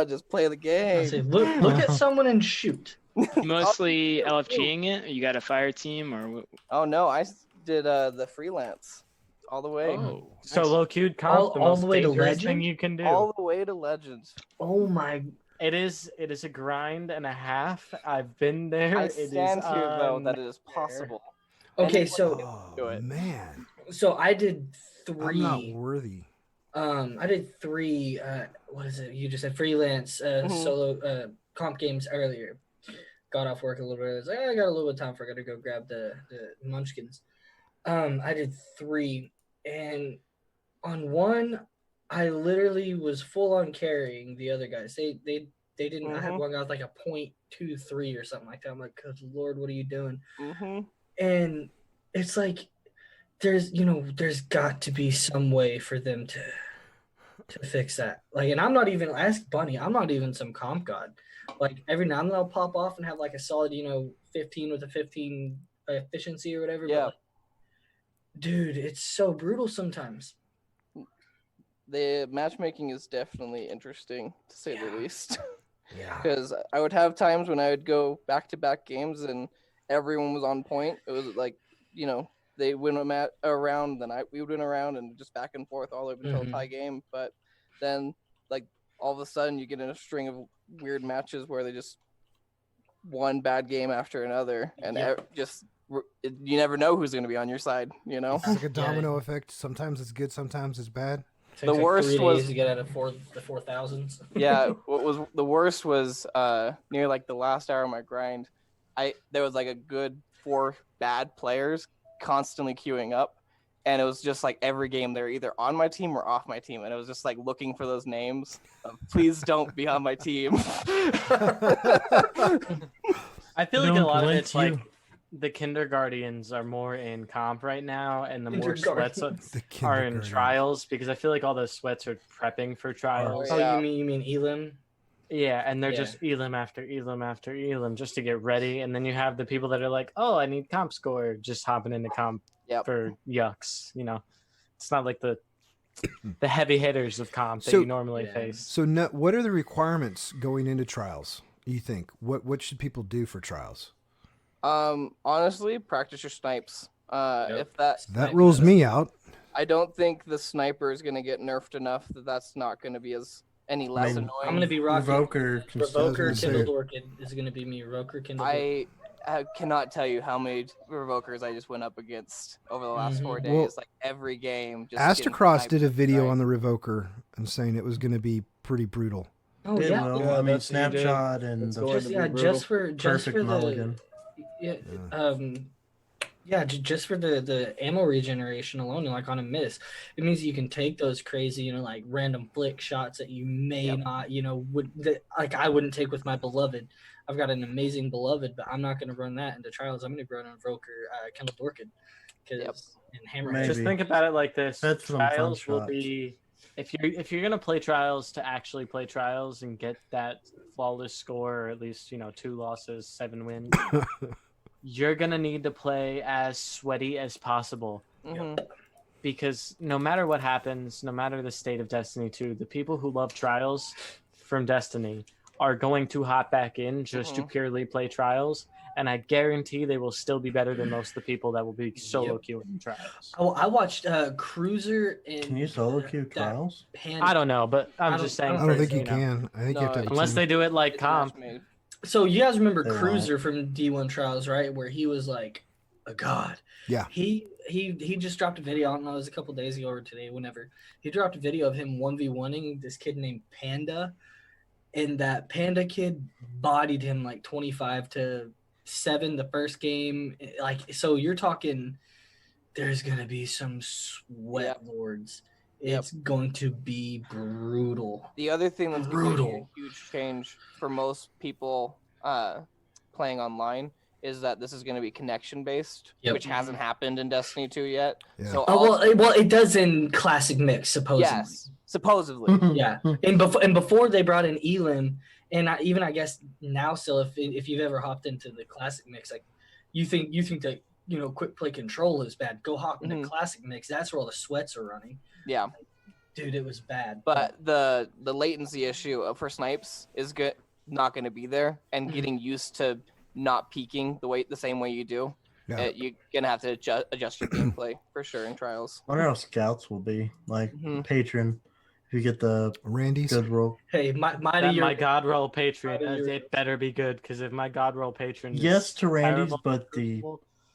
Speaker 7: just play the
Speaker 2: I
Speaker 7: game.
Speaker 2: say, look at someone and shoot.
Speaker 3: You mostly LFGing it? Or you got a fire team or what?
Speaker 7: Oh, no, I did the freelance all the way.
Speaker 3: Oh,
Speaker 6: Solo queued comp, the
Speaker 2: All
Speaker 6: most
Speaker 2: the way to
Speaker 6: dangerous thing
Speaker 2: legend?
Speaker 6: you can do.
Speaker 7: All the way to Legend.
Speaker 2: Oh my!
Speaker 6: It is a grind and a half. I've been there.
Speaker 7: I
Speaker 6: It is
Speaker 7: stand here, though, that it
Speaker 6: unfair.
Speaker 7: is possible.
Speaker 2: Okay,
Speaker 7: Anyone
Speaker 2: so
Speaker 7: can do
Speaker 1: Oh
Speaker 7: it.
Speaker 1: man,
Speaker 2: I did
Speaker 1: I'm
Speaker 2: 3.
Speaker 1: not worthy.
Speaker 2: I did 3. What is it? You just said freelance solo comp games earlier. Got off work a little bit. I was like, I got a little bit of time. I got to go grab the munchkins. I did 3, and on one, I literally was full on carrying the other guys. They didn't. I had one guy with like a .23 or something like that. I'm like, good Lord, what are you doing?
Speaker 7: Mm-hmm.
Speaker 2: And it's like there's got to be some way for them to fix that. Like, and I'm not even, ask Bunny, I'm not even some comp god. Like, every now and then I'll pop off and have like a solid 15 with a 15 efficiency or whatever.
Speaker 7: Yeah.
Speaker 2: But like, dude, it's so brutal sometimes.
Speaker 7: The matchmaking is definitely interesting, to say the least.
Speaker 1: Yeah.
Speaker 7: Because I would have times when I would go back-to-back games and everyone was on point. It was like, they win a round, then we would win a round, and just back and forth all the way until a tie game. But then, like, all of a sudden you get in a string of weird matches where they just one bad game after another, and you never know who's going to be on your side,
Speaker 1: It's like a domino effect. Sometimes it's good, sometimes it's bad.
Speaker 2: Takes
Speaker 7: The worst
Speaker 2: 3 days
Speaker 7: was-
Speaker 2: to get out of the 4,000s.
Speaker 7: Yeah, what was the worst was near like the last hour of my grind, there was like a good 4 bad players constantly queuing up, and it was just like every game they're either on my team or off my team, and it was just like looking for those names of, please don't be on my team.
Speaker 6: I feel like a
Speaker 5: Don't
Speaker 6: lot of
Speaker 5: blink
Speaker 6: it's like
Speaker 5: you.
Speaker 6: the kindergartens are more in comp right now, and the more sweats
Speaker 2: Kindergartens.
Speaker 1: The
Speaker 6: are in
Speaker 1: kindergarten.
Speaker 6: trials, because I feel like all those sweats are prepping for trials.
Speaker 7: Oh,
Speaker 2: Oh,
Speaker 7: yeah.
Speaker 2: you mean Elim?
Speaker 6: Yeah, and they're
Speaker 2: Yeah.
Speaker 6: just elim after elim after elim just to get ready, and then you have the people that are like, oh, I need comp score, just hopping into comp
Speaker 7: Yep.
Speaker 6: for yucks. It's not like the heavy hitters of comp that
Speaker 1: So-
Speaker 6: you normally
Speaker 2: Yeah.
Speaker 6: face.
Speaker 1: So, what are the requirements going into trials? You think what should people do for trials?
Speaker 7: Honestly, practice your snipes. If
Speaker 1: That rules me out.
Speaker 7: I don't think the sniper is going to get nerfed enough that's not going to be any less
Speaker 5: Maybe.
Speaker 7: annoying.
Speaker 2: I'm gonna be rocking
Speaker 5: Revoker can
Speaker 2: Revoker,
Speaker 1: say-
Speaker 2: Kindled Orchid is gonna be me. Revoker, Kindled Orchid.
Speaker 7: I cannot tell you how many Revokers I just went up against over the last 4 days.
Speaker 1: Well,
Speaker 7: like every game. Just
Speaker 1: Astrocross did a video
Speaker 7: right.
Speaker 1: on the Revoker and saying it was going to be pretty brutal.
Speaker 2: Oh
Speaker 5: It
Speaker 2: yeah,
Speaker 5: will.
Speaker 4: Yeah,
Speaker 5: I mean,
Speaker 4: that's what he did.
Speaker 5: Snapshot and
Speaker 4: It's
Speaker 5: the
Speaker 4: going
Speaker 2: just
Speaker 4: to be
Speaker 2: yeah,
Speaker 4: brutal.
Speaker 2: just for
Speaker 5: perfect
Speaker 2: the
Speaker 5: mulligan.
Speaker 2: just for the ammo regeneration alone, like on a miss, it means you can take those crazy, like random flick shots that you may not, like I wouldn't take with my beloved. I've got an amazing beloved, but I'm not going to run that into trials. I'm going to run on Broker, Kindled Orchid, because and Hammerhead.
Speaker 5: Maybe.
Speaker 6: Just think about it like this:
Speaker 5: That's some fun
Speaker 6: trials will
Speaker 5: shots.
Speaker 6: be if you're gonna play trials to actually play trials and get that flawless score, or at least 2 losses, 7 wins. You're gonna need to play as sweaty as possible, because no matter what happens, no matter the state of Destiny 2, the people who love trials from Destiny are going to hop back in just to purely play trials, and I guarantee they will still be better than most of the people that will be solo queuing in trials.
Speaker 2: Oh, I watched Cruiser and
Speaker 5: Can you solo queue
Speaker 2: that
Speaker 5: trials?
Speaker 2: Pan.
Speaker 6: I don't know, but
Speaker 2: I
Speaker 6: I'm
Speaker 2: don't-
Speaker 6: just
Speaker 2: I
Speaker 6: saying.
Speaker 1: I don't think
Speaker 6: for,
Speaker 1: you can. I think you have to have a
Speaker 6: Unless
Speaker 1: team.
Speaker 6: they do it like
Speaker 7: It's
Speaker 6: comp.
Speaker 7: match made.
Speaker 2: So you guys remember
Speaker 5: They won't.
Speaker 2: Cruiser from D1 Trials, right? Where he was like a god.
Speaker 1: Yeah.
Speaker 2: He just dropped a video. I don't know, it was a couple days ago or today, whenever. He dropped a video of him 1v1ing this kid named Panda, and that Panda kid bodied him like 25-7 the first game. Like, so you're talking, there's gonna be some sweat
Speaker 7: Yep.
Speaker 2: lords.
Speaker 7: Yep.
Speaker 2: It's going to be brutal.
Speaker 7: The other thing that's going to be a
Speaker 2: Brutal.
Speaker 7: huge change for most people playing online is that this is going to be connection based,
Speaker 2: Yep.
Speaker 7: which hasn't happened in Destiny 2 yet.
Speaker 1: Yeah.
Speaker 7: So
Speaker 2: Oh well, it does in Classic Mix, supposedly.
Speaker 7: yes, supposedly.
Speaker 2: Yeah, and before they brought in Elim, and I guess now still, if you've ever hopped into the Classic Mix, like you think that quick play control is bad, go hop into
Speaker 7: Mhm.
Speaker 2: Classic Mix. That's where all the sweats are running.
Speaker 7: Yeah,
Speaker 2: Dude, it was bad.
Speaker 7: but the latency issue for snipes is not going to be there, and
Speaker 2: Mhm.
Speaker 7: getting used to not peaking the same way you do.
Speaker 1: Yeah.
Speaker 7: You're gonna have to adjust your gameplay for sure in trials.
Speaker 5: I wonder how scouts will be like
Speaker 7: Mhm.
Speaker 5: patron. If you get the
Speaker 1: Randy's.
Speaker 5: good roll,
Speaker 2: Hey,
Speaker 6: My God roll patron,
Speaker 2: Mighty Euro-
Speaker 6: it better be good, because if my God roll patron is
Speaker 5: yes to Randy's,
Speaker 6: terrible,
Speaker 5: but the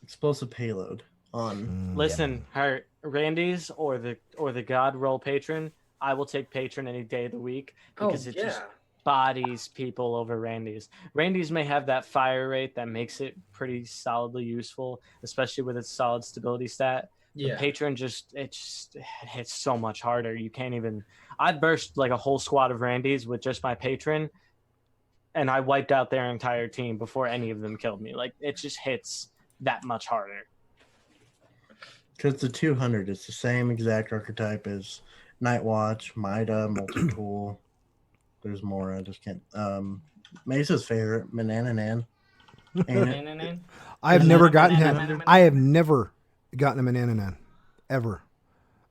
Speaker 5: explosive payload on.
Speaker 1: Mm.
Speaker 6: listen, her Randy's or the God roll patron, I will take patron any day of the week, because it just bodies people over Randy's. Randy's may have that fire rate that makes it pretty solidly useful, especially with its solid stability stat. The patron it hits so much harder. You can't even. I burst like a whole squad of Randy's with just my patron, and I wiped out their entire team before any of them killed me. Like, it just hits that much harder.
Speaker 5: Because the 200 is the same exact archetype as Night Watch, Mida, Multi-Tool. There's more. I just can't. Mesa's favorite, Manananan. Ain't it?
Speaker 1: I have never gotten him. I have never gotten a Manananan. Ever.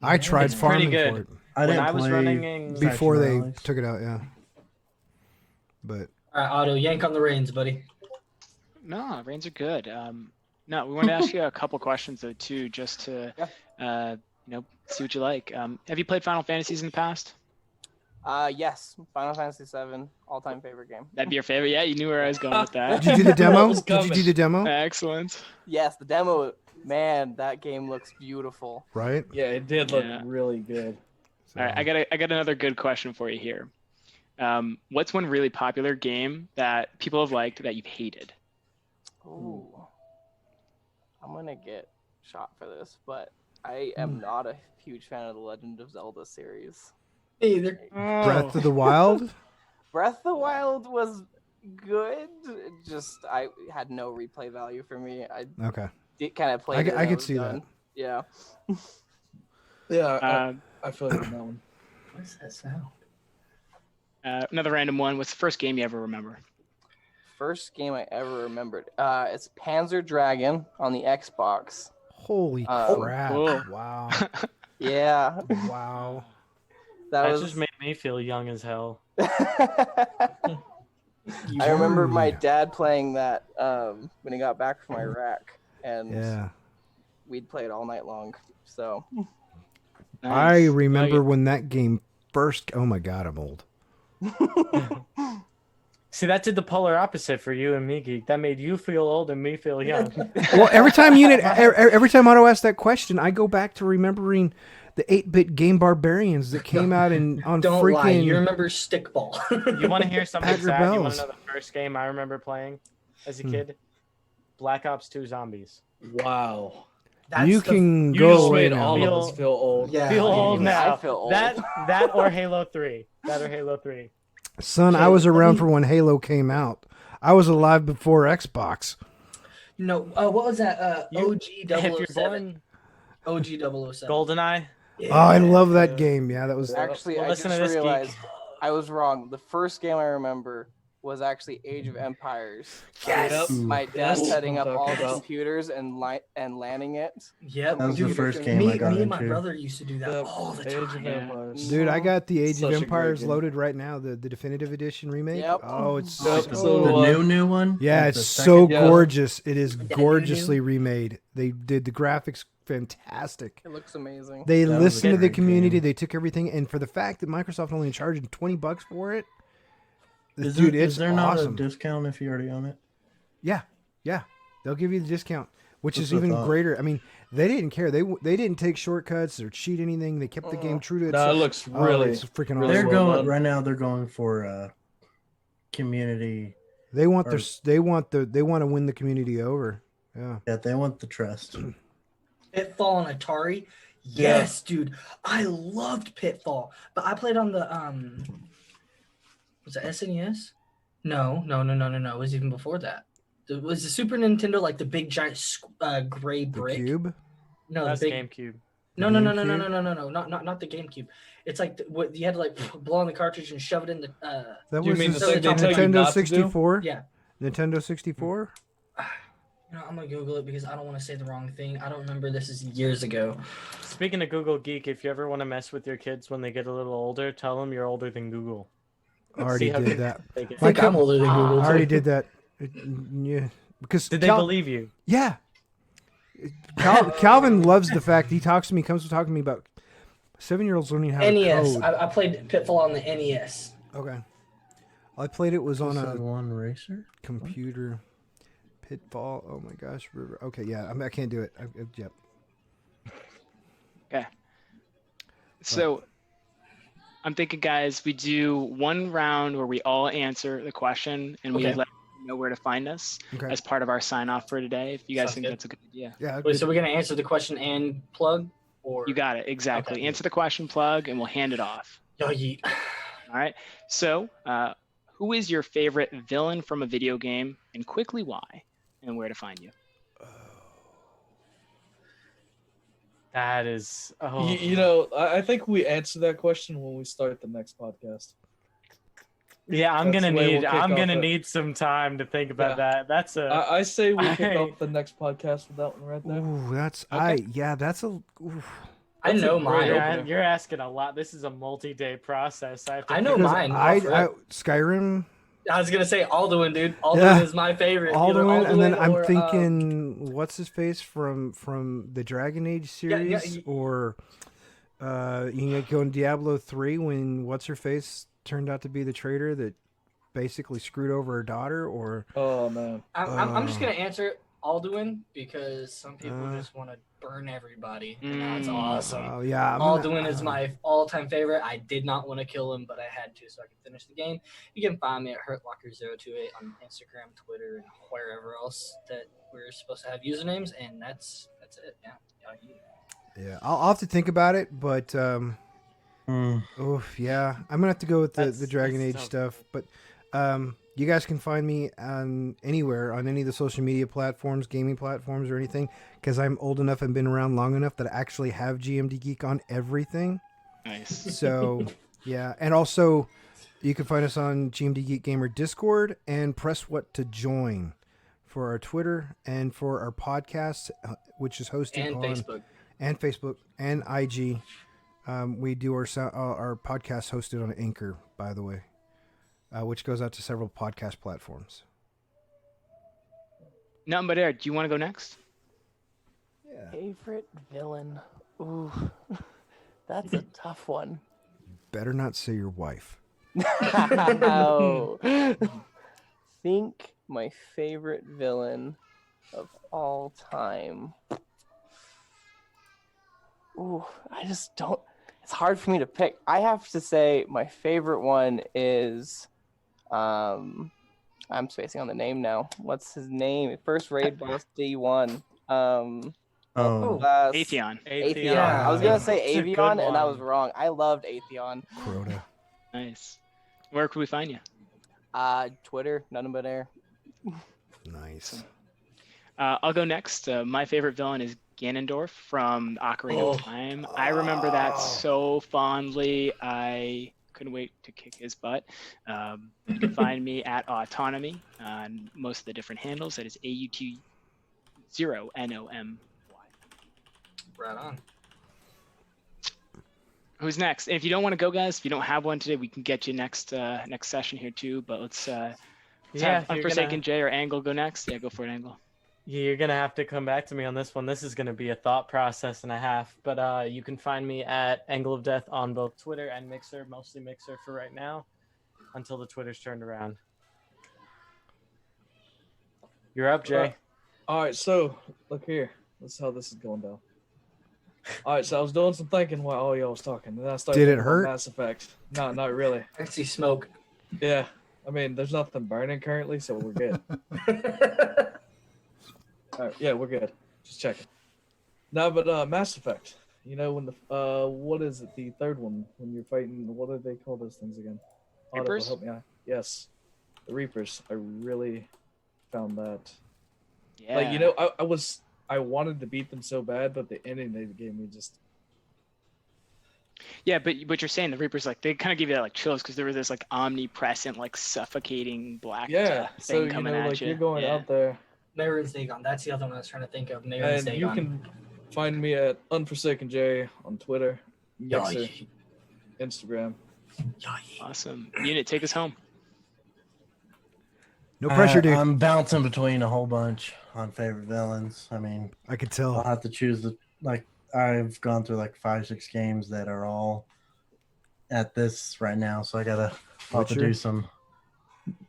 Speaker 1: I tried
Speaker 6: It's pretty
Speaker 1: farming
Speaker 6: good.
Speaker 1: for it
Speaker 5: I
Speaker 6: When
Speaker 5: didn't
Speaker 6: I was
Speaker 5: play
Speaker 6: running in-
Speaker 1: before they
Speaker 5: Factions.
Speaker 1: took it out, yeah. But
Speaker 2: All right, Otto, yank on the reins, buddy.
Speaker 3: No, reins are good. No, we wanted to ask you a couple questions though too, just to see what you like. Have you played Final Fantasies in the past?
Speaker 7: Yes, Final Fantasy VII, all-time favorite game.
Speaker 3: That'd be your favorite. Yeah, you knew where I was going with that.
Speaker 1: did you do the demo?
Speaker 4: was
Speaker 1: Did you do
Speaker 4: coming.
Speaker 1: the demo?
Speaker 3: Excellent.
Speaker 7: Yes, the demo, man, that game looks beautiful.
Speaker 1: Right?
Speaker 4: Yeah, it did look
Speaker 3: Yeah.
Speaker 4: really good.
Speaker 1: So,
Speaker 3: All right, I got another good question for you here. What's one really popular game that people have liked that you've hated?
Speaker 7: Ooh. I'm gonna get shot for this, but I am not a huge fan of the Legend of Zelda series.
Speaker 2: Me either.
Speaker 1: Breath of the Wild?
Speaker 7: Breath of the Wild was good, just I had no replay value for me. I
Speaker 1: Okay.
Speaker 7: did kind of play.
Speaker 1: I could see that.
Speaker 7: Yeah.
Speaker 4: Yeah, I feel like on that one.
Speaker 2: What's that sound?
Speaker 3: Another random one. What's the first game you ever remember?
Speaker 7: First game I ever remembered. It's Panzer Dragon on the Xbox.
Speaker 1: Holy
Speaker 7: Oh,
Speaker 1: crap.
Speaker 3: cool.
Speaker 1: Wow.
Speaker 7: Yeah.
Speaker 1: Wow.
Speaker 7: That was
Speaker 6: just made me feel young as hell.
Speaker 7: I remember my
Speaker 1: Dude.
Speaker 7: dad playing that when he got back from Iraq, and
Speaker 1: Yeah.
Speaker 7: we'd play it all night long. So
Speaker 1: I
Speaker 3: Nice.
Speaker 1: remember when that game first. Oh my God, I'm old.
Speaker 6: See, that did the polar opposite for you and me, Geek. That made you feel old and me feel young.
Speaker 1: Well, every time every time Otto asks that question, I go back to remembering the 8-bit game Barbarians that came out on
Speaker 2: Don't
Speaker 1: freaking.
Speaker 2: lie. You remember Stickball.
Speaker 6: You want to hear something
Speaker 1: Pack your
Speaker 6: sad? You want
Speaker 1: bells.
Speaker 6: to know the first game I remember playing as a kid? Black Ops 2 Zombies.
Speaker 4: Wow.
Speaker 1: You can
Speaker 6: you
Speaker 1: go
Speaker 6: just
Speaker 1: away
Speaker 4: Made
Speaker 1: now.
Speaker 4: all
Speaker 6: Feel-
Speaker 4: of us feel old.
Speaker 2: Yeah.
Speaker 6: Feel old
Speaker 7: I
Speaker 6: now.
Speaker 7: feel old.
Speaker 6: That or Halo 3. That or Halo 3.
Speaker 1: Son, I was around for when Halo came out. I was alive before Xbox.
Speaker 2: No, what was that?
Speaker 6: You-
Speaker 2: OG
Speaker 6: If you're
Speaker 2: 007.
Speaker 6: born
Speaker 2: OG 007.
Speaker 6: GoldenEye,
Speaker 1: Oh, I love that game. Yeah, that was.
Speaker 7: actually,
Speaker 6: Well,
Speaker 7: I
Speaker 6: listen
Speaker 7: just
Speaker 6: to this, Geek.
Speaker 7: realized I was wrong. The first game I remember was actually Age of Empires.
Speaker 2: Yes.
Speaker 7: My dad
Speaker 4: Yes.
Speaker 7: setting up
Speaker 4: I'm
Speaker 7: all
Speaker 4: talking
Speaker 7: the
Speaker 4: about.
Speaker 7: computers and landing it.
Speaker 2: Yep.
Speaker 5: That was the
Speaker 2: Dude,
Speaker 5: first
Speaker 7: me-
Speaker 5: game
Speaker 2: me,
Speaker 5: I got
Speaker 2: me and my
Speaker 5: into.
Speaker 2: brother used to do that
Speaker 4: Yep.
Speaker 2: all the
Speaker 4: Age of
Speaker 2: time.
Speaker 4: Empires.
Speaker 1: Dude, I got the Age
Speaker 4: Such
Speaker 1: of
Speaker 4: a great
Speaker 1: Empires
Speaker 4: game.
Speaker 1: loaded right now, the definitive edition remake.
Speaker 7: Yep.
Speaker 1: Oh, it's
Speaker 4: Yep,
Speaker 1: so,
Speaker 4: so
Speaker 5: The
Speaker 4: do I.
Speaker 5: new one?
Speaker 1: yeah,
Speaker 5: Like
Speaker 1: it's
Speaker 5: the
Speaker 1: so
Speaker 5: second-
Speaker 4: Yeah.
Speaker 1: gorgeous. It is
Speaker 2: new?
Speaker 1: gorgeously remade. They did the graphics fantastic.
Speaker 7: It looks amazing.
Speaker 1: They
Speaker 5: That was a
Speaker 1: listened to the
Speaker 5: great
Speaker 1: community.
Speaker 5: game.
Speaker 1: They took everything, and for the fact that Microsoft only charged $20 for it, Dude, it's
Speaker 5: is there
Speaker 1: awesome.
Speaker 5: not a discount if you already own it?
Speaker 1: Yeah, they'll give you the discount, which
Speaker 5: That's
Speaker 1: is
Speaker 5: what I
Speaker 1: even
Speaker 5: thought.
Speaker 1: greater. I mean, they didn't care. They didn't take shortcuts or cheat anything. They kept the game true to
Speaker 4: No,
Speaker 1: itself.
Speaker 4: it looks
Speaker 1: Oh,
Speaker 4: really,
Speaker 1: it's freaking
Speaker 4: really
Speaker 5: They're
Speaker 1: awesome.
Speaker 4: well
Speaker 5: going
Speaker 4: done.
Speaker 5: right now. They're going for community.
Speaker 1: They want
Speaker 5: or-
Speaker 1: they want to win the community over. Yeah.
Speaker 5: Yeah, they want the trust.
Speaker 2: Pitfall on Atari. Yes, dude. I loved Pitfall, but I played on the was it SNES? No. It was even before that. Was the Super Nintendo like the big giant gray
Speaker 1: The
Speaker 2: brick?
Speaker 1: Cube.
Speaker 2: No,
Speaker 6: That's
Speaker 2: the big.
Speaker 6: GameCube.
Speaker 2: No,
Speaker 1: GameCube?
Speaker 2: not the GameCube. It's like what you had to like blow on the cartridge and shove it in the.
Speaker 1: That
Speaker 4: You
Speaker 1: was
Speaker 4: mean
Speaker 1: the
Speaker 4: the thing
Speaker 2: they tell you
Speaker 1: Nintendo
Speaker 4: not to do?
Speaker 1: 64.
Speaker 2: Yeah.
Speaker 1: Nintendo 64.
Speaker 2: I'm gonna Google it because I don't want to say the wrong thing. I don't remember. This is years ago.
Speaker 6: Speaking of Google Geek, if you ever want to mess with your kids when they get a little older, tell them you're older than Google.
Speaker 1: Already
Speaker 6: See how
Speaker 1: did
Speaker 6: good
Speaker 1: that.
Speaker 6: they get.
Speaker 2: I think I'm older than Google.
Speaker 1: I already
Speaker 2: too.
Speaker 1: did that. Yeah, because
Speaker 6: Did they believe you?
Speaker 1: Yeah. Calvin loves the fact he talks to me, comes to talk to me about 7-year-olds learning how to
Speaker 2: NES.
Speaker 1: code.
Speaker 2: I played Pitfall on the NES.
Speaker 1: Okay. I played it was on a
Speaker 5: one racer.
Speaker 1: computer. Pitfall. Oh my gosh. Okay, yeah. I can't do it. Yep.
Speaker 3: Okay. So I'm thinking, guys, we do one round where we all answer the question and we
Speaker 2: Okay.
Speaker 3: let you know where to find us
Speaker 1: Okay.
Speaker 3: as part of our sign off for today. If you guys
Speaker 2: Sounds
Speaker 3: think
Speaker 2: good.
Speaker 3: that's a good idea.
Speaker 1: Yeah.
Speaker 2: Wait, so we're gonna answer the question and plug, or
Speaker 3: You got it. Exactly.
Speaker 2: Okay.
Speaker 3: Answer the question, plug, and we'll hand it off.
Speaker 2: Yo, yeet.
Speaker 3: All right. So, who is your favorite villain from a video game, and quickly why, and where to find you?
Speaker 6: That is. Oh.
Speaker 4: You know, I think we answer that question when we start the next podcast.
Speaker 6: Yeah, I'm
Speaker 4: That's
Speaker 6: gonna
Speaker 4: the way we'll
Speaker 6: need.
Speaker 4: kick
Speaker 6: I'm
Speaker 4: off
Speaker 6: gonna
Speaker 4: it.
Speaker 6: need some time to think about
Speaker 4: Yeah.
Speaker 6: that. That's a.
Speaker 4: I say we kick
Speaker 6: I-
Speaker 4: off the next podcast with that one right there.
Speaker 1: Ooh, that's
Speaker 6: Okay.
Speaker 1: that's a. Oof.
Speaker 2: I
Speaker 4: That's a
Speaker 2: know
Speaker 4: great
Speaker 2: mine.
Speaker 4: opener.
Speaker 6: You're asking a lot. This is a multi-day process. I have to
Speaker 2: I know
Speaker 6: think-
Speaker 1: Because
Speaker 2: mine.
Speaker 1: Skyrim,
Speaker 2: I was gonna say Alduin, dude. Alduin
Speaker 1: Yeah.
Speaker 2: is my favorite. Either
Speaker 1: Alduin, and then I'm
Speaker 2: or,
Speaker 1: thinking, what's his face from the Dragon Age
Speaker 2: yeah,
Speaker 1: series, or you can go in Diablo 3 when what's her face turned out to be the traitor that basically screwed over her daughter, or
Speaker 4: Oh man.
Speaker 2: I'm just gonna answer Alduin because some people
Speaker 1: Uh,
Speaker 2: just want to burn everybody, and that's
Speaker 3: Mm.
Speaker 2: awesome.
Speaker 1: oh yeah, I'm gonna-
Speaker 2: Alduin is my all-time favorite. I did not want to kill him, but I had to so I could finish the game. You can find me at HurtLocker028 on Instagram, Twitter, and wherever else that we're supposed to have usernames, and that's it. Yeah.
Speaker 1: Yeah, I'll have to think about it, but
Speaker 5: Hmm.
Speaker 1: oof, yeah, I'm gonna have to go with the
Speaker 6: That's-
Speaker 1: Dragon
Speaker 6: that's
Speaker 1: Age
Speaker 6: tough.
Speaker 1: stuff. But you guys can find me on anywhere on any of the social media platforms, gaming platforms, or anything, because I'm old enough and been around long enough that I actually have GMD Geek on everything.
Speaker 3: Nice.
Speaker 1: So yeah, and also you can find us on GMD Geek Gamer Discord and press what to join for our Twitter and for our podcast, which is hosted
Speaker 2: And
Speaker 1: on
Speaker 2: Facebook.
Speaker 1: and IG. We do our podcast hosted on Anchor, by the way, which goes out to several podcast platforms.
Speaker 3: No, but Eric, do you want to go next?
Speaker 1: Yeah.
Speaker 7: Favorite villain? Ooh, that's a tough one.
Speaker 1: Better not say your wife.
Speaker 7: No. Think my favorite villain of all time. Ooh, I just don't. It's hard for me to pick. I have to say my favorite one is, I'm spacing on the name now. What's his name? First raid boss D1.
Speaker 5: Oh,
Speaker 3: Atheon.
Speaker 7: Atheon.
Speaker 2: Yeah.
Speaker 7: I was gonna say
Speaker 6: It's a good
Speaker 7: Avion, and I
Speaker 6: one.
Speaker 7: was wrong. I loved Atheon.
Speaker 1: Crota.
Speaker 3: Nice. Where can we find you?
Speaker 7: Twitter, none but air.
Speaker 1: Nice.
Speaker 3: I'll go next. My favorite villain is Ganondorf from Ocarina of Time. I remember that so fondly. I couldn't wait to kick his butt. You can find me at Autonomy on most of the different handles. That is AUT0NOMY.
Speaker 2: Right on.
Speaker 3: Who's next? And if you don't want to go, guys, if you don't have one today, we can get you next session here too. But let's have
Speaker 6: you're
Speaker 3: Unforsaken
Speaker 6: gonna,
Speaker 3: Jay or Angle go next. Yeah, go for it, Angle.
Speaker 6: you're gonna have to come back to me on this one. This is gonna be a thought process and a half. But you can find me at Angle of Death on both Twitter and Mixer, mostly Mixer for right now. until the Twitter's turned around. You're up, Jay.
Speaker 4: All right, so look here. This is how this is going down. All right, so I was doing some thinking while all y'all was talking, and then I started
Speaker 1: Did it
Speaker 4: thinking about
Speaker 1: hurt?
Speaker 4: Mass Effect. No, not really.
Speaker 2: I can see smoke.
Speaker 4: Yeah, I mean, there's nothing burning currently, so we're good. All right, yeah, we're good. Just checking. No, but Mass Effect. You know when the what is it? The third one when you're fighting. What do they call those things again? Audible,
Speaker 3: Reapers?
Speaker 4: help me out. Yes, the Reapers. I really found that.
Speaker 3: Yeah.
Speaker 4: Like I wanted to beat them so bad, but the ending they gave me just.
Speaker 3: Yeah, but you're saying the Reapers, like, they kind of give you that like chills because there was this like omnipresent, like suffocating black
Speaker 4: Yeah,
Speaker 3: thing
Speaker 4: so
Speaker 3: coming at
Speaker 4: like
Speaker 3: you.
Speaker 4: you're going out there,
Speaker 2: Marin's Dagon. That's the other one I was trying to think of. Marin's
Speaker 4: and
Speaker 2: Dagon.
Speaker 4: you can find me at Unforsaken J on Twitter, Mixer, Instagram.
Speaker 3: Awesome. Unit, take us home.
Speaker 1: No pressure, dude.
Speaker 5: I'm bouncing between a whole bunch on favorite villains. I mean,
Speaker 1: I could
Speaker 5: I'll
Speaker 1: tell.
Speaker 5: have to choose I've gone through like 5-6 games that are all at this right now, so I'll have to do some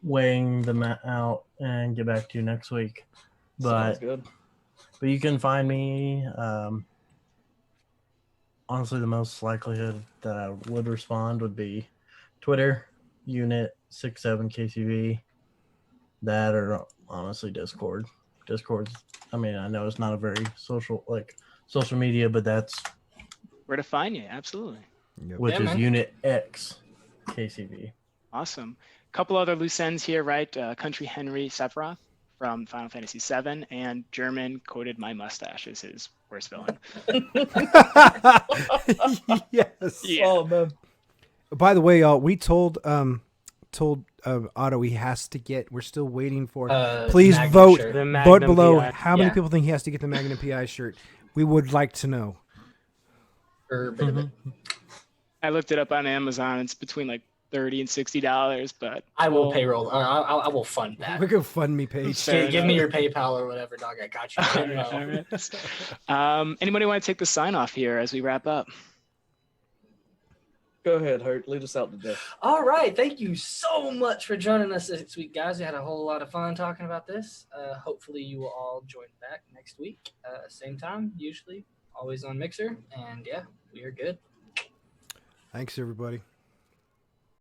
Speaker 5: weighing them out and get back to you next week.
Speaker 4: Sounds
Speaker 5: But
Speaker 4: good.
Speaker 5: you can find me. Honestly, the most likelihood that I would respond would be Twitter, Unit 67KCV. That or honestly Discord. Discord's. I mean, I know it's not a very social media, but that's
Speaker 3: Where to find you? Absolutely.
Speaker 1: Yep.
Speaker 5: which
Speaker 2: Yeah,
Speaker 5: is
Speaker 2: man.
Speaker 5: Unit X KCV.
Speaker 3: Awesome. Couple other loose ends here, right? Country Henry Sephiroth from Final Fantasy VII, and German quoted my mustache as his worst villain.
Speaker 1: Yes.
Speaker 3: Yeah.
Speaker 4: Oh man.
Speaker 1: By the way, y'all, we told Otto he has to get. We're still waiting for. Please
Speaker 2: Magnum
Speaker 1: vote.
Speaker 2: shirt.
Speaker 6: The
Speaker 1: Vote
Speaker 6: Magnum
Speaker 1: below.
Speaker 6: PI.
Speaker 1: How many
Speaker 2: Yeah.
Speaker 1: people think he has to get the Magnum PI shirt? We would like to know.
Speaker 2: Or a bit of it.
Speaker 3: I looked it up on Amazon. It's between like $30 and $60, but
Speaker 2: I will payroll. I will fund that.
Speaker 1: We can fund me page.
Speaker 3: Fair
Speaker 2: Give me
Speaker 3: enough.
Speaker 2: your PayPal or whatever, dog. I got you.
Speaker 3: All right, all right. Anybody want to take the sign off here as we wrap up?
Speaker 4: Go ahead, Hurt. Lead us out today.
Speaker 2: All right. Thank you so much for joining us this week, guys. We had a whole lot of fun talking about this. Hopefully, you will all join back next week. Same time, usually, always on Mixer. And yeah, we are good.
Speaker 1: Thanks, everybody.